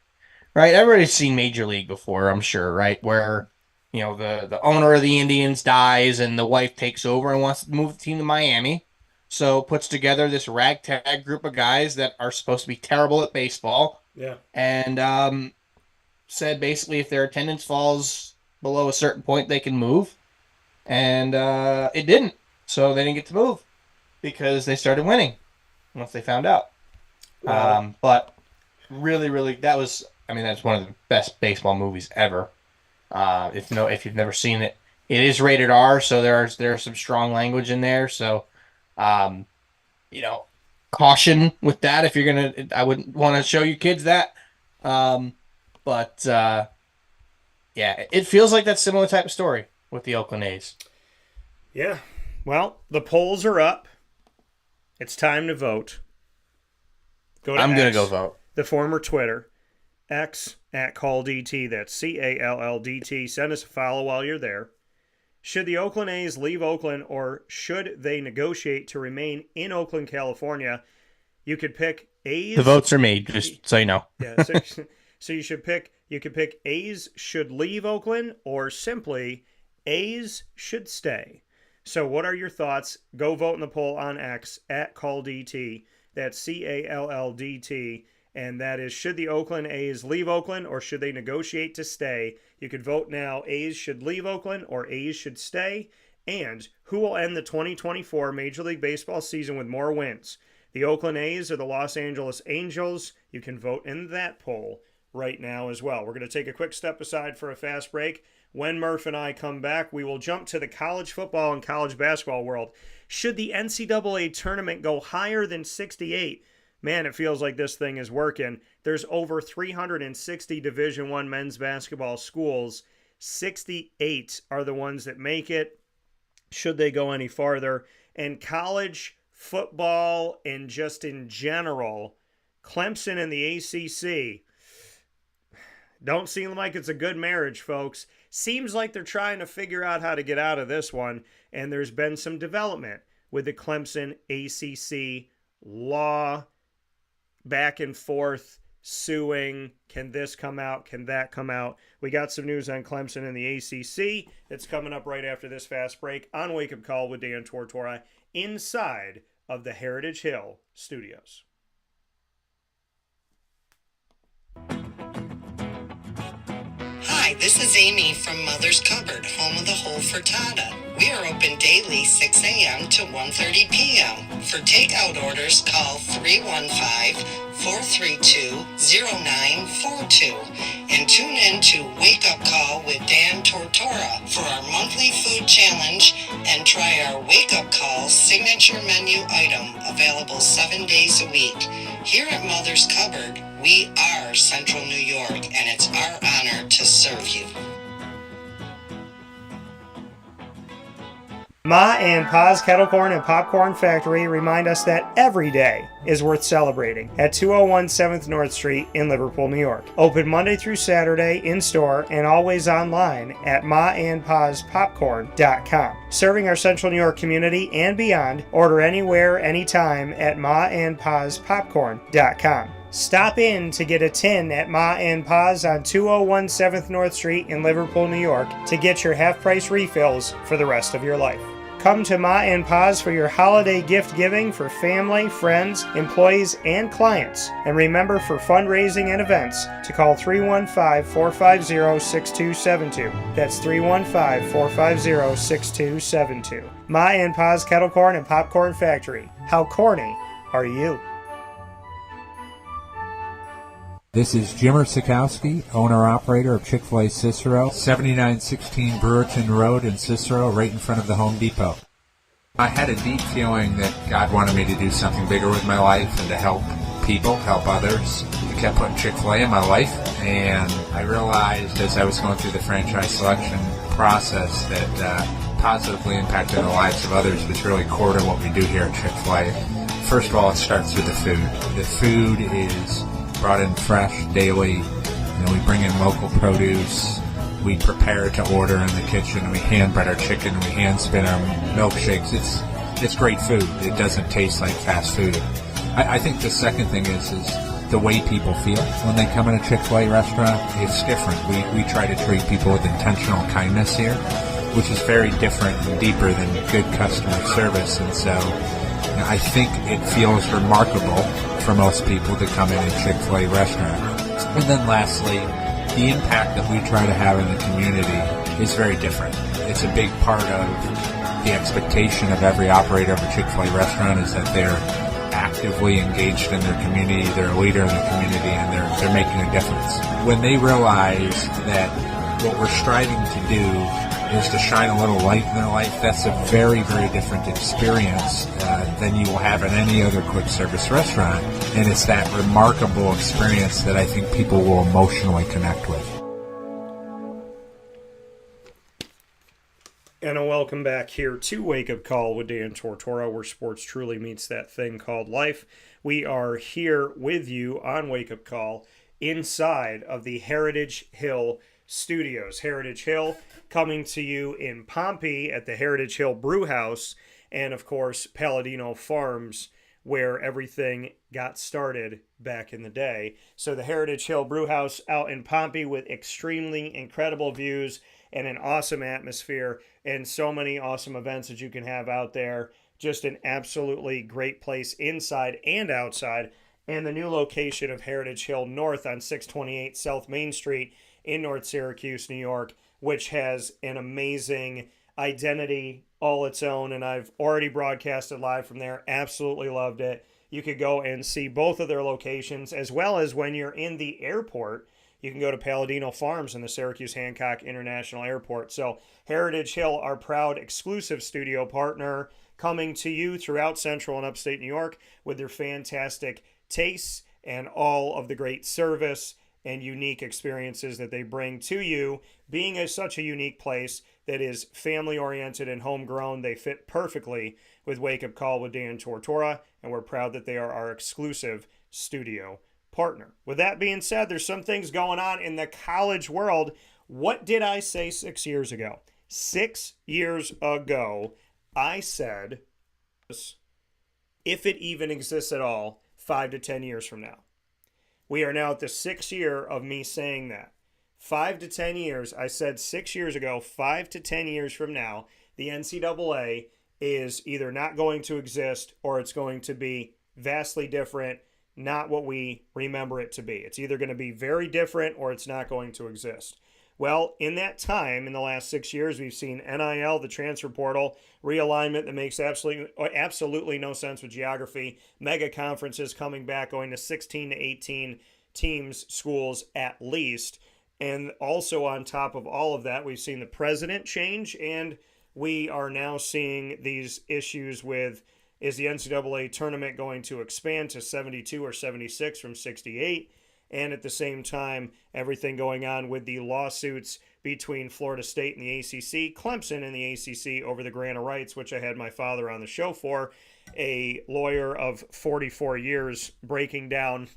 right? Everybody's seen Major League before, I'm sure, right? Where, the owner of the Indians dies and the wife takes over and wants to move the team to Miami. So puts together this ragtag group of guys that are supposed to be terrible at baseball. Yeah. And said basically if their attendance falls below a certain point, they can move. And it didn't. So they didn't get to move because they started winning once they found out. Wow. But really, really, that's one of the best baseball movies ever. If you've never seen it, it is rated R, so there's some strong language in there. So, caution with that if you're gonna. I wouldn't want to show your kids that. But it feels like that similar type of story with the Oakland A's. Yeah. Well, the polls are up. It's time to vote. I'm going to go vote. The former Twitter, X @CallDT. That's CALLDT. Send us a follow while you're there. Should the Oakland A's leave Oakland, or should they negotiate to remain in Oakland, California? You could pick A's. The votes are made, just so you know. Yeah, so you could pick A's should leave Oakland, or simply A's should stay. So what are your thoughts? Go vote in the poll on X at CallDT. That's CALLDT. And that is, should the Oakland A's leave Oakland, or should they negotiate to stay? You could vote now. A's should leave Oakland, or A's should stay. And who will end the 2024 Major League Baseball season with more wins? The Oakland A's or the Los Angeles Angels? You can vote in that poll right now as well. We're going to take a quick step aside for a fast break. When Murph and I come back, we will jump to the college football and college basketball world. Should the NCAA tournament go higher than 68? Man, it feels like this thing is working. There's over 360 Division I men's basketball schools. 68 are the ones that make it. Should they go any farther? And college football and just in general, Clemson and the ACC don't seem like it's a good marriage, folks. Seems like they're trying to figure out how to get out of this one, and there's been some development with the Clemson ACC law, back and forth, suing. Can this come out? Can that come out? We got some news on Clemson and the ACC that's coming up right after this fast break on Wake Up Call with Dan Tortora inside of the Heritage Hill Studios. Hi, this is Amy from Mother's Cupboard, home of the whole frittata. We are open daily 6 a.m. to 1:30 p.m. For takeout orders, call 315-432-0942 and tune in to Wake Up Call with Dan Tortora for our monthly food challenge and try our Wake Up Call signature menu item available 7 days a week. Here at Mother's Cupboard, we are Central New York, and it's our honor to serve you. Ma and Pa's Kettle Corn and Popcorn Factory remind us that every day is worth celebrating at 201 7th North Street in Liverpool, New York. Open Monday through Saturday in-store and always online at maandpaspopcorn.com. Serving our Central New York community and beyond, order anywhere, anytime at maandpaspopcorn.com. Stop in to get a tin at Ma and Pa's on 201 7th North Street in Liverpool, New York to get your half-price refills for the rest of your life. Come to Ma and Pa's for your holiday gift giving for family, friends, employees, and clients. And remember, for fundraising and events, to call 315-450-6272. That's 315-450-6272. Ma and Pa's Kettle Corn and Popcorn Factory. How corny are you? This is Jimmer Sikowski, owner-operator of Chick-fil-A Cicero, 7916 Brewerton Road in Cicero, right in front of the Home Depot. I had a deep feeling that God wanted me to do something bigger with my life and to help people, help others. He kept putting Chick-fil-A in my life, and I realized as I was going through the franchise selection process that positively impacted the lives of others was really core to what we do here at Chick-fil-A. First of all, it starts with the food. The food is brought in fresh daily. We bring in local produce. We prepare to order in the kitchen. We hand bread our chicken. We hand spin our milkshakes. It's great food. It doesn't taste like fast food. I think the second thing is the way people feel when they come in a Chick-fil-A restaurant. It's different. We try to treat people with intentional kindness here, which is very different and deeper than good customer service. And so I think it feels remarkable for most people to come in a Chick-fil-A restaurant. And then lastly, the impact that we try to have in the community is very different. It's a big part of the expectation of every operator of a Chick-fil-A restaurant is that they're actively engaged in their community, they're a leader in the community, and they're making a difference. When they realize that what we're striving to do is to shine a little light in their life, that's a very, very different experience than you will have in any other quick service restaurant. And it's that remarkable experience that I think people will emotionally connect with. And a welcome back here to Wake Up Call with Dan Tortora, where sports truly meets that thing called life. We are here with you on Wake Up Call inside of the Heritage Hill Studios. Heritage Hill coming to you in Pompey at the Heritage Hill Brew House, and of course Palladino Farms, where everything got started back in the day. So the Heritage Hill Brew House out in Pompey with extremely incredible views and an awesome atmosphere and so many awesome events that you can have out there. Just an absolutely great place inside and outside. And the new location of Heritage Hill North on 628 South Main Street in North Syracuse, New York, which has an amazing identity all its own, and I've already broadcasted live from there. Absolutely loved it. You could go and see both of their locations, as well as when you're in the airport, you can go to Palladino Farms in the Syracuse Hancock International Airport. So Heritage Hill, our proud exclusive studio partner, coming to you throughout Central and Upstate New York with their fantastic tastes and all of the great service and unique experiences that they bring to you. Being such a unique place that is family-oriented and homegrown, they fit perfectly with Wake Up Call with Dan Tortora, and we're proud that they are our exclusive studio partner. With that being said, there's some things going on in the college world. What did I say 6 years ago? 6 years ago, I said, if it even exists at all, 5 to 10 years from now. We are now at the 6th year of me saying that. 5 to 10 years, I said 6 years ago, 5 to 10 years from now, the NCAA is either not going to exist or it's going to be vastly different, not what we remember it to be. It's either going to be very different or it's not going to exist. Well, in that time, in the last 6 years, we've seen NIL, the transfer portal, realignment that makes absolutely no sense with geography, mega conferences coming back, going to 16 to 18 teams, schools at least. And also on top of all of that, we've seen the president change, and we are now seeing these issues with, is the NCAA tournament going to expand to 72 or 76 from 68? And at the same time, everything going on with the lawsuits between Florida State and the ACC, Clemson and the ACC over the grant of rights, which I had my father on the show for, a lawyer of 44 years, breaking down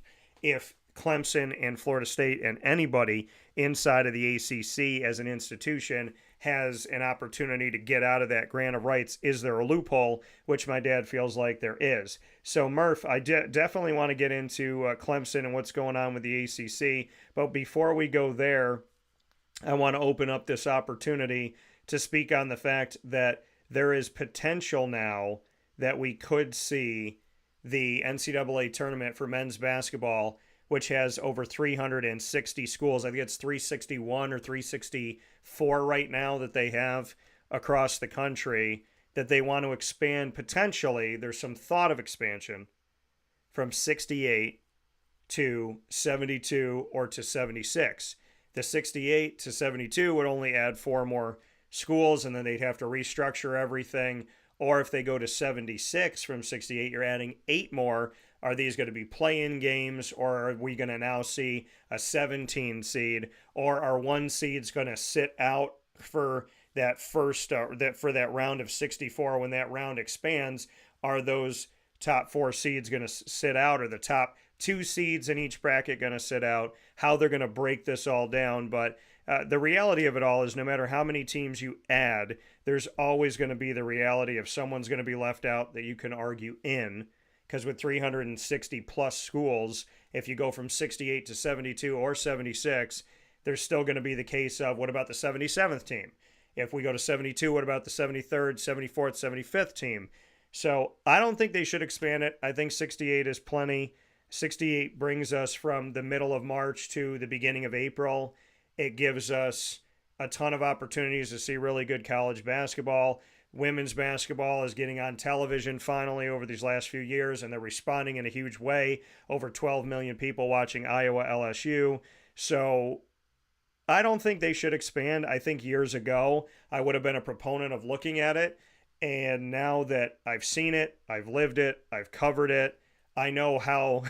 if Clemson and Florida State and anybody inside of the ACC as an institution has an opportunity to get out of that grant of rights. Is there a loophole? Which my dad feels like there is. So Murph, I definitely want to get into Clemson and what's going on with the ACC. But before we go there, I want to open up this opportunity to speak on the fact that there is potential now that we could see the NCAA tournament for men's basketball, which has over 360 schools. I think it's 361 or 364 right now that they have across the country, that they want to expand potentially. There's some thought of expansion from 68 to 72 or to 76. The 68 to 72 would only add 4 more schools, and then they'd have to restructure everything. Or if they go to 76 from 68, you're adding 8 more. Are these going to be play-in games, or are we going to now see a 17 seed? Or are 1 seeds going to sit out for that first for that round of 64? When that round expands, are those top 4 seeds going to sit out, or the top 2 seeds in each bracket going to sit out? How they're going to break this all down. But the reality of it all is no matter how many teams you add, there's always going to be the reality of someone's going to be left out that you can argue in. Because with 360 plus schools, if you go from 68 to 72 or 76, there's still going to be the case of, what about the 77th team? If we go to 72, what about the 73rd, 74th, 75th team? So I don't think they should expand it. I think 68 is plenty. 68 brings us from the middle of March to the beginning of April. It gives us a ton of opportunities to see really good college basketball. Women's basketball is getting on television finally over these last few years, and they're responding in a huge way. Over 12 million people watching Iowa LSU. So I don't think they should expand. I think years ago I would have been a proponent of looking at it. And now that I've seen it, I've lived it, I've covered it, I know how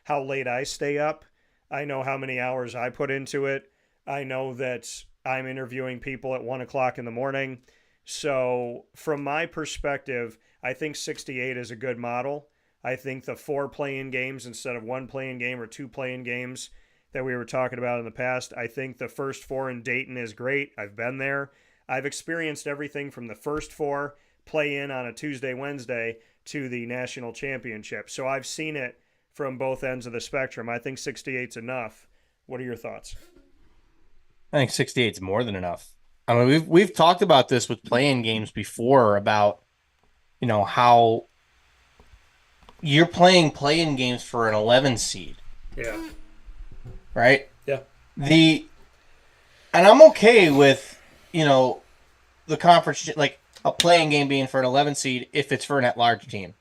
late I stay up. I know how many hours I put into it. I know that I'm interviewing people at 1 o'clock in the morning. So from my perspective, I think 68 is a good model. I think the 4 play-in games instead of 1 play-in game or 2 play-in games, that we were talking about in the past. I think the first four in Dayton is great. I've been there. I've experienced everything from the first four play in on a Tuesday, Wednesday to the national championship. So I've seen it from both ends of the spectrum. I think 68's enough. What are your thoughts? I think 68 is more than enough. I mean, we've talked about this with playing games before about, how you're playing play-in games for an 11 seed. Yeah. Right? Yeah. And I'm okay with, the conference, like a playing game being for an 11 seed if it's for an at-large team.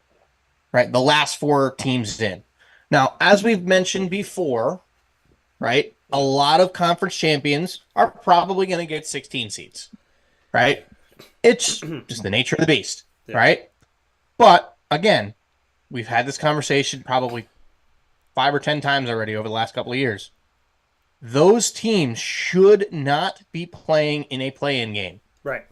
Right? The last four teams in. Now, as we've mentioned before, right, a lot of conference champions are probably going to get 16 seeds. Right? It's just the nature of the beast. Yeah. Right? But, again, we've had this conversation probably 5 or 10 times already over the last couple of years. Those teams should not be playing in a play-in game. Right.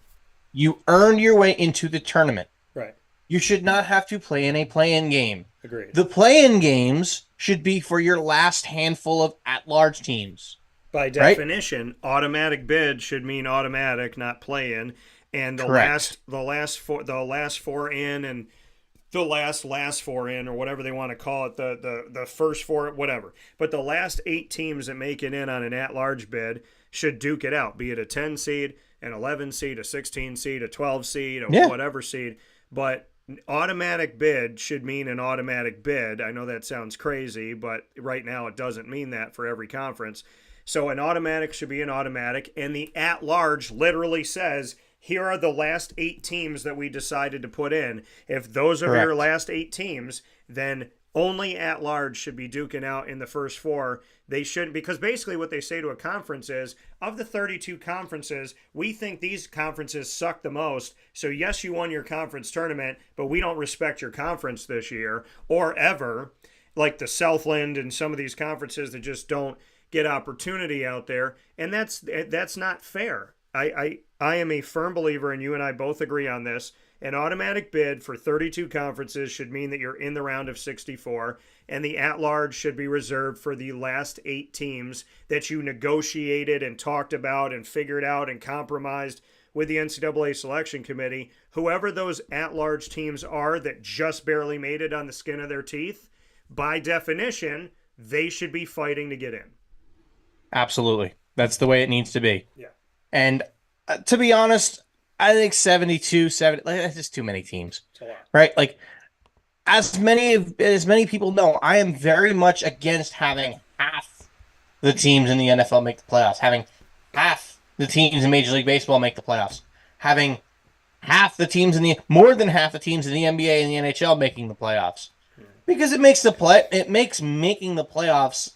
You earned your way into the tournament. Right. You should not have to play in a play-in game. Agreed. The play-in games should be for your last handful of at-large teams. By definition, right? Automatic bid should mean automatic, not play-in. And the last four in and the last four in, or whatever they want to call it, the first four, whatever. But the last 8 teams that make it in on an at-large bid should duke it out, be it a 10 seed, an 11 seed, a 16 seed, a 12 seed, or whatever seed. But automatic bid should mean an automatic bid. I know that sounds crazy, but right now it doesn't mean that for every conference. So an automatic should be an automatic, and the at-large literally says, here are the last 8 teams that we decided to put in. If those are your last 8 teams, then only at-large should be duking out in the first 4. They shouldn't, because basically what they say to a conference is, of the 32 conferences, we think these conferences suck the most. So yes, you won your conference tournament, but we don't respect your conference this year or ever, like the Southland and some of these conferences that just don't get opportunity out there. And that's not fair. I am a firm believer, and you and I both agree on this. An automatic bid for 32 conferences should mean that you're in the round of 64, and the at-large should be reserved for the last 8 teams that you negotiated and talked about and figured out and compromised with the NCAA selection committee. Whoever those at-large teams are that just barely made it on the skin of their teeth, by definition, they should be fighting to get in. Absolutely. That's the way it needs to be. Yeah. And to be honest, I think 70, that's just too many teams. It's a lot. Right? Like, as many people know, I am very much against having half the teams in the NFL make the playoffs, having half the teams in Major League Baseball make the playoffs, having more than half the teams in the NBA and the NHL making the playoffs. Because it makes making the playoffs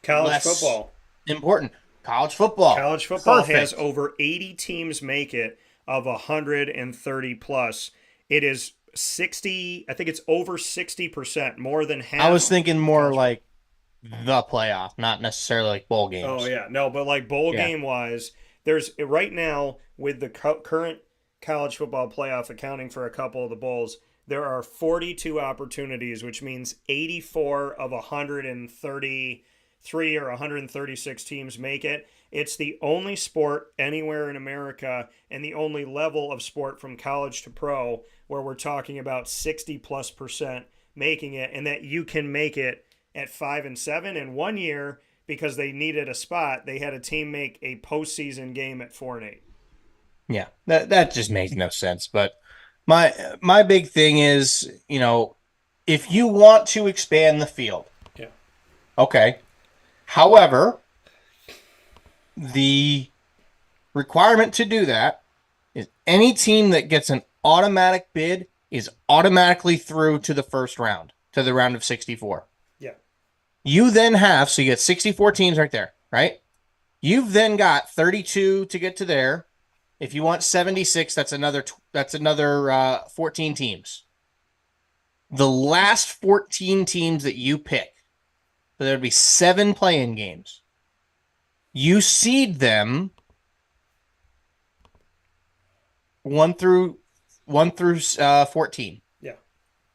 college football important. College football has over 80 teams make it of 130 plus. It is 60. I think it's over 60%, more than half. I was thinking more like the playoff, not necessarily like bowl games. Oh yeah, no, but like bowl game wise, there's right now with the current college football playoff accounting for a couple of the bowls, there are 42 opportunities, which means 84 of 133 or 136 teams make it. It's the only sport anywhere in America and the only level of sport from college to pro where we're talking about 60+% making it, and that you can make it at 5 and 7. And 1 year, because they needed a spot, they had a team make a postseason game at 4 and 8. Yeah, that just makes no sense. But my big thing is, if you want to expand the field, okay. However, the requirement to do that is any team that gets an automatic bid is automatically through to the first round, to the round of 64. Yeah. You then have, so you get 64 teams right there, right? You've then got 32 to get to there. If you want 76, that's another 14 teams. The last 14 teams that you pick, so there would be 7 play-in games. You seed them 1 through 14. Yeah.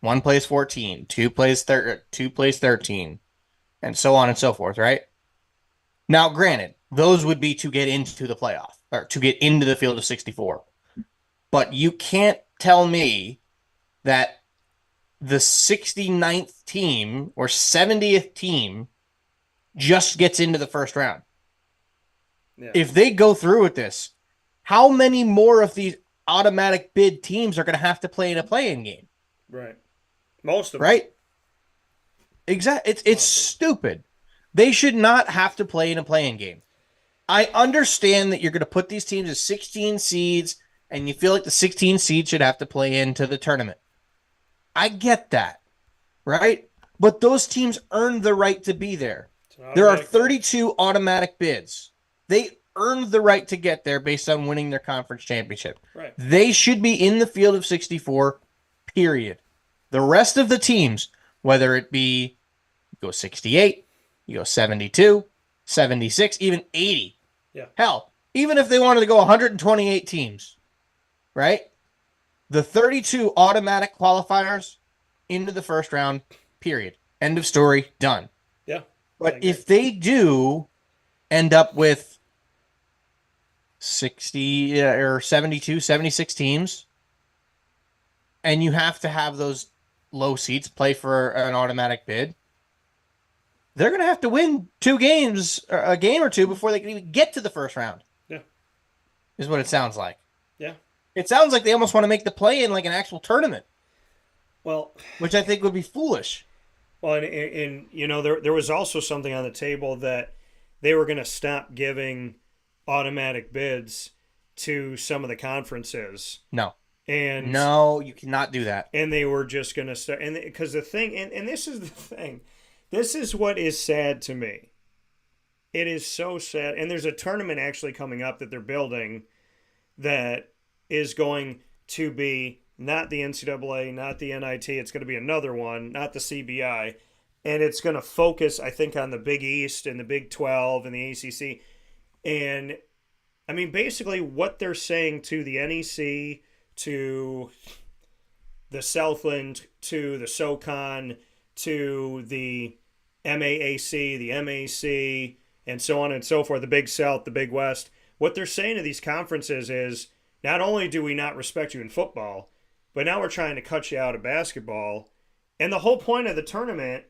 1 plays 14, 2 plays 13, and so on and so forth, right? Now, granted, those would be to get into the playoff or to get into the field of 64. But you can't tell me that the 69th team or 70th team just gets into the first round. Yeah. If they go through with this, how many more of these automatic bid teams are going to have to play in a play-in game? Right. Most of them. Right? Exactly. It's stupid. They should not have to play in a play-in game. I understand that you're going to put these teams as 16 seeds, and you feel like the 16 seeds should have to play into the tournament. I get that, right? But those teams earned the right to be there. There are 32 automatic bids. They earned the right to get there based on winning their conference championship. Right. They should be in the field of 64, period. The rest of the teams, whether it be you go 68, you go 72, 76, even 80. Yeah. Hell, even if they wanted to go 128 teams, right? The 32 automatic qualifiers into the first round, period. End of story, done. Yeah. But if they do end up with 60 or 72, 76 teams, and you have to have those low seeds play for an automatic bid, they're going to have to win 2 games, or a game or 2 before they can even get to the first round. Yeah. Is what it sounds like. Yeah. It sounds like they almost want to make the play in like an actual tournament. Well, which I think would be foolish. Well, and you know, there was also something on the table that they were going to stop giving automatic bids to some of the conferences. No. And no, you cannot do that. And they were just going to start. And because the thing, and this is the thing, this is what is sad to me. It is so sad. And there's a tournament actually coming up that they're building that is going to be not the NCAA, not the NIT. It's going to be another one, not the CBI. And it's going to focus, I think, on the Big East and the Big 12 and the ACC. And, I mean, basically what they're saying to the NEC, to the Southland, to the SoCon, to the MAAC, the MAC, and so on and so forth, the Big South, the Big West, what they're saying to these conferences is, not only do we not respect you in football, but now we're trying to cut you out of basketball. And the whole point of the tournament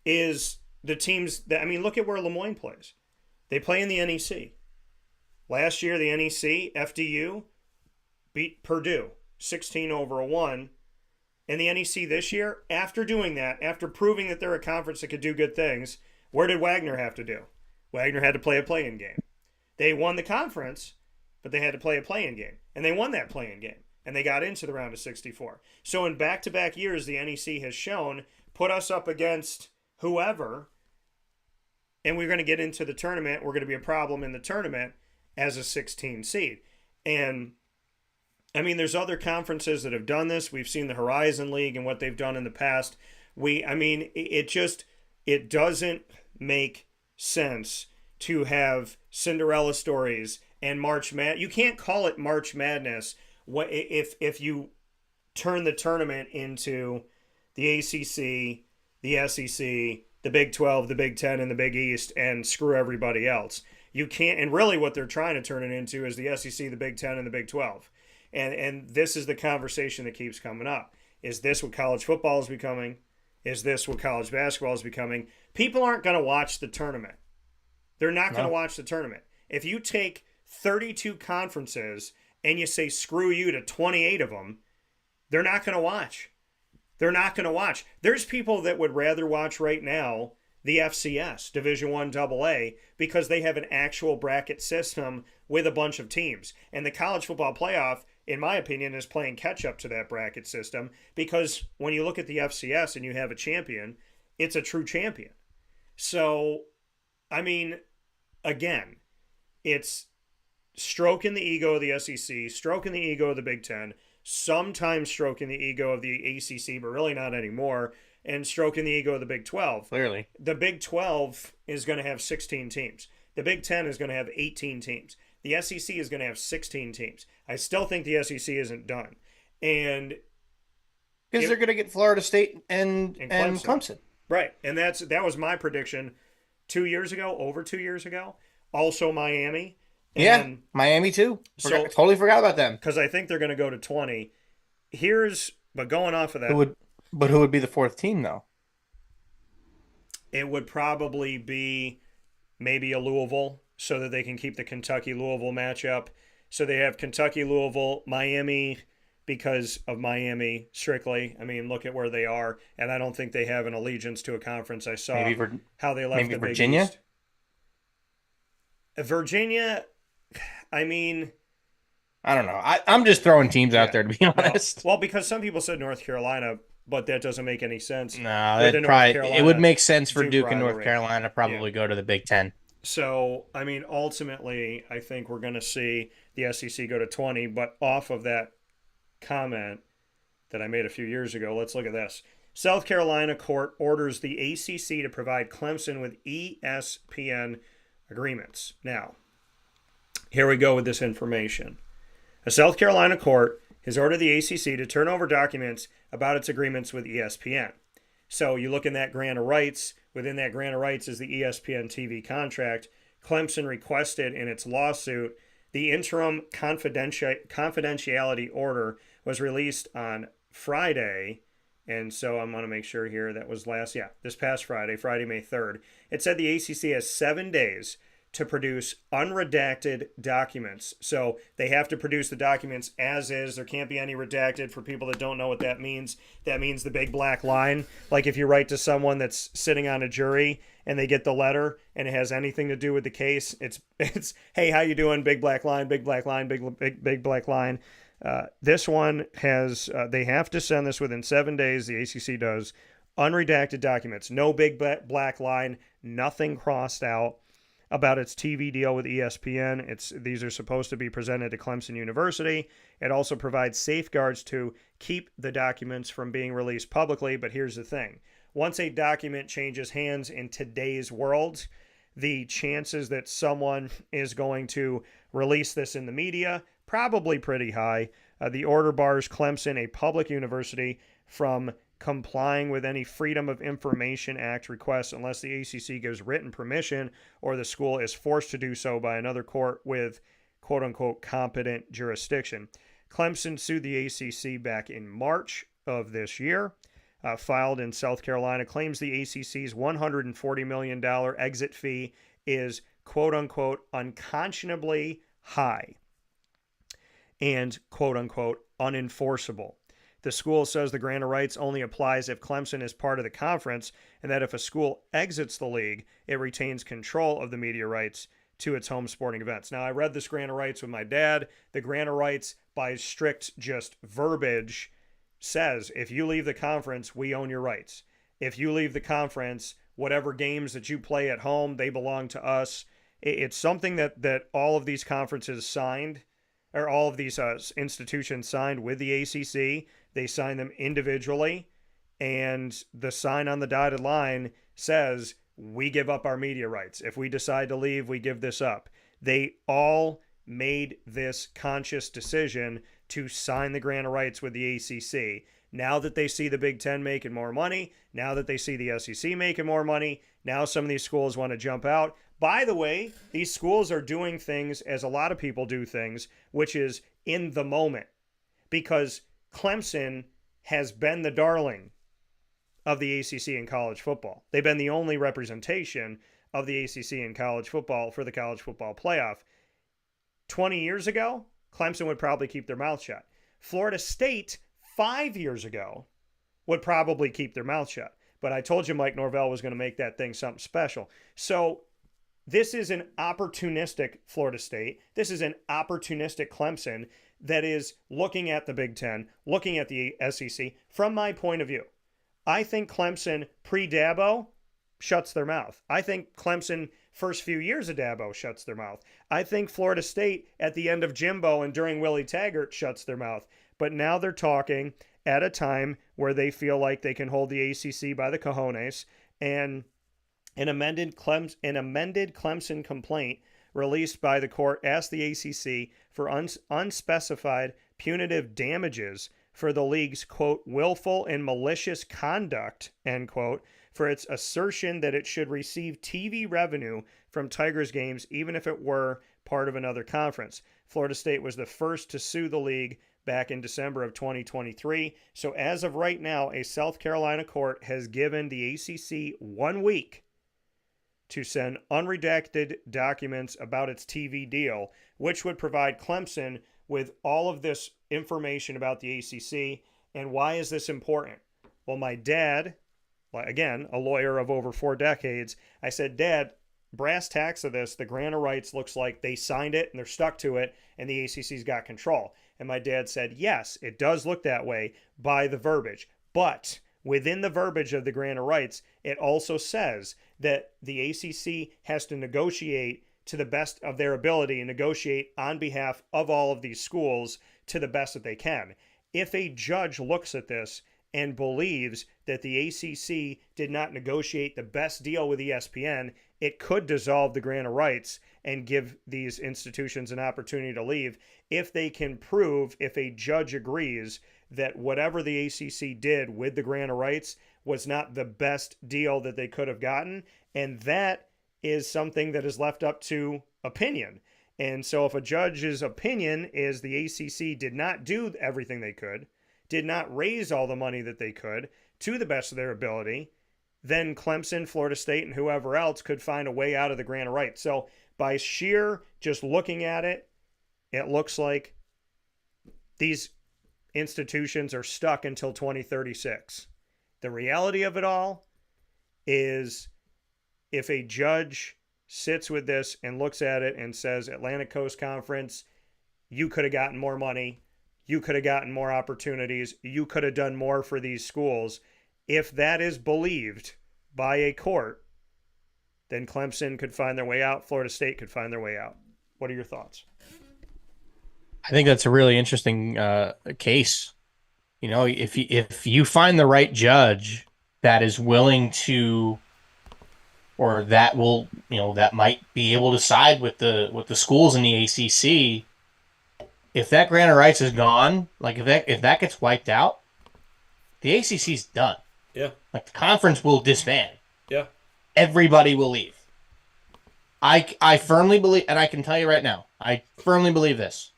is the teams that, I mean, look at where Lemoyne plays. They play in the NEC. Last year, the NEC, FDU, beat Purdue 16-1. And the NEC this year, after doing that, after proving that they're a conference that could do good things, where did Wagner have to do? Wagner had to play a play-in game. They won the conference, but they had to play a play-in game. And they won that play-in game. And they got into the round of 64. So in back-to-back years, the NEC has shown, put us up against whoever, and we're going to get into the tournament. We're going to be a problem in the tournament as a 16 seed. And, I mean, there's other conferences that have done this. We've seen the Horizon League and what they've done in the past. It doesn't make sense to have Cinderella stories and March Madness. You can't call it March Madness if you turn the tournament into the ACC, the SEC, the Big 12, the Big 10, and the Big East, and screw everybody else. You can't, and really what they're trying to turn it into is the SEC, the Big 10, and the Big 12. And this is the conversation that keeps coming up. Is this what college football is becoming? Is this what college basketball is becoming? People aren't going to watch the tournament. They're not going to watch the tournament. If you take 32 conferences and you say screw you to 28 of them, they're not going to watch. They're not going to watch. There's people that would rather watch right now the FCS, Division I AA, because they have an actual bracket system with a bunch of teams. And the college football playoff, in my opinion, is playing catch-up to that bracket system, because when you look at the FCS and you have a champion, it's a true champion. So, I mean, again, it's stroking the ego of the SEC, stroking the ego of the Big Ten, sometimes stroking the ego of the ACC, but really not anymore, and stroking the ego of the Big 12. Clearly. The Big 12 is going to have 16 teams. The Big 10 is going to have 18 teams. The SEC is going to have 16 teams. I still think the SEC isn't done. And because they're going to get Florida State and Clemson. Right. And that was my prediction 2 years ago, over 2 years ago. Also Miami. Yeah, And Miami too. So- Totally forgot about them. because I think they're going to go to 20. But going off of that, Who would be the fourth team though? it would probably be maybe a Louisville so that they can keep the Kentucky-Louisville matchup. So they have Kentucky, Louisville, Miami because of Miami strictly. I mean, look at where they are, and I don't think they have an allegiance to a conference. I saw how they left maybe the Big Virginia? East. Virginia, I mean, I don't know. I'm just throwing teams out there to be no. honest. Well, because some people said North Carolina, but that doesn't make any sense. No, with the it North Carolina would make sense for Duke Duke and North rivalry. Carolina to probably go to the Big Ten. So, I mean, ultimately, I think we're going to see the SEC go to 20. But off of that comment that I made a few years ago, let's look at this. South Carolina court orders the ACC to provide Clemson with ESPN agreements. Now, here we go with this information. A South Carolina court has ordered the ACC to turn over documents about its agreements with ESPN. So you look in that grant of rights. Within that grant of rights is the ESPN TV contract. Clemson requested in its lawsuit the interim confidentiality order was released on Friday. And so I'm going to make sure here that was this past Friday, May 3rd. It said the ACC has 7 days to produce unredacted documents. So they have to produce the documents as is. There can't be any redacted. For people that don't know what that means the big black line. Like if you write to someone that's sitting on a jury and they get the letter and it has anything to do with the case, it's hey, how you doing? Big black line, big black line, big black line. This one has, they have to send this within 7 days. The ACC does. Unredacted documents. No big black line. Nothing crossed out about its TV deal with ESPN. These are supposed to be presented to Clemson University. It also provides safeguards to keep the documents from being released publicly. But here's the thing. Once a document changes hands in today's world, the chances that someone is going to release this in the media, probably pretty high. The order bars Clemson, a public university, from complying with any Freedom of Information Act requests unless the ACC gives written permission or the school is forced to do so by another court with quote-unquote competent jurisdiction. Clemson sued the ACC back in March of this year, filed in South Carolina, claims the ACC's $140 million exit fee is quote-unquote unconscionably high and quote-unquote unenforceable. The school says the grant of rights only applies if Clemson is part of the conference, and that if a school exits the league, it retains control of the media rights to its home sporting events. Now, I read this grant of rights with my dad. The grant of rights, by strict just verbiage, says if you leave the conference, we own your rights. If you leave the conference, whatever games that you play at home, they belong to us. It's something that all of these conferences signed, or all of these institutions signed with the ACC. They sign them individually, and the sign on the dotted line says, we give up our media rights. If we decide to leave, we give this up. They all made this conscious decision to sign the grant of rights with the ACC. Now that they see the Big Ten making more money, now that they see the SEC making more money, now some of these schools want to jump out. By the way, these schools are doing things as a lot of people do things, which is in the moment. Because Clemson has been the darling of the ACC in college football. They've been the only representation of the ACC in college football for the college football playoff. 20 years ago, Clemson would probably keep their mouth shut. Florida State, 5 years ago, would probably keep their mouth shut. But I told you Mike Norvell was going to make that thing something special. So this is an opportunistic Florida State. This is an opportunistic Clemson that is looking at the Big Ten, looking at the SEC. From my point of view, I think Clemson pre-Dabo shuts their mouth. I think Clemson first few years of Dabo shuts their mouth. I think Florida State at the end of Jimbo and during Willie Taggart shuts their mouth. But now they're talking at a time where they feel like they can hold the ACC by the cojones, and an amended Clemson complaint released by the court asked the ACC for unspecified punitive damages for the league's, quote, willful and malicious conduct, end quote, for its assertion that it should receive TV revenue from Tigers games even if it were part of another conference. Florida State was the first to sue the league back in December of 2023. So as of right now, a South Carolina court has given the ACC 1 week to send unredacted documents about its TV deal, which would provide Clemson with all of this information about the ACC. And why is this important? Well, my dad, again, a lawyer of over 4 decades, I said, Dad, brass tacks of this, the grant of rights looks like they signed it and they're stuck to it and the ACC's got control. And my dad said, yes, it does look that way by the verbiage. But within the verbiage of the grant of rights, it also says that the ACC has to negotiate to the best of their ability and negotiate on behalf of all of these schools to the best that they can. If a judge looks at this and believes that the ACC did not negotiate the best deal with ESPN, it could dissolve the grant of rights and give these institutions an opportunity to leave if they can prove, if a judge agrees that whatever the ACC did with the grant of rights was not the best deal that they could have gotten. And that is something that is left up to opinion. And so if a judge's opinion is the ACC did not do everything they could, did not raise all the money that they could to the best of their ability, then Clemson, Florida State, and whoever else could find a way out of the grant of rights. So by sheer just looking at it, it looks like these institutions are stuck until 2036. The reality of it all is if a judge sits with this and looks at it and says, Atlantic Coast Conference, you could have gotten more money, you could have gotten more opportunities, you could have done more for these schools. If that is believed by a court, then Clemson could find their way out, Florida State could find their way out. What are your thoughts? I think that's a really interesting case. You know, if you find the right judge that is willing to, or that will, you know, that might be able to side with the schools in the ACC. If that grant of rights is gone, like if that gets wiped out, the ACC's done. Yeah. Like the conference will disband. Yeah. Everybody will leave. I firmly believe, and I can tell you right now, I firmly believe this.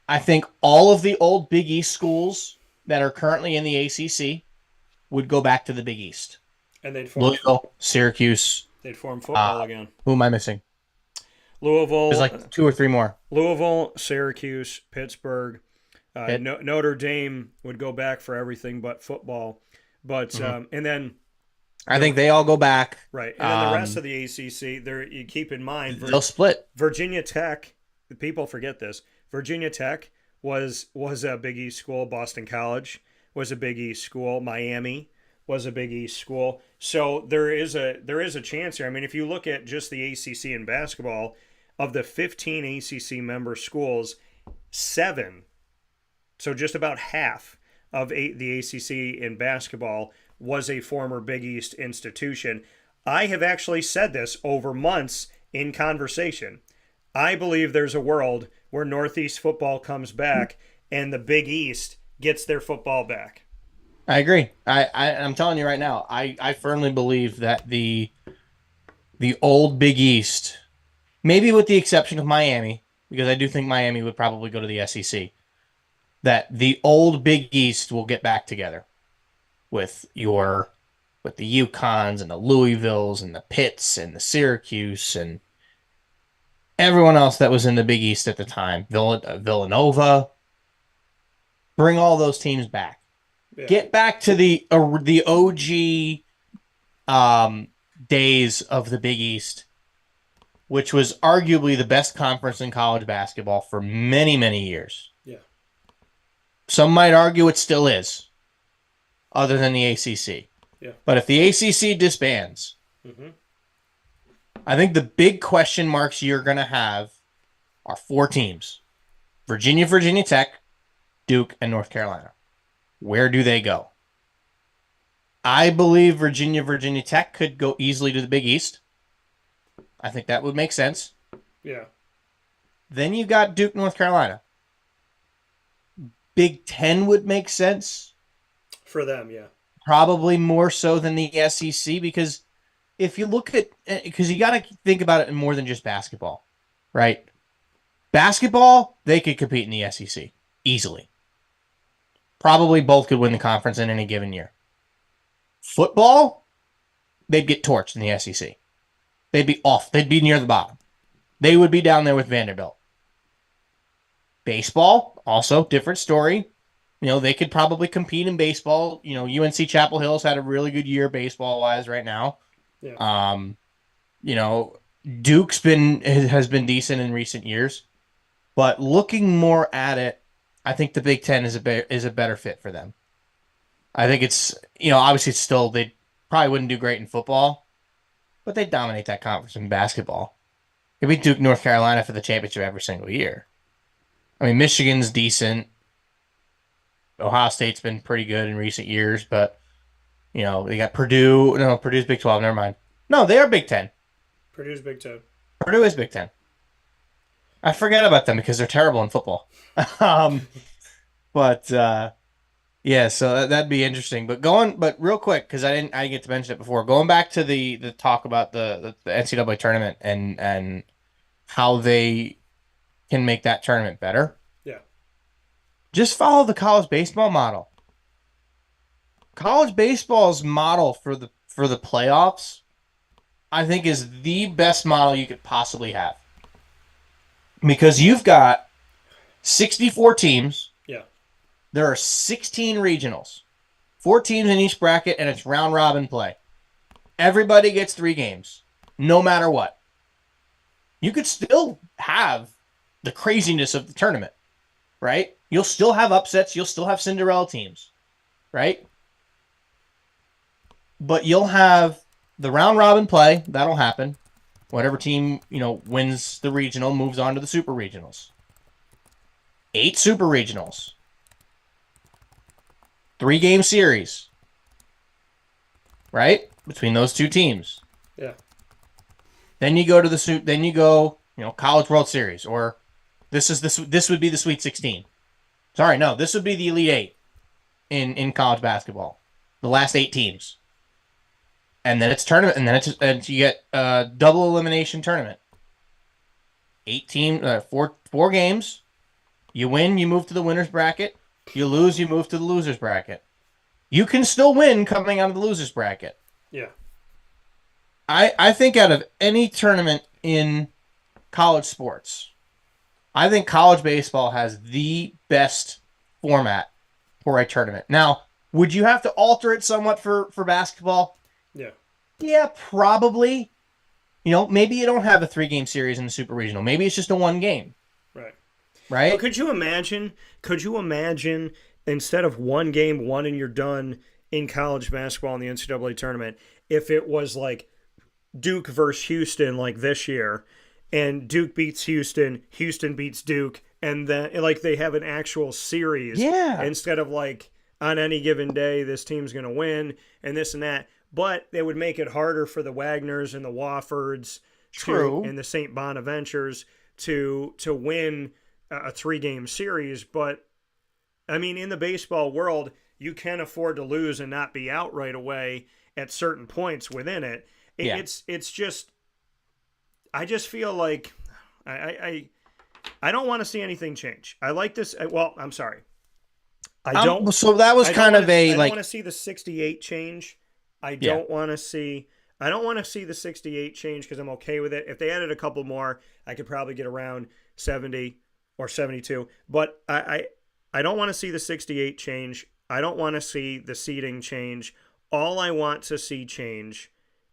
I think all of the old Big East schools that are currently in the ACC would go back to the Big East. And they'd form Louisville, Syracuse. They'd form football again. Who am I missing? Louisville. There's like 2 or 3 more. Louisville, Syracuse, Pittsburgh. Notre Dame would go back for everything but football. But and then I think they all go back. Right. And then the rest of the ACC, you keep in mind they'll split. Virginia Tech, people forget this. Virginia Tech was a Big East school. Boston College was a Big East school. Miami was a Big East school. So there is a chance here. I mean, if you look at just the ACC in basketball, of the 15 ACC member schools, 7, so just about half of the ACC in basketball was a former Big East institution. I have actually said this over months in conversation. I believe there's a world where Northeast football comes back and the Big East gets their football back. I agree. I'm telling you right now, I firmly believe that the old Big East, maybe with the exception of Miami, because I do think Miami would probably go to the SEC, that the old Big East will get back together with the UConns and the Louisvilles and the Pitts and the Syracuse and everyone else that was in the Big East at the time, Villanova. Bring all those teams back. Yeah. Get back to the OG days of the Big East, which was arguably the best conference in college basketball for many, many years. Yeah. Some might argue it still is, other than the ACC. Yeah. But if the ACC disbands, I think the big question marks you're going to have are 4 teams: Virginia, Virginia Tech, Duke, and North Carolina. Where do they go? I believe Virginia, Virginia Tech could go easily to the Big East. I think that would make sense. Yeah. Then you got Duke, North Carolina. Big Ten would make sense. For them, yeah. Probably more so than the SEC, because if you look at, because you got to think about it in more than just basketball, right? Basketball, they could compete in the SEC easily. Probably both could win the conference in any given year. Football, they'd get torched in the SEC. They'd be off. They'd be near the bottom. They would be down there with Vanderbilt. Baseball, also different story. They could probably compete in baseball. UNC Chapel Hill's had a really good year baseball-wise right now. Yeah. Duke's has been decent in recent years. But looking more at it, I think the Big Ten is a better fit for them. I think it's, obviously it's still, they probably wouldn't do great in football, but they dominate that conference in basketball. They beat Duke, North Carolina for the championship every single year. I mean, Michigan's decent. Ohio State's been pretty good in recent years, but, they got Purdue. No, Purdue's Big 12. Never mind. No, they are Big 10. Purdue's Big Ten. Purdue is Big 10. I forget about them because they're terrible in football. Yeah, so that'd be interesting. But real quick, because I didn't get to mention it before. Going back to the talk about the NCAA tournament and how they can make that tournament better. Yeah. Just follow the college baseball model. College baseball's model for the playoffs, I think, is the best model you could possibly have. Because you've got 64 teams. Yeah. There are 16 regionals. 4 teams in each bracket, and it's round robin play. Everybody gets 3 games, no matter what. You could still have the craziness of the tournament, right? You'll still have upsets. You'll still have Cinderella teams, right? But you'll have the round robin play. That'll happen. Whatever team, wins the regional moves on to the super regionals. 8 super regionals. 3-game series. Right? Between those 2 teams. Yeah. Then you go to College World Series, or this would be the Sweet 16. Sorry, no, this would be the Elite 8 in college basketball. The last 8 teams. And then it's tournament, and then you get a double elimination tournament. 4 games. You win, you move to the winner's bracket. You lose, you move to the loser's bracket. You can still win coming out of the loser's bracket. Yeah. I think out of any tournament in college sports, I think college baseball has the best format for a tournament. Now, would you have to alter it somewhat for basketball? Yeah. Yeah, probably. Maybe you don't have a 3-game series in the Super Regional. Maybe it's just a 1 game. Right. Right? But could you imagine instead of 1 game, 1 and you're done in college basketball in the NCAA tournament, if it was like Duke versus Houston like this year, and Duke beats Houston, Houston beats Duke, and then like they have an actual series. Yeah. Instead of like on any given day, this team's going to win and this and that. But they would make it harder for the Wagners and the Woffords and the St. Bonaventures to win a 3-game series. But, I mean, in the baseball world, you can afford to lose and not be out right away at certain points within it. It's just, I just feel like I don't want to see anything change. I like this. Well, I'm sorry. So that was kind of I don't want to see the 68 change. I don't want to see the 68 change because I'm okay with it. If they added a couple more, I could probably get around 70 or 72. But I don't want to see the 68 change. I don't want to see the seeding change. All I want to see change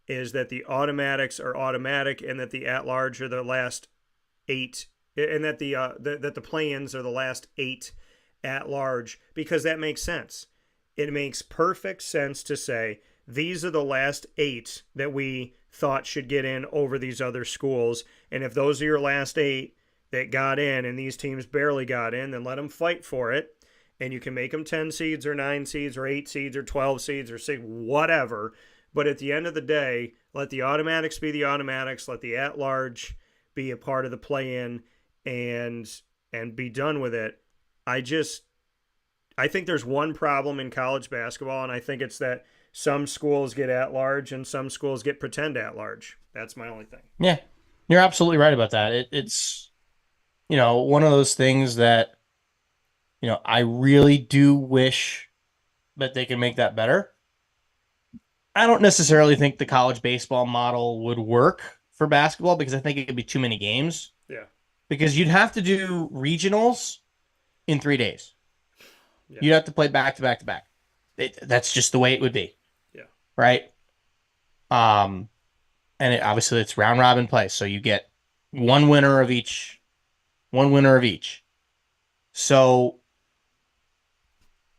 is that the automatics are automatic and that the at-large are the last 8, and that the play-ins are the last 8 at-large, because that makes sense. It makes perfect sense to say these are the last 8 that we thought should get in over these other schools, and if those are your last 8 that got in and these teams barely got in, then let them fight for it, and you can make them 10 seeds or 9 seeds or 8 seeds or 12 seeds or 6, whatever. But at the end of the day, let the automatics be the automatics, let the at-large be a part of the play-in, and be done with it. I think there's one problem in college basketball, and I think it's that some schools get at large and some schools get pretend at large. That's my only thing. Yeah, you're absolutely right about that. It's, one of those things that, I really do wish that they can make that better. I don't necessarily think the college baseball model would work for basketball because I think it could be too many games. Yeah. Because you'd have to do regionals in 3 days. Yeah. You'd have to play back to back to back. That's just the way it would be. Yeah. Right? And obviously it's round robin play, so you get one winner of each. So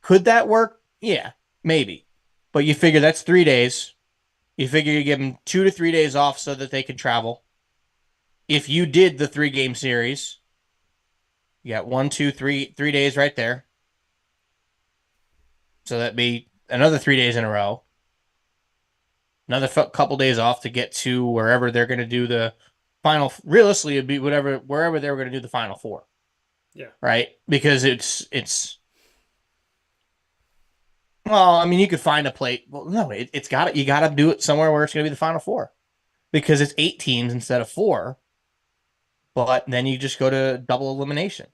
could that work? Yeah, maybe. But you figure that's 3 days. You figure you give them 2 to 3 days off so that they can travel. If you did the 3-game series, you got 1, 2, 3 days right there. So that'd be another 3 days in a row. Another couple days off to get to wherever they're going to do the final. Realistically, it'd be wherever they were going to do the Final Four. Yeah. Right? Because it's. Well, I mean, you could find a plate. Well, no, it's got it. You got to do it somewhere where it's going to be the Final Four, because it's 8 teams instead of 4. But then you just go to double elimination.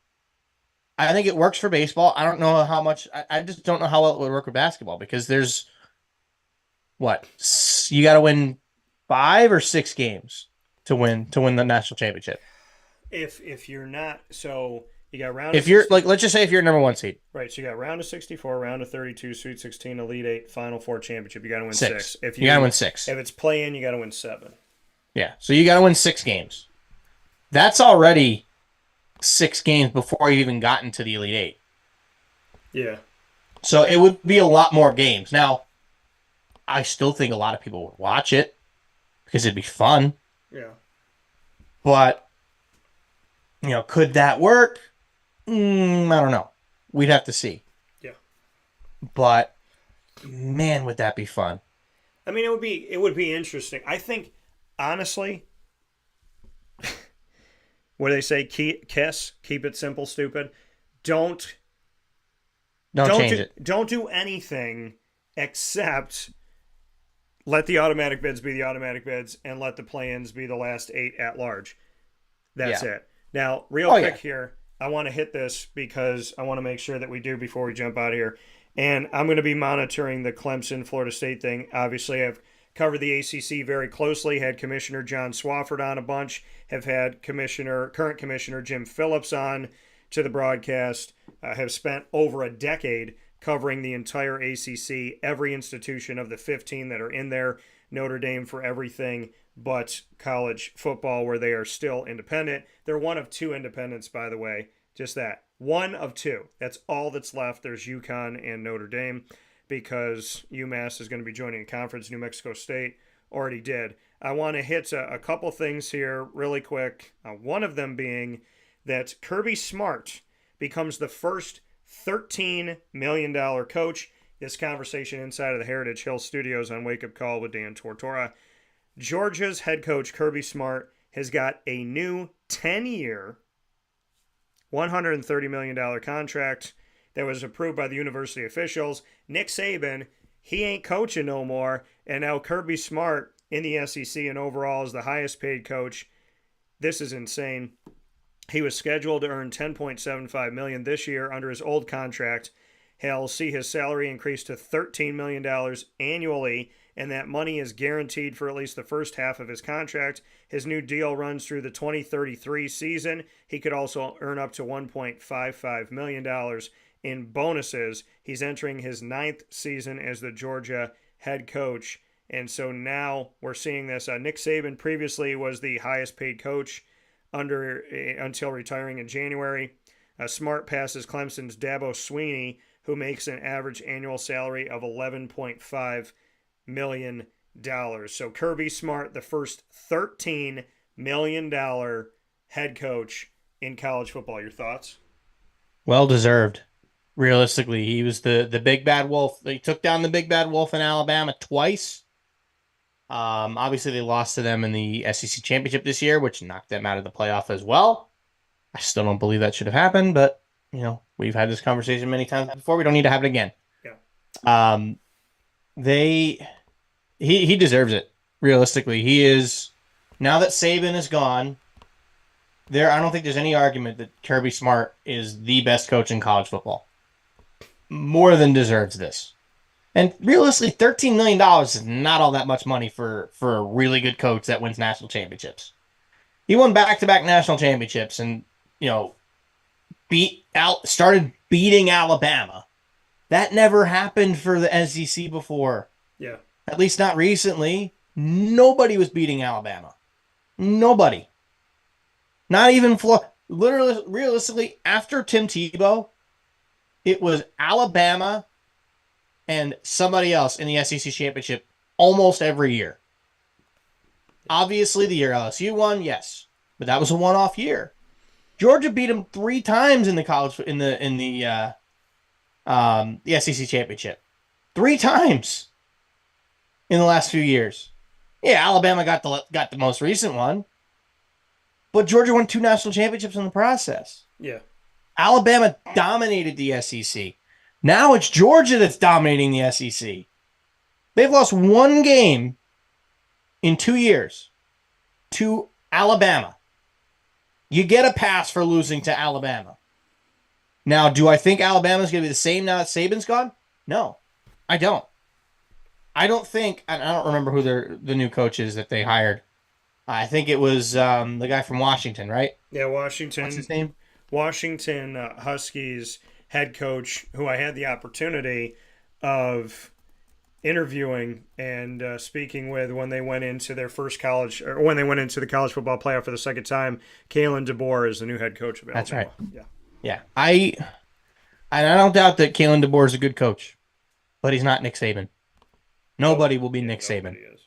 I think it works for baseball. I don't know how much. I just don't know how well it would work with basketball, because there's what, you got to win 5 or 6 games to win the national championship. If you're not, so you got round. If you're like, let's just say if you're number 1 seed, right? So you got round of 64, round of 32, Sweet 16, Elite 8, Final Four championship. You got to win 6. If you got to win 6. If it's play-in, you got to win 7. Yeah, so you got to win 6 games. That's already 6 games before you even got into the Elite 8. Yeah. So it would be a lot more games. Now, I still think a lot of people would watch it because it'd be fun. Yeah. But, could that work? I don't know. We'd have to see. Yeah. But, man, would that be fun. I mean, it would be interesting. I think, honestly, what do they say? Keep it simple, stupid. Don't change it. Don't do anything except let the automatic bids be the automatic bids and let the play-ins be the last 8 at large. That's it. Now, quick here, I want to hit this because I want to make sure that we do before we jump out of here. And I'm going to be monitoring the Clemson-Florida State thing. Obviously, I've covered the ACC very closely, had Commissioner John Swofford on a bunch, have had current Commissioner Jim Phillips on to the broadcast, have spent over a decade covering the entire ACC, every institution of the 15 that are in there, Notre Dame for everything but college football, where they are still independent. They're one of 2 independents, by the way, just that. One of 2. That's all that's left. There's UConn and Notre Dame, because UMass is going to be joining a conference. New Mexico State already did. I want to hit a couple things here really quick. One of them being that Kirby Smart becomes the first $13 million coach. This conversation inside of the Heritage Hill Studios on Wake Up Call with Dan Tortora. Georgia's head coach Kirby Smart has got a new 10-year, $130 million contract that was approved by the university officials. Nick Saban, he ain't coaching no more, and now Kirby Smart in the SEC and overall is the highest paid coach. This is insane. He was scheduled to earn $10.75 million this year under his old contract. He'll see his salary increase to $13 million annually, and that money is guaranteed for at least the first half of his contract. His new deal runs through the 2033 season. He could also earn up to $1.55 million in bonuses. He's entering his 9th season as the Georgia head coach, and so now we're seeing this. Nick Saban previously was the highest paid coach until retiring in January. Smart passes Clemson's Dabo Swinney, who makes an average annual salary of $11.5 million. So Kirby Smart, the first $13 million head coach in college football. Your thoughts? Well deserved. Realistically, he was the big bad wolf. He took down the big bad wolf in Alabama twice. Obviously, they lost to them in the SEC championship this year, which knocked them out of the playoff as well. I still don't believe that should have happened, but we've had this conversation many times before. We don't need to have it again. Yeah. He deserves it. Realistically, he is. Now that Saban is gone, I don't think there's any argument that Kirby Smart is the best coach in college football. More than deserves this. And realistically, $13 million is not all that much money for a really good coach that wins national championships. He won back-to-back national championships and, started beating Alabama. That never happened for the SEC before. Yeah. At least not recently. Nobody was beating Alabama. Nobody. Not even literally, realistically, after Tim Tebow, it was Alabama and somebody else in the SEC championship almost every year. Obviously, the year LSU won, yes, but that was a one-off year. Georgia beat them 3 times in the SEC championship. 3 times in the last few years. Yeah, Alabama got the most recent one, but Georgia won 2 national championships in the process. Yeah. Alabama dominated the SEC. Now it's Georgia that's dominating the SEC. They've lost 1 game in 2 years to Alabama. You get a pass for losing to Alabama. Now, do I think Alabama's going to be the same now that Saban's gone? No, I don't. I don't think, and I don't remember who the new coach is that they hired. I think it was the guy from Washington, right? Yeah, Washington. What's his name? Washington Huskies head coach, who I had the opportunity of interviewing and speaking with when they went into their first college, or when they went into the college football playoff for the second time. Kalen DeBoer is the new head coach of Alabama. That's right. Yeah. Yeah. I don't doubt that Kalen DeBoer is a good coach, but he's not Nick Saban. Nobody will be Nick Saban. Is.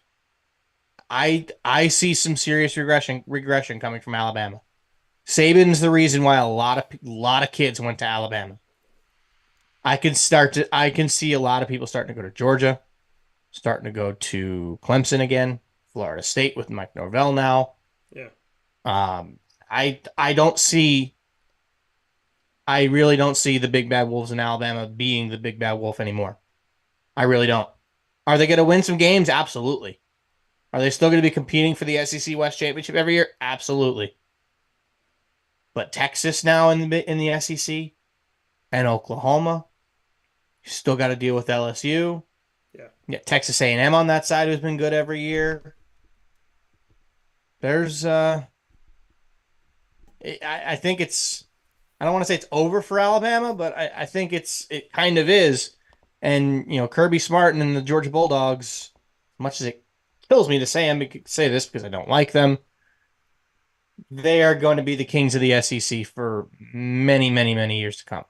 I see some serious regression coming from Alabama. Saban's the reason why a lot of kids went to Alabama. I can see a lot of people starting to go to Georgia, starting to go to Clemson again, Florida State with Mike Norvell now. Yeah. I really don't see the big bad wolves in Alabama being the big bad wolf anymore. I really don't. Are they going to win some games? Absolutely. Are they still going to be competing for the SEC West Championship every year? Absolutely. But Texas now in the SEC and Oklahoma, you still got to deal with LSU. Yeah, Texas A&M on that side who's been good every year. There's I think it's, I don't want to say it's over for Alabama, but I think it kind of is. And, Kirby Smart and the Georgia Bulldogs, as much as it kills me to say this because I don't like them, they are going to be the kings of the SEC for many, many, many years to come.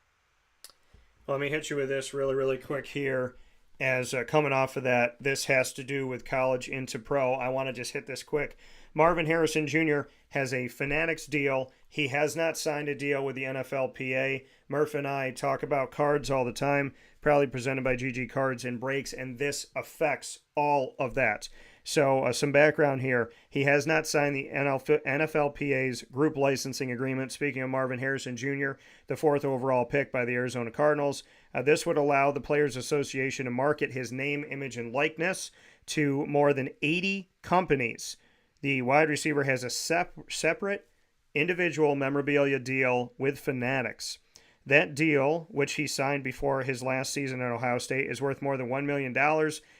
Let me hit you with this really, really quick here. As coming off of that, this has to do with college into pro. I want to just hit this quick. Marvin Harrison Jr. has a Fanatics deal. He has not signed a deal with the NFLPA. Murph and I talk about cards all the time, proudly presented by GG Cards and Breaks, and this affects all of that. So some background here. He has not signed the NFLPA's group licensing agreement. Speaking of Marvin Harrison Jr., the 4th overall pick by the Arizona Cardinals. This would allow the Players Association to market his name, image, and likeness to more than 80 companies. The wide receiver has a separate individual memorabilia deal with Fanatics. That deal, which he signed before his last season at Ohio State, is worth more than $1 million,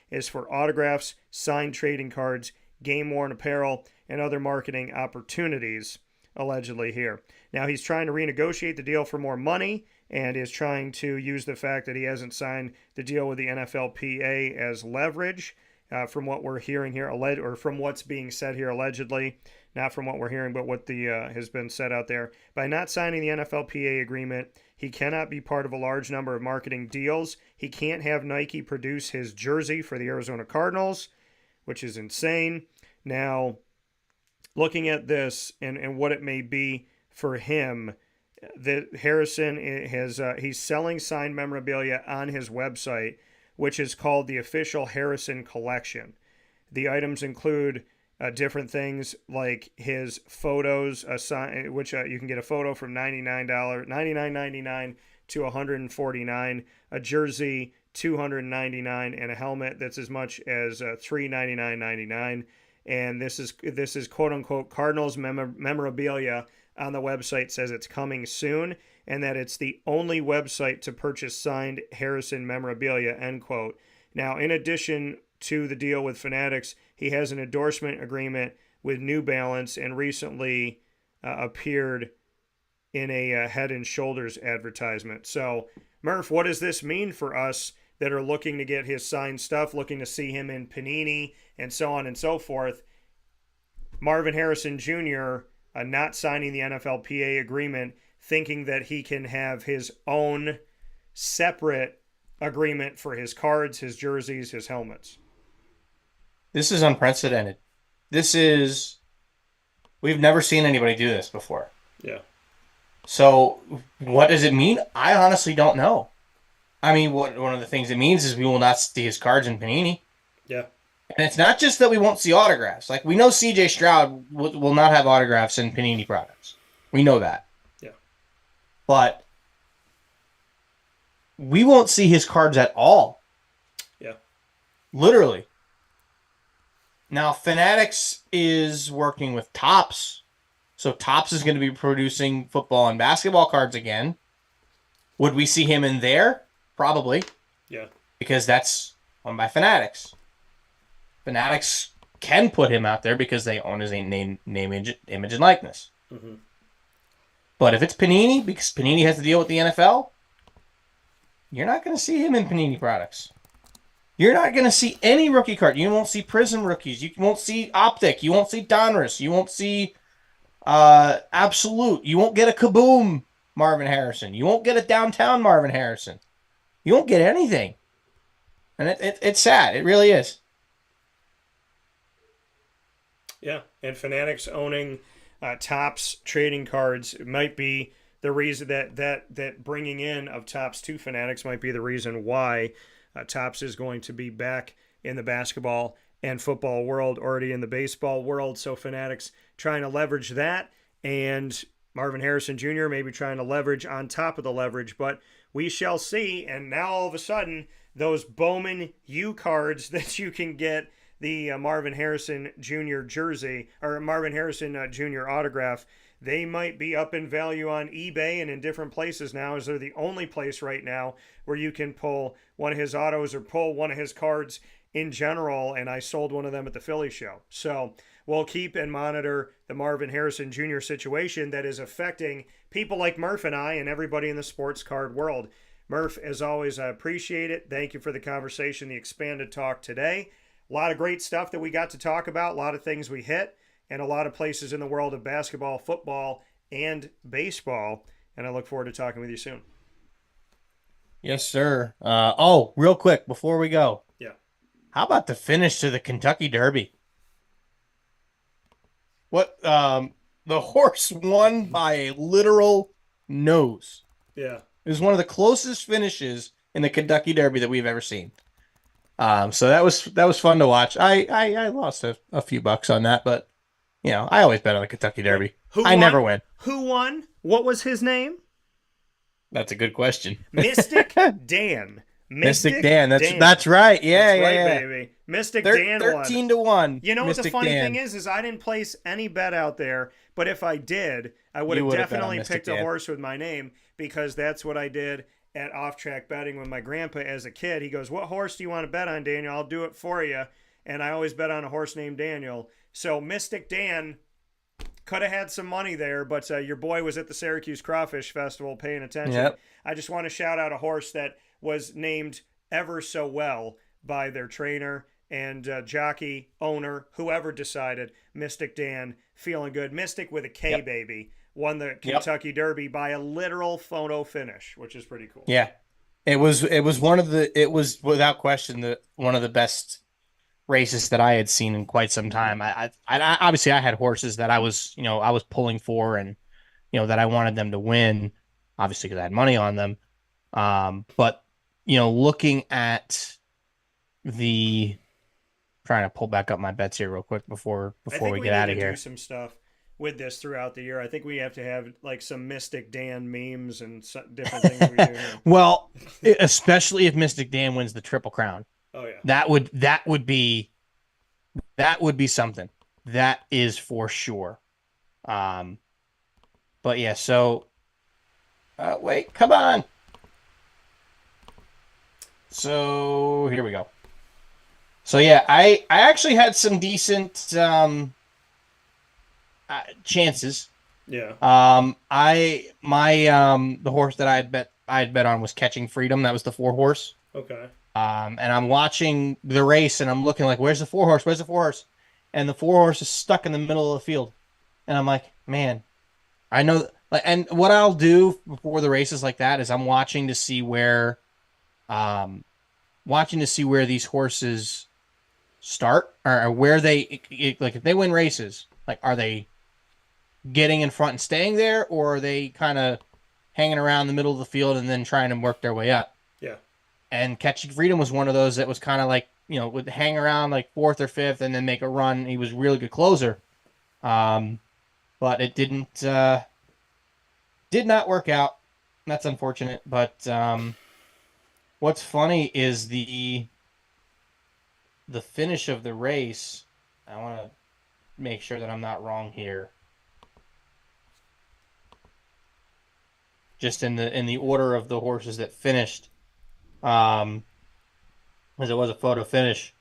is for autographs, signed trading cards, game-worn apparel, and other marketing opportunities, allegedly here. Now, he's trying to renegotiate the deal for more money and is trying to use the fact that he hasn't signed the deal with the NFLPA as leverage, from what we're hearing here, or from what's being said here allegedly, not from what we're hearing, but what has been said out there. By not signing the NFLPA agreement, he cannot be part of a large number of marketing deals. He can't have Nike produce his jersey for the Arizona Cardinals, which is insane. Now, looking at this and what it may be for him, Harrison he's selling signed memorabilia on his website, which is called the Official Harrison Collection. The items include different things like his photos, which you can get a photo from $99.99 to $149, a jersey $299, and a helmet that's as much as $399.99. And this is quote unquote Cardinals memorabilia. On the website says it's coming soon, and that it's the only website to purchase signed Harrison memorabilia, end quote. Now, in addition to the deal with Fanatics, he has an endorsement agreement with New Balance and recently appeared in a Head and Shoulders advertisement. So, Murph, what does this mean for us that are looking to get his signed stuff, looking to see him in Panini, and so on and so forth? Marvin Harrison Jr. Not signing the NFLPA agreement, thinking that he can have his own separate agreement for his cards, his jerseys, his helmets. This is unprecedented. We've never seen anybody do this before. Yeah. So what does it mean? I honestly don't know. I mean, one of the things it means is we will not see his cards in Panini. Yeah. And it's not just that we won't see autographs. Like, we know CJ Stroud will not have autographs in Panini products. We know that. Yeah. But we won't see his cards at all. Yeah. Literally. Now, Fanatics is working with Topps. So Topps is going to be producing football and basketball cards again. Would we see him in there? Probably. Yeah. Because that's owned by Fanatics. Fanatics can put him out there because they own his name, image, and likeness. Mm-hmm. But if it's Panini, because Panini has to deal with the NFL, you're not going to see him in Panini products. You're not going to see any rookie card. You won't see Prism rookies. You won't see Optic. You won't see Donruss. You won't see Absolute. You won't get a Kaboom Marvin Harrison. You won't get a Downtown Marvin Harrison. You won't get anything. And it's sad. It really is. Yeah, and Fanatics owning Topps trading cards might be the reason that bringing in of Topps to Fanatics might be the reason why Topps is going to be back in the basketball and football world, already in the baseball world. So Fanatics trying to leverage that, and Marvin Harrison Jr. maybe trying to leverage on top of the leverage, but we shall see. And now all of a sudden, those Bowman U cards that you can get the Marvin Harrison Jr. jersey, or Marvin Harrison Jr. autograph, they might be up in value on eBay and in different places now, as they're the only place right now where you can pull one of his autos or pull one of his cards in general, and I sold one of them at the Philly show. So we'll keep and monitor the Marvin Harrison Jr. situation that is affecting people like Murph and I and everybody in the sports card world. Murph, as always, I appreciate it. Thank you for the conversation, the expanded talk today. A lot of great stuff that we got to talk about, a lot of things we hit, and a lot of places in the world of basketball, football, and baseball. And I look forward to talking with you soon. Yes, sir. Real quick, before we go. Yeah. How about the finish to the Kentucky Derby? The horse won by a literal nose. Yeah. It was one of the closest finishes in the Kentucky Derby that we've ever seen. So that was fun to watch. I lost a few bucks on that, but I always bet on the Kentucky Derby. Never win. Who won? What was his name? That's a good question. Mystic Dan. Mystic Dan. That's right. Yeah, that's yeah, baby. Mystic Dan won. 13-1. You know Mystic what the funny Dan. thing is I didn't place any bet out there, but if I did, I would have definitely picked a horse with my name, because that's what I did at off-track betting with my grandpa as a kid. He goes, "What horse do you want to bet on, Daniel? I'll do it for you." And I always bet on a horse named Daniel. So Mystic Dan could have had some money there, but your boy was at the Syracuse Crawfish Festival paying attention. Yep. I just want to shout out a horse that was named ever so well by their trainer and jockey, owner, whoever decided. Mystic Dan, feeling good. Mystic with a K, Yep. baby, won the Kentucky Derby by a literal photo finish, which is pretty cool. Yeah, it was without question one of the best races that I had seen in quite some time. I obviously I had horses that I was pulling for, and that I wanted them to win, obviously because I had money on them. But looking at the trying to pull back up my bets here real quick before we get out of here. Do some stuff with this throughout the year. I think we have to have like some Mystic Dan memes and different things we do. Well, especially if Mystic Dan wins the Triple Crown. Oh yeah. That would be something. That is for sure. But yeah, so wait, come on. So here we go. So yeah, I actually had some decent chances. Yeah. The horse that I had bet on was Catching Freedom. That was the 4 horse. Okay. And I'm watching the race and I'm looking like, where's the 4 horse? Where's the 4 horse? And the 4 horse is stuck in the middle of the field. And I'm like, man, I know. And what I'll do before the races like that is I'm watching to see where these horses start or where they, like if they win races, like are they getting in front and staying there, or are they kind of hanging around the middle of the field and then trying to work their way up? Yeah. And Catching Freedom was one of those that was kind of like, would hang around like 4th or 5th and then make a run. He was a really good closer. But it did not work out. That's unfortunate. But what's funny is the finish of the race. I want to make sure that I'm not wrong here. Just in the order of the horses that finished, as it was a photo finish.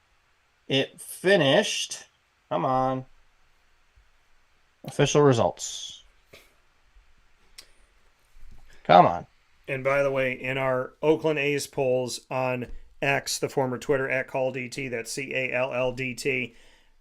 It finished. Come on. Official results. Come on. And by the way, in our Oakland A's polls on X, the former Twitter @CallDT, that's CALLDT,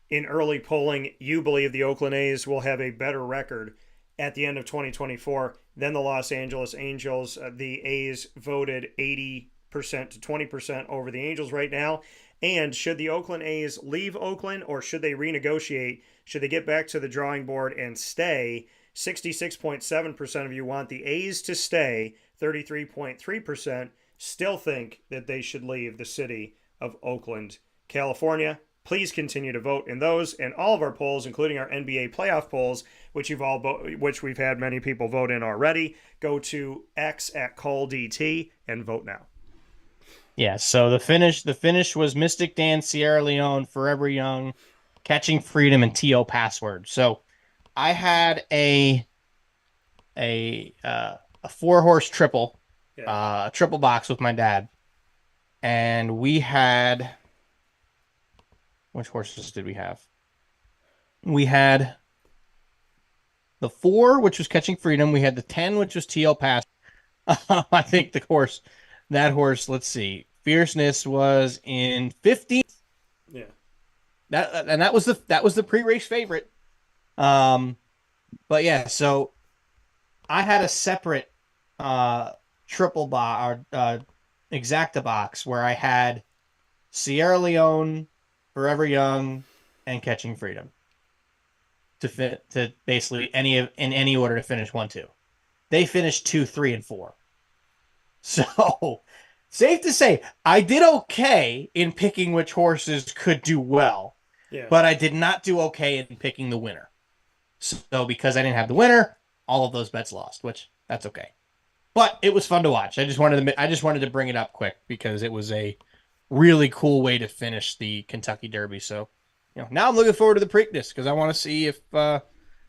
in early polling, you believe the Oakland A's will have a better record at the end of 2024 than the Los Angeles Angels. The A's voted 80% to 20% over the Angels right now. And should the Oakland A's leave Oakland, or should they renegotiate? Should they get back to the drawing board and stay? 66.7% of you want the A's to stay. 33.3% still think that they should leave the city of Oakland, California. Please continue to vote in those and all of our polls, including our NBA playoff polls, which we've had many people vote in already. Go to X @CallDT and vote now. Yeah, so the finish was Mystic Dan, Sierra Leone, Forever Young, Catching Freedom, and T.O. Password. So I had a 4-horse triple, a triple box with my dad, and we had, which horses did we have? We had the 4, which was Catching Freedom. We had the 10, which was T.O. Pass. I think that horse, let's see, Fierceness was in 15th. Yeah. That was the pre-race favorite. But yeah, so I had a separate triple box or exacta box where I had Sierra Leone, Forever Young, and Catching Freedom to basically in any order to finish 1, 2. They finished 2, 3, and 4. So safe to say, I did okay in picking which horses could do well, but I did not do okay in picking the winner. So because I didn't have the winner, all of those bets lost, which that's okay. But it was fun to watch. I just wanted to bring it up quick because it was a really cool way to finish the Kentucky Derby. So, now I'm looking forward to the Preakness because I want to see if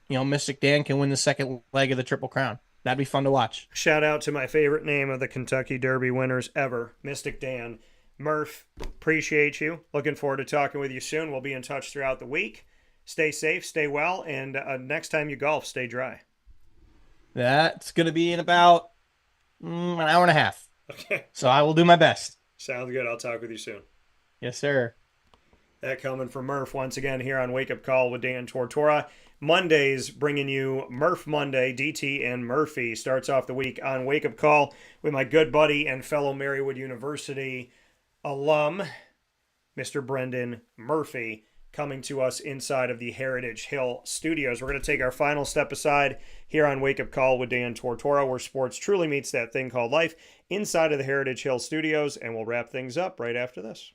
Mystic Dan can win the second leg of the Triple Crown. That'd be fun to watch. Shout out to my favorite name of the Kentucky Derby winners ever, Mystic Dan. Murph, appreciate you. Looking forward to talking with you soon. We'll be in touch throughout the week. Stay safe, stay well, and next time you golf, stay dry. That's going to be in about an hour and a half. Okay. So I will do my best. Sounds good. I'll talk with you soon. Yes, sir. That coming from Murph once again here on Wake Up Call with Dan Tortora. Mondays bringing you Murph Monday. DT and Murphy starts off the week on Wake Up Call with my good buddy and fellow Marywood University alum, Mr. Brendan Murphy, coming to us inside of the Heritage Hill Studios. We're going to take our final step aside here on Wake Up Call with Dan Tortora, where sports truly meets that thing called life, inside of the Heritage Hill Studios, and we'll wrap things up right after this.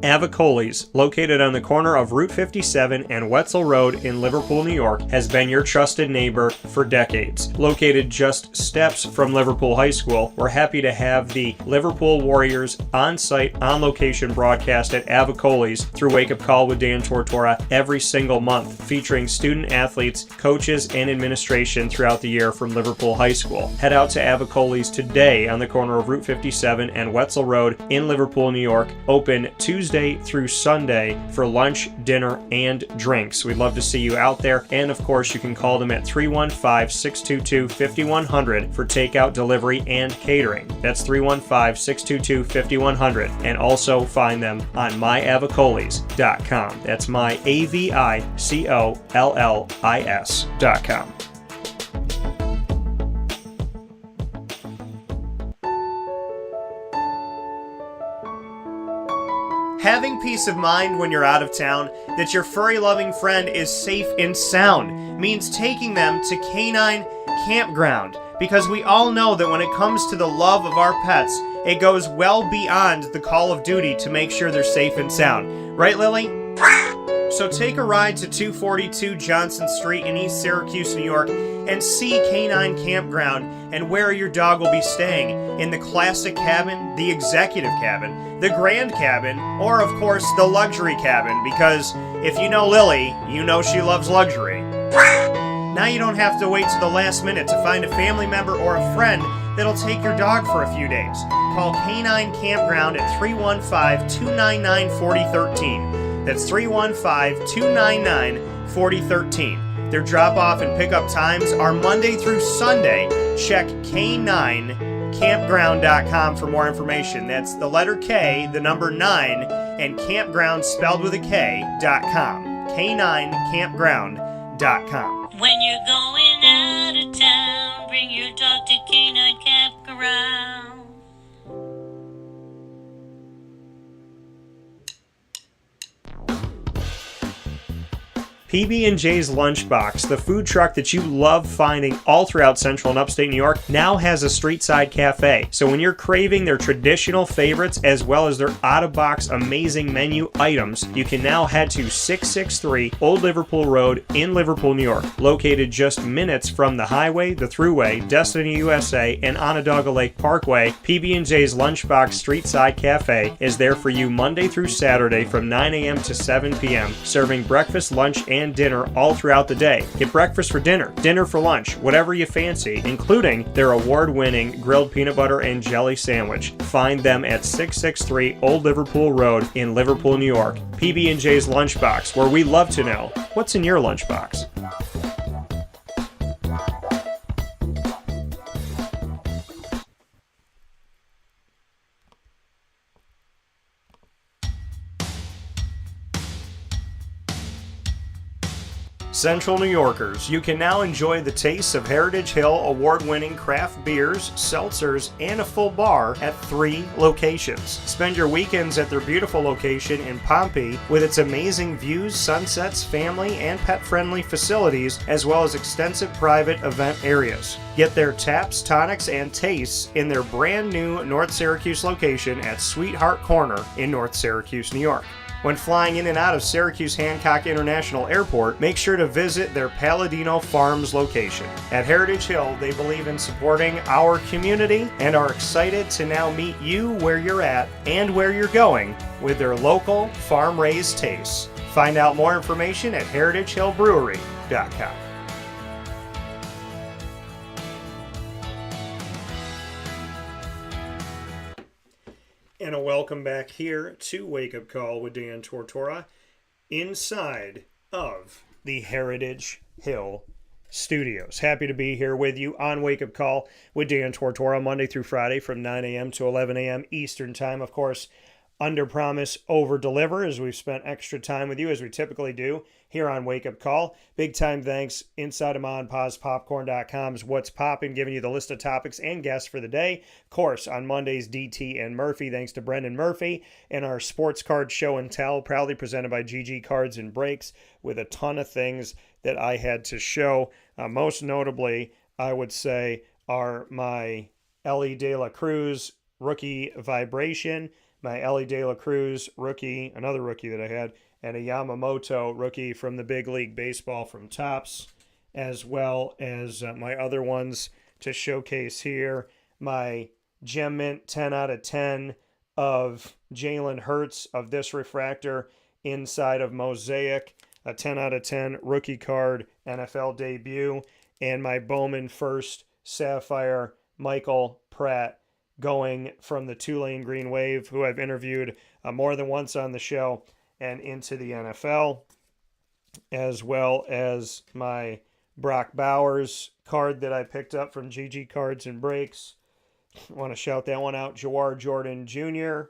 Avicoli's, located on the corner of Route 57 and Wetzel Road in Liverpool, New York, has been your trusted neighbor for decades. Located just steps from Liverpool High School, we're happy to have the Liverpool Warriors on-site, on-location broadcast at Avicoli's through Wake Up Call with Dan Tortora every single month, featuring student athletes, coaches, and administration throughout the year from Liverpool High School. Head out to Avicoli's today on the corner of Route 57 and Wetzel Road in Liverpool, New York, open Tuesday through Sunday for lunch, dinner, and drinks. We'd love to see you out there, and of course you can call them at 315-622-5100 for takeout, delivery, and catering. That's 315-622-5100, and also find them on myavicolis.com. That's myavicollis.com. Having peace of mind when you're out of town that your furry-loving friend is safe and sound means taking them to Canine Campground, because we all know that when it comes to the love of our pets, it goes well beyond the call of duty to make sure they're safe and sound. Right, Lily? So take a ride to 242 Johnson Street in East Syracuse, New York, and see Canine Campground and where your dog will be staying, in the classic cabin, the executive cabin, the grand cabin, or of course the luxury cabin, because if you know Lily, you know she loves luxury. Now you don't have to wait to the last minute to find a family member or a friend that'll take your dog for a few days. Call Canine Campground at 315-299-4013. That's 315-299-4013. Their drop-off and pickup times are Monday through Sunday. Check K9campground.com for more information. That's the letter K, the number 9, and campground spelled with a K.com. K9campground.com. When you're going out of town, bring your dog to Canine Campground. PB&J's Lunchbox, the food truck that you love finding all throughout Central and Upstate New York, now has a street-side cafe. So when you're craving their traditional favorites as well as their out-of-box amazing menu items, you can now head to 663 Old Liverpool Road in Liverpool, New York. Located just minutes from the highway, the Thruway, Destiny USA, and Onondaga Lake Parkway, PB&J's Lunchbox Street-Side Cafe is there for you Monday through Saturday from 9 a.m. to 7 p.m., serving breakfast, lunch, and dinner all throughout the day. Get breakfast for dinner, dinner for lunch, whatever you fancy, including their award-winning grilled peanut butter and jelly sandwich. Find them at 663 Old Liverpool Road in Liverpool, New York. PB&J's Lunchbox, where we love to know what's in your lunchbox. Central New Yorkers, you can now enjoy the taste of Heritage Hill award-winning craft beers, seltzers, and a full bar at 3 locations. Spend your weekends at their beautiful location in Pompey with its amazing views, sunsets, family, and pet-friendly facilities, as well as extensive private event areas. Get their taps, tonics, and tastes in their brand new North Syracuse location at Sweetheart Corner in North Syracuse, New York. When flying in and out of Syracuse Hancock International Airport, make sure to visit their Palladino Farms location. At Heritage Hill, they believe in supporting our community and are excited to now meet you where you're at and where you're going with their local farm-raised tastes. Find out more information at heritagehillbrewery.com. And a welcome back here to Wake Up Call with Dan Tortora inside of the Heritage Hill Studios. Happy to be here with you on Wake Up Call with Dan Tortora Monday through Friday from 9 a.m. to 11 a.m. Eastern Time. Of course, under promise, over deliver, as we've spent extra time with you as we typically do here on Wake Up Call. Big time thanks inside of MonPazPopcorn.com's What's Poppin', giving you the list of topics and guests for the day. Of course, on Mondays, DT and Murphy, thanks to Brendan Murphy, and our sports card show and tell, proudly presented by GG Cards and Breaks, with a ton of things that I had to show. Most notably, I would say, are my Ellie De La Cruz rookie vibration, my Ellie De La Cruz rookie, another rookie that I had, and a Yamamoto rookie from the Big League Baseball from Topps, as well as my other ones to showcase here. My Gem Mint 10 out of 10 of Jalen Hurts of this refractor inside of Mosaic, a 10 out of 10 rookie card NFL debut, and my Bowman First Sapphire Michael Pratt going from the Tulane Green Wave, who I've interviewed more than once on the show, and into the NFL, as well as my Brock Bowers card that I picked up from GG Cards and Breaks. I want to shout that one out. Jawar Jordan Jr.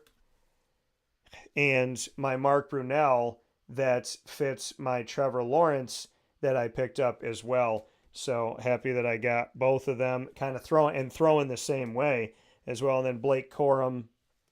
and my Mark Brunell that fits my Trevor Lawrence that I picked up as well. So happy that I got both of them, kind of throwing the same way as well. And then Blake Corum,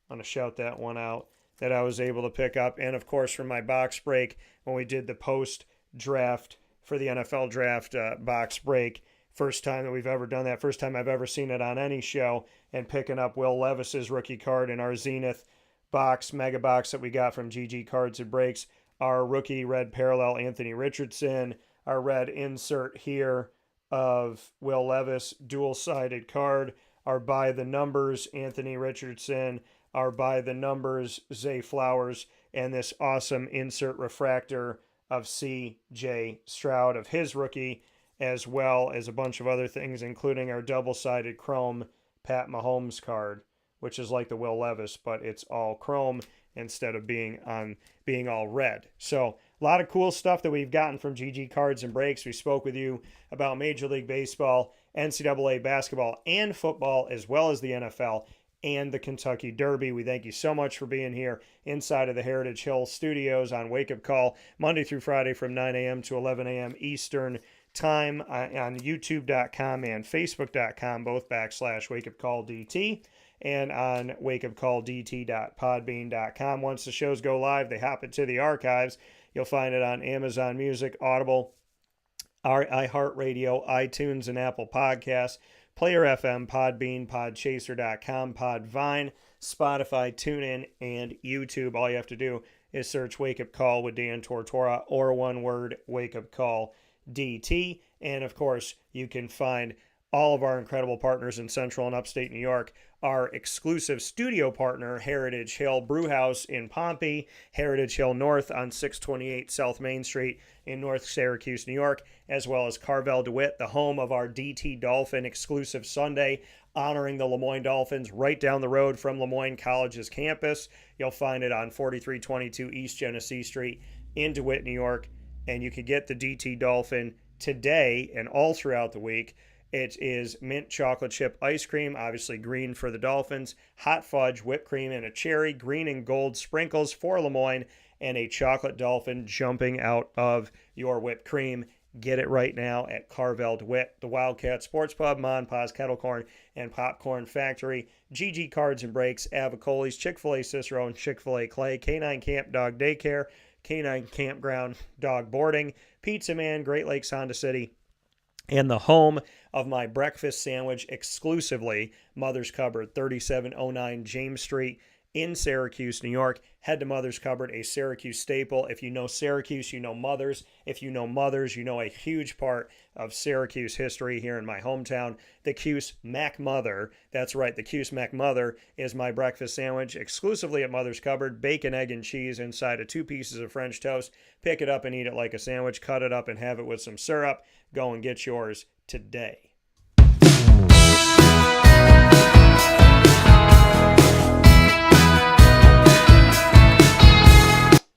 I want to shout that one out, that I was able to pick up. And of course, from my box break, when we did the post draft for the NFL draft box break, first time that we've ever done that, first time I've ever seen it on any show, and picking up Will Levis's rookie card in our Zenith box, mega box that we got from GG Cards and Breaks, our rookie red parallel Anthony Richardson, our red insert here of Will Levis dual-sided card, our by the numbers Anthony Richardson, our by the numbers Zay Flowers, and this awesome insert refractor of C.J. Stroud of his rookie, as well as a bunch of other things, including our double-sided chrome Pat Mahomes card, which is like the Will Levis, but it's all chrome instead of being all red. So a lot of cool stuff that we've gotten from GG Cards and Breaks. We spoke with you about Major League Baseball, NCAA basketball, and football, as well as the NFL and the Kentucky Derby. We thank you so much for being here inside of the Heritage Hill Studios on Wake Up Call, Monday through Friday from 9 a.m. to 11 a.m. Eastern Time on YouTube.com and Facebook.com, both /WakeUpCallDT, and on wakeupcalldt.podbean.com. Once the shows go live, they hop into the archives. You'll find it on Amazon Music, Audible, iHeartRadio, iTunes, and Apple Podcasts, Player FM, Podbean, Podchaser.com, Podvine, Spotify, TuneIn, and YouTube. All you have to do is search Wake Up Call with Dan Tortora, or one word, Wake Up Call DT. And of course, you can find all of our incredible partners in Central and Upstate New York, our exclusive studio partner, Heritage Hill Brewhouse in Pompey, Heritage Hill North on 628 South Main Street in North Syracuse, New York, as well as Carvel DeWitt, the home of our DT Dolphin exclusive Sunday, honoring the Lemoyne Dolphins right down the road from Lemoyne College's campus. You'll find it on 4322 East Genesee Street in DeWitt, New York, and you can get the DT Dolphin today and all throughout the week. It is mint chocolate chip ice cream, obviously green for the Dolphins, hot fudge, whipped cream, and a cherry, green and gold sprinkles for Lemoyne, and a chocolate dolphin jumping out of your whipped cream. Get it right now at Carvel DeWitt, the Wildcat Sports Pub, Mon Pa's Kettle Corn and Popcorn Factory, GG Cards and Breaks, Avicoli's, Chick-fil-A Cicero, and Chick-fil-A Clay, Canine Camp Dog Daycare, Canine Campground Dog Boarding, Pizza Man, Great Lakes Honda City, and the home of my breakfast sandwich exclusively, Mother's Cupboard, 3709 James Street in Syracuse, New York. Head to Mother's Cupboard, a Syracuse staple. If you know Syracuse, you know Mother's. If you know Mother's, you know a huge part of Syracuse history here in my hometown. The Cuse Mac Mother, that's right, the Cuse Mac Mother is my breakfast sandwich exclusively at Mother's Cupboard. Bacon, egg, and cheese inside of 2 pieces of French toast. Pick it up and eat it like a sandwich. Cut it up and have it with some syrup. Go and get yours today.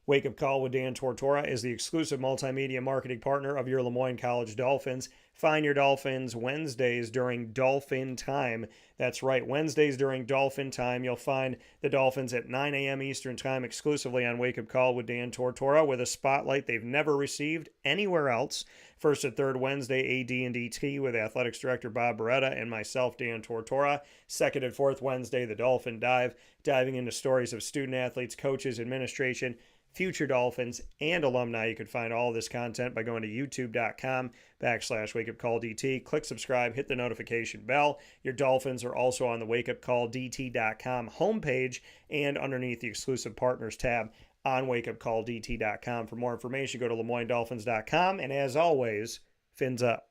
Wake Up Call with Dan Tortora is the exclusive multimedia marketing partner of your Lemoyne College Dolphins. Find your Dolphins Wednesdays during Dolphin Time. That's right, Wednesdays during Dolphin Time. You'll find the Dolphins at 9 a.m. Eastern Time exclusively on Wake Up Call with Dan Tortora with a spotlight they've never received anywhere else. First and third Wednesday, AD and DT with Athletics Director Bob Beretta and myself, Dan Tortora. Second and fourth Wednesday, the Dolphin Dive, diving into stories of student athletes, coaches, administration, future Dolphins, and alumni. You can find all of this content by going to youtube.com/wakeupcalldt. Click subscribe, hit the notification bell. Your Dolphins are also on the wakeupcalldt.com homepage and underneath the exclusive partners tab on wakeupcalldt.com. For more information, go to LeMoyneDolphins.com. And as always, fins up.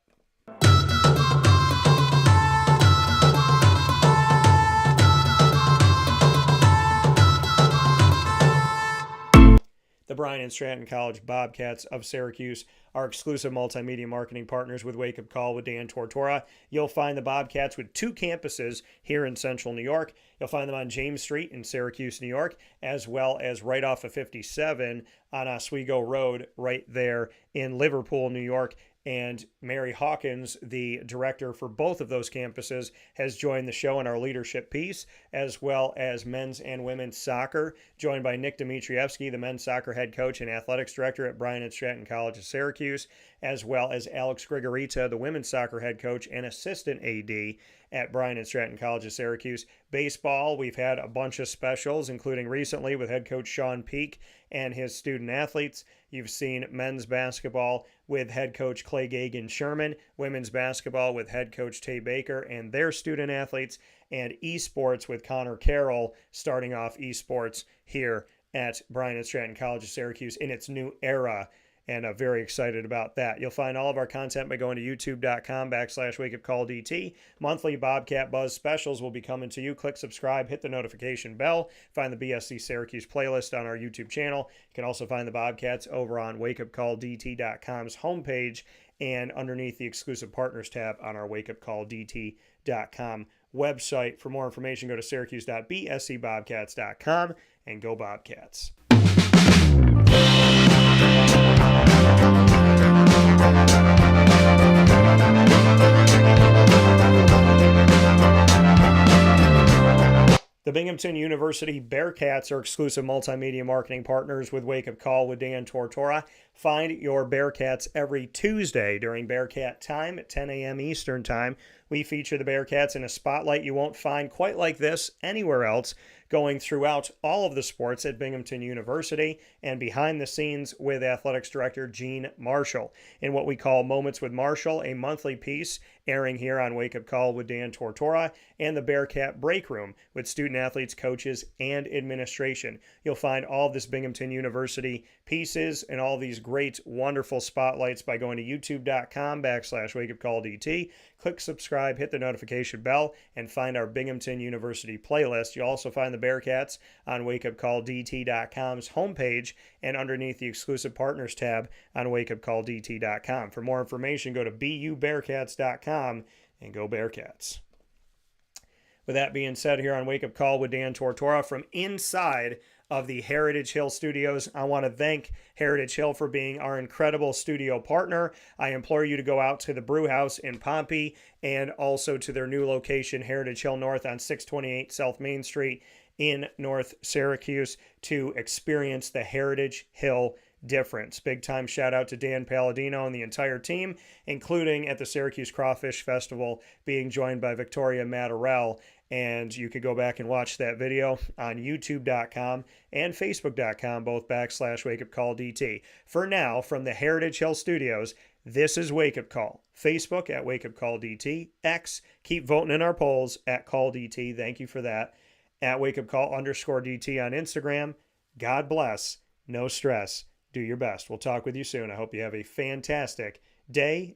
The Bryan and Stratton College Bobcats of Syracuse are exclusive multimedia marketing partners with Wake Up Call with Dan Tortora. You'll find the Bobcats with 2 campuses here in central New York. You'll find them on James Street in Syracuse, New York, as well as right off of 57 on Oswego Road right there in Liverpool, New York. And Mary Hawkins, the director for both of those campuses, has joined the show in our leadership piece, as well as men's and women's soccer, joined by Nick Dmitrievsky, the men's soccer head coach and athletics director at Bryan and Stratton College of Syracuse, as well as Alex Grigorita, the women's soccer head coach and assistant AD at Bryan and Stratton College of Syracuse. Baseball, we've had a bunch of specials, including recently with head coach Sean Peake and his student athletes. You've seen men's basketball with head coach Clay Gagan Sherman, women's basketball with head coach Tay Baker and their student athletes, and esports with Connor Carroll starting off esports here at Bryan and Stratton College of Syracuse in its new era. And I'm very excited about that. You'll find all of our content by going to youtube.com/wakeupcalldt. Monthly Bobcat Buzz specials will be coming to you. Click subscribe, hit the notification bell. Find the BSC Syracuse playlist on our YouTube channel. You can also find the Bobcats over on wakeupcalldt.com's homepage and underneath the exclusive partners tab on our wakeupcalldt.com website. For more information, go to syracuse.bscbobcats.com and go Bobcats. The Binghamton University Bearcats are exclusive multimedia marketing partners with Wake Up Call with Dan Tortora. Find your Bearcats every Tuesday during Bearcat Time at 10 a.m. Eastern Time. We feature the Bearcats in a spotlight you won't find quite like this anywhere else, going throughout all of the sports at Binghamton University and behind the scenes with Athletics Director Gene Marshall. In what we call Moments with Marshall, a monthly piece airing here on Wake Up Call with Dan Tortora, and the Bearcat Break Room with student athletes, coaches, and administration. You'll find all of this Binghamton University pieces and all these great, wonderful spotlights by going to youtube.com/wakeupcalldt. Click subscribe, hit the notification bell, and find our Binghamton University playlist. You'll also find the Bearcats on wakeupcalldt.com's homepage and underneath the exclusive partners tab on wakeupcalldt.com. For more information, go to bubearcats.com and go Bearcats. With that being said, here on Wake Up Call with Dan Tortora from inside of the Heritage Hill Studios, I want to thank Heritage Hill for being our incredible studio partner. I implore you to go out to the Brew House in Pompey and also to their new location, Heritage Hill North on 628 South Main Street in North Syracuse, to experience the Heritage Hill difference. Big time shout out to Dan Palladino and the entire team, including at the Syracuse Crawfish Festival, being joined by Victoria Mattarell. And you could go back and watch that video on youtube.com and facebook.com, both /wakeupcalldt. For now, from the Heritage Hill Studios, this is Wake Up Call. Facebook at Wake Up Call DT. X, keep voting in our polls at Call DT. Thank you for that. At Wake Up Call _DT on Instagram. God bless. No stress. Do your best. We'll talk with you soon. I hope you have a fantastic day.